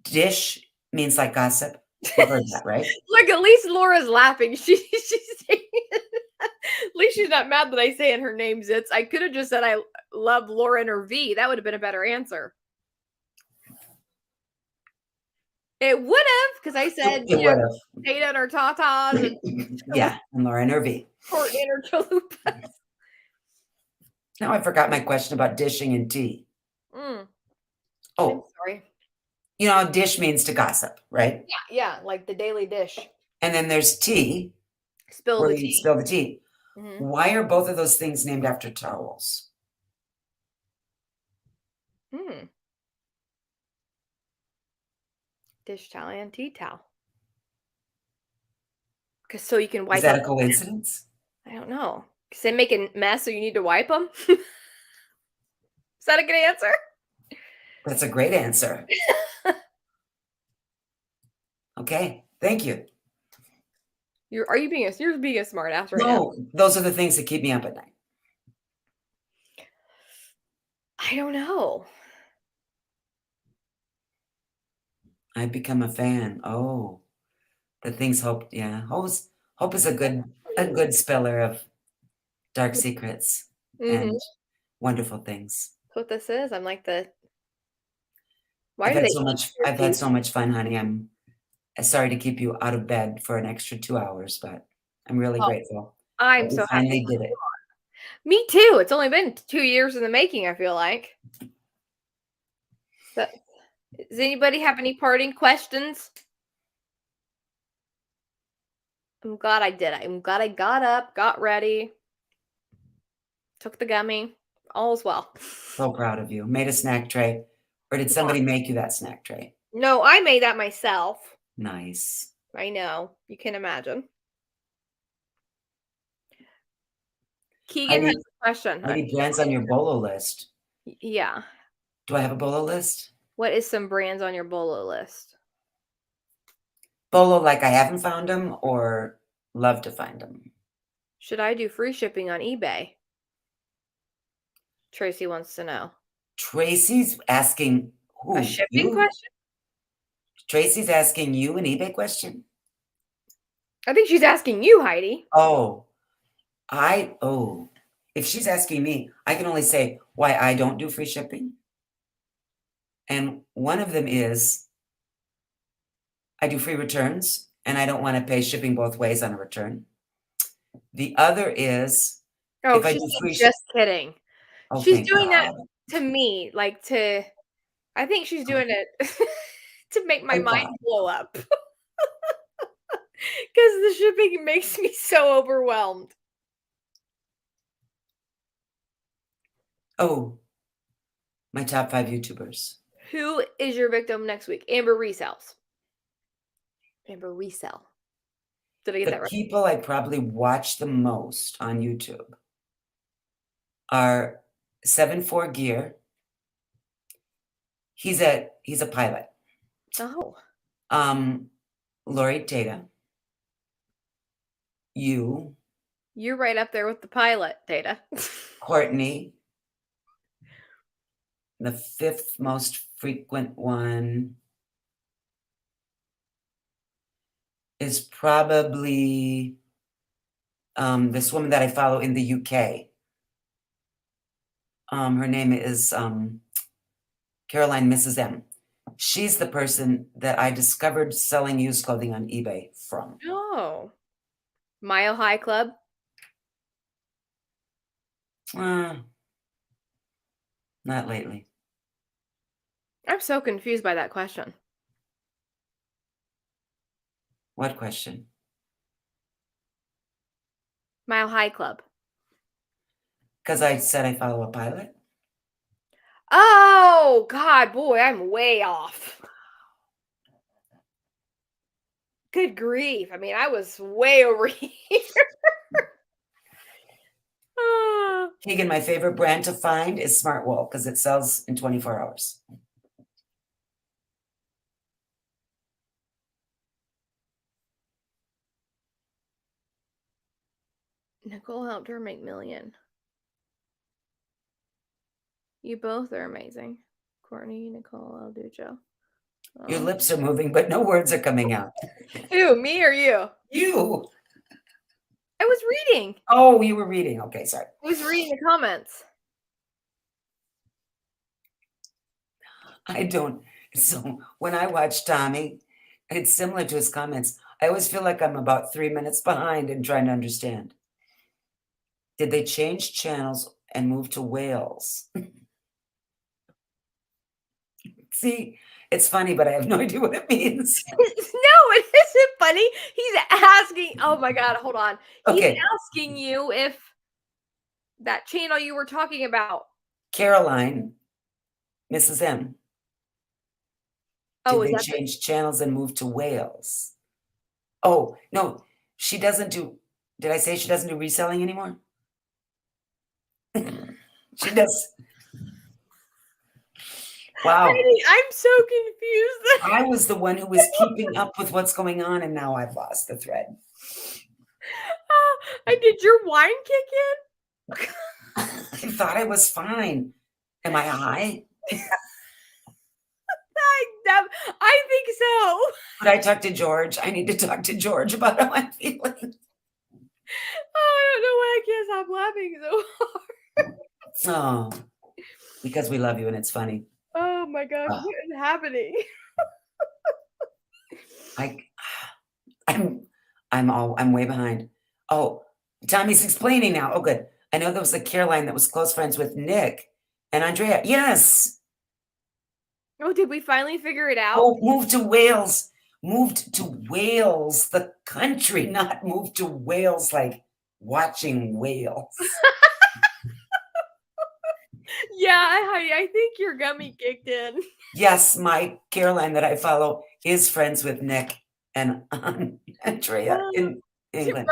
dish means like gossip? You've heard that, right? Look, at least Laura's laughing. She's saying at least she's not mad that I say in her name Zits. I could have just said I love Laura and her V. That would have been a better answer. It would have, because I said, Data and her tatas. Yeah, and Laura and her V. Courtney and her chalupas. Now I forgot my question about dishing and tea. Oh, I'm sorry. You know, dish means to gossip, right? Yeah, like the daily dish. And then there's tea. Spill the tea. Spill the tea. Mm-hmm. Why are both of those things named after towels? Dish towel and tea towel. Because so you can wipe. Is that a coincidence? I don't know. Because they make a mess, so you need to wipe them. Is that a good answer? That's a great answer. Okay, thank you. You're being a smart ass right now. No, those are the things that keep me up at night. I don't know. I've become a fan. Oh, the things hope. Yeah, hope is a good speller of dark secrets Mm-hmm. and wonderful things. That's what this is. I'm like the. Why I've do had they so eat much. your I've had feet? so much fun, honey. I'm sorry to keep you out of bed for an extra 2 hours, but I'm really Oh, grateful I'm that we so happy. finally did it. Me too. It's only been 2 years in the making, I feel like. So, does anybody have any parting questions? I'm glad I did it. I'm glad I got up, got ready, took the gummy. All's well. So proud of you. Made a snack tray, or did Yeah. somebody make you that snack tray? No, I made that myself. Nice. I know. You can imagine. Keegan has Heidi, a question. Heidi, brands on your bolo list. Yeah. Do I have a bolo list? What is some brands on your bolo list? Bolo, like I haven't found them or love to find them. Should I do free shipping on eBay? Tracy wants to know. Tracy's asking A who? shipping You? question? Tracy's asking you an eBay question? I think she's asking you, Heidi. Oh, if she's asking me, I can only say why I don't do free shipping. And one of them is I do free returns and I don't want to pay shipping both ways on a return. The other is Oh, if I she's do free just kidding. oh, She's thank doing that God. to me, like to I think she's doing it to make my Thank mind God. blow up. Because the shipping makes me so overwhelmed. Oh, my top 5 YouTubers. Who is your victim next week? Amber Resells. Amber Resell. Did I get The that right? people I probably watch the most on YouTube are 7-4 Gear. He's a pilot. Oh. Lori Data. You, You're right up there with the pilot data. Courtney. The 5th most frequent one is probably this woman that I follow in the UK. Her name is Caroline Mrs. M. She's the person that I discovered selling used clothing on eBay from. Oh. Mile High Club. Not lately. I'm so confused by that question. What question? Mile High Club. Because I said I follow a pilot? Oh, God, boy, I'm way off. Good grief. I mean, I was way over here. Ah. Keegan, my favorite brand to find is Smart Wool because it sells in 24 hours. Nicole helped her make million. You both are amazing. Courtney, Nicole, I'll do Joe. Your lips are moving, but no words are coming out. Who, me or you? You. I was reading. Oh, you were reading. Okay, sorry. I was reading the comments. I don't. So when I watch Tommy, it's similar to his comments. I always feel like I'm about 3 minutes behind in trying to understand. Did they change channels and move to Wales? See, it's funny, but I have no idea what it means. No, it isn't funny. He's asking. Oh my God, hold on. He's Okay. asking you if that channel you were talking about. Caroline, Mrs. M. Oh, Did is they that change channels and move to Wales? Oh, no, she doesn't do. Did I say she doesn't do reselling anymore? She does. Wow. Heidi, I'm so confused. I was the one who was keeping up with what's going on, and now I've lost the thread. Did your wine kick in? I thought I was fine. Am I high? I think Could I talk to George? I need to talk to George about how I'm feeling. Oh, I don't know why I can't stop laughing so hard. Oh, because we love you and it's funny. Oh my gosh, what is happening? I'm way behind. Oh, Tommy's explaining now. Oh, good. I know there was a Caroline that was close friends with Nick and Andrea. Yes. Oh, did we finally figure it out? Oh, moved to Wales. Moved to Wales, the country, not moved to Wales like watching whales. Yeah, I think your gummy kicked in. Yes, my Caroline that I follow is friends with Nick and Andrea in England.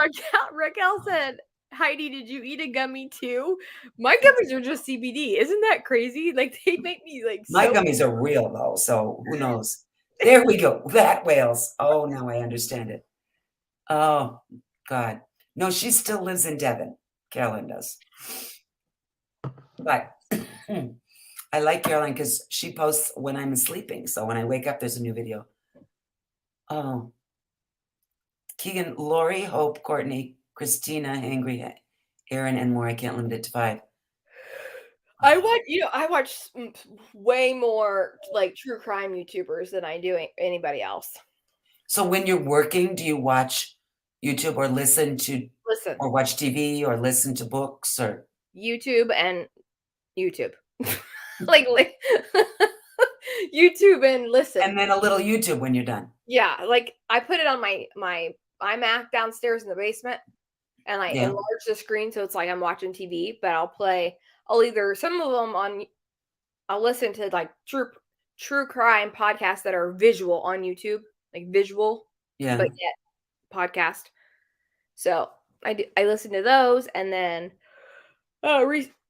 Raquel said, Heidi, did you eat a gummy too? My gummies are just CBD. Isn't that crazy? Like they make me like My so gummies are real though, so who knows? There we go. That whales. Oh, now I understand it. Oh, God. No, she still lives in Devon. Caroline does. But I like Caroline because she posts when I'm sleeping. So when I wake up, there's a new video. Oh, Keegan, Lori, Hope, Courtney, Christina, Angry, Aaron, and more. I can't limit it to 5. I watch way more like true crime YouTubers than I do anybody else. So when you're working, do you watch YouTube or listen or watch TV or listen to books or YouTube and YouTube? like YouTube and listen. And then a little YouTube when you're done. Yeah, like I put it on my iMac downstairs in the basement, and I enlarge the screen so it's like I'm watching TV. But I'll either some of them on. I'll listen to like true crime podcasts that are visual on YouTube, like visual, but yet podcast. So I listen to those, and then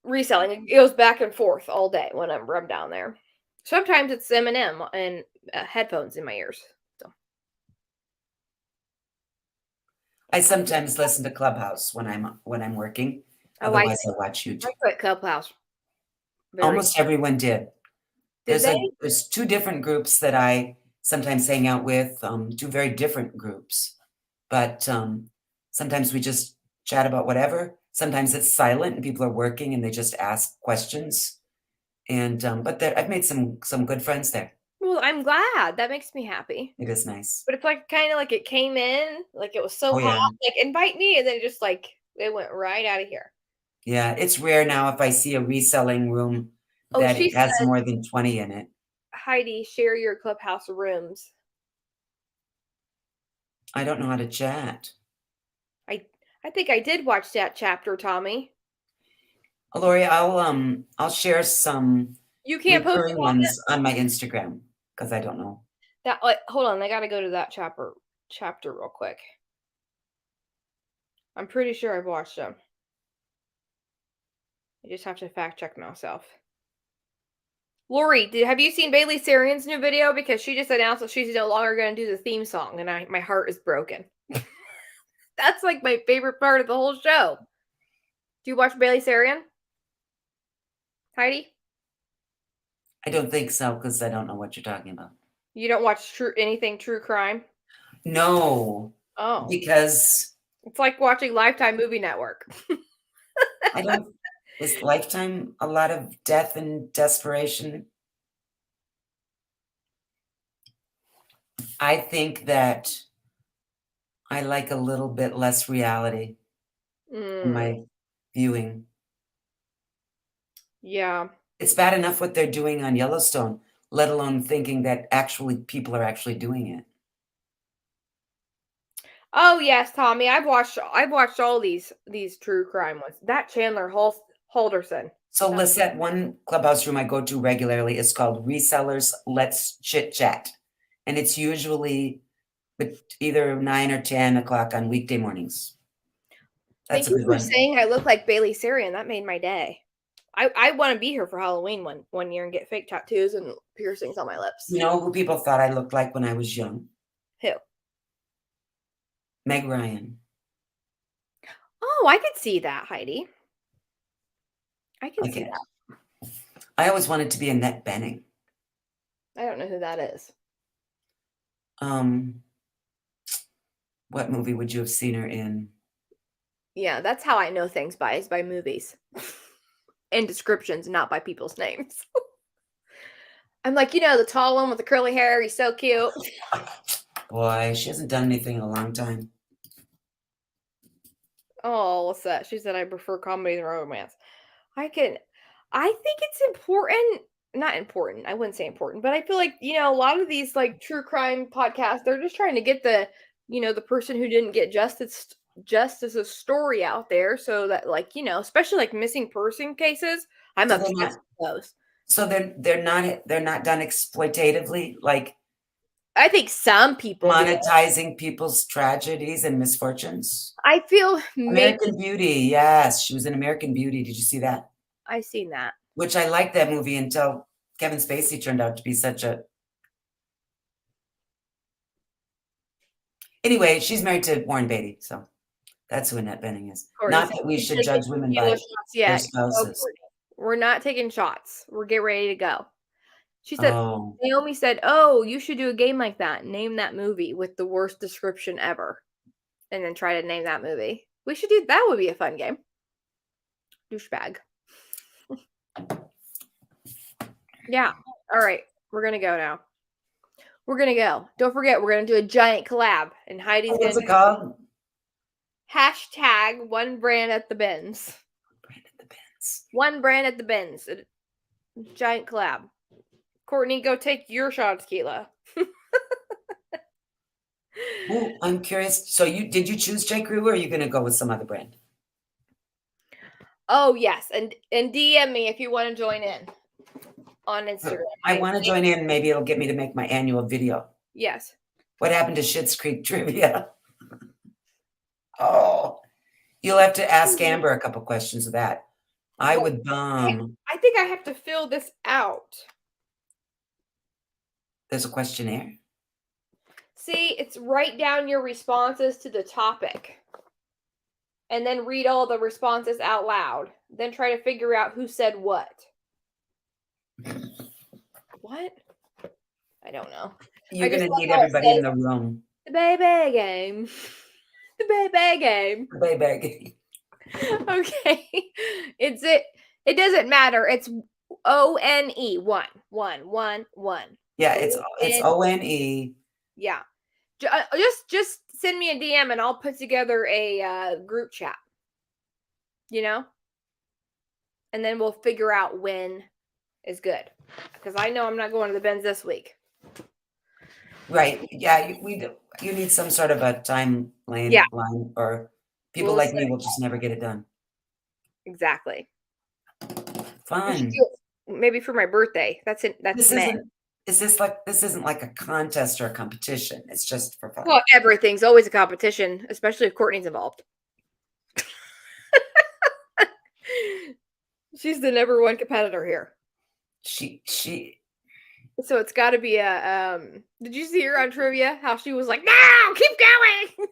reselling. It goes back and forth all day when I'm down there. Sometimes it's Eminem and headphones in my ears. So I sometimes listen to Clubhouse when I'm working. Otherwise, I watch YouTube. I quit Clubhouse. Almost everyone did. There's 2 different groups that I sometimes hang out with, 2 very different groups. But sometimes we just chat about whatever. Sometimes it's silent and people are working and they just ask questions. And but I've made some good friends there. Well, I'm glad. That makes me happy. It is nice. But it's like kind of like it came in, like it was so hot, like invite me, and then it just like it went right out of here. Yeah, it's rare now if I see a reselling room that it has more than 20 in it. Heidi, share your Clubhouse rooms. I don't know how to chat. I think I did watch that chapter, Tommy. Lori, I'll share some you can't post ones on my Instagram because I don't know. That hold on, I gotta go to that chapter real quick. I'm pretty sure I've watched them. I just have to fact check myself. Lori, have you seen Bailey Sarian's new video? Because she just announced that she's no longer going to do the theme song, and my heart is broken. That's like my favorite part of the whole show. Do you watch Bailey Sarian? Heidi? I don't think so because I don't know what you're talking about. You don't watch anything true crime? No. Oh. Because it's like watching Lifetime Movie Network. I don't. Is Lifetime a lot of death and desperation? I think that I like a little bit less reality in my viewing. Yeah. It's bad enough what they're doing on Yellowstone, let alone thinking that actually people are actually doing it. Oh yes, Tommy. I've watched all these true crime ones. That Chandler Halderson. So Lisette, one Clubhouse room I go to regularly is called Resellers Let's Chit Chat. And it's usually either 9 or 10 o'clock on weekday mornings. Thank you for saying I look like Bailey Sarian. That made my day. I want to be here for Halloween one year and get fake tattoos and piercings on my lips. You know who people thought I looked like when I was young? Who? Meg Ryan. Oh, I could see that, Heidi. I can see that. I always wanted to be Annette Bening. I don't know who that is. What movie would you have seen her in? Yeah, that's how I know things is by movies. And descriptions, not by people's names. I'm like, the tall one with the curly hair, he's so cute. Boy, she hasn't done anything in a long time. Oh, what's that? She said I prefer comedy than romance. I think it's important. Not important. I wouldn't say important, but I feel like, a lot of these like true crime podcasts, they're just trying to get the person who didn't get justice a story out there so that especially like missing person cases. I'm obsessed with those. So they're not done exploitatively, like I think some people monetizing people's tragedies and misfortunes. I feel American Beauty, yes, she was in American Beauty. Did you see that? I seen that. Which I liked that movie until Kevin Spacey turned out to be such a. Anyway, she's married to Warren Beatty, so that's who Annette Bening is. Not that we should judge women by their spouses. We're not taking shots. We're getting ready to go. She said, Naomi said, "Oh, you should do a game like that. Name that movie with the worst description ever, and then try to name that movie. We should do that. Would be a fun game." Douchebag. Yeah. All right. We're gonna go now. We're gonna go. Don't forget, we're gonna do a giant collab, and Heidi's What's it called? Hashtag one brand at the bins. Brand at the bins. One brand at the bins. A giant collab. Courtney, go take your shot of tequila. Oh, I'm curious. So did you choose J. Crew, or are you going to go with some other brand? Oh yes, and DM me if you want to join in on Instagram. I want to join in. Maybe it'll get me to make my annual video. Yes. What happened to Schitt's Creek trivia? Oh, you'll have to ask Amber a couple questions of that. I would bum. I think I have to fill this out. There's a questionnaire. See, it's write down your responses to the topic. And then read all the responses out loud. Then try to figure out who said what. What? I don't know. You're going to need everybody in the room. The baby game. The baby game. The baby game. Okay. It doesn't matter. It's ONE. One. Yeah, it's ONE. Yeah. Just send me a DM and I'll put together a group chat. And then we'll figure out when is good. Because I know I'm not going to the bins this week. Right. Yeah, you need some sort of a timeline. Yeah. Or people like me will just never get it done. Exactly. Fun. Maybe for my birthday. That's May. This isn't like a contest or a competition. It's just for fun. Well, everything's always a competition, especially if Courtney's involved. She's the number one competitor here. She. So it's got to be a. Did you see her on trivia? How she was like, "No, keep going."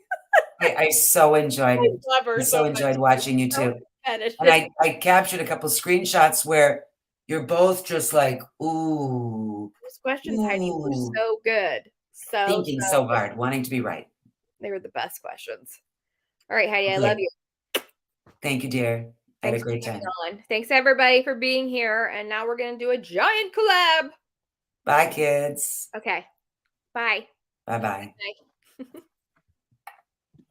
I so enjoyed. I so enjoyed watching you too. And I captured a couple screenshots where you're both just like, ooh. Those questions, Heidi, were so good. Thinking so hard, wanting to be right. They were the best questions. All right, Heidi, I love you. Thank you, dear. I had a great time. Thanks, everybody, for being here. And now we're going to do a giant collab. Bye, kids. Okay. Bye. Bye-bye. Bye.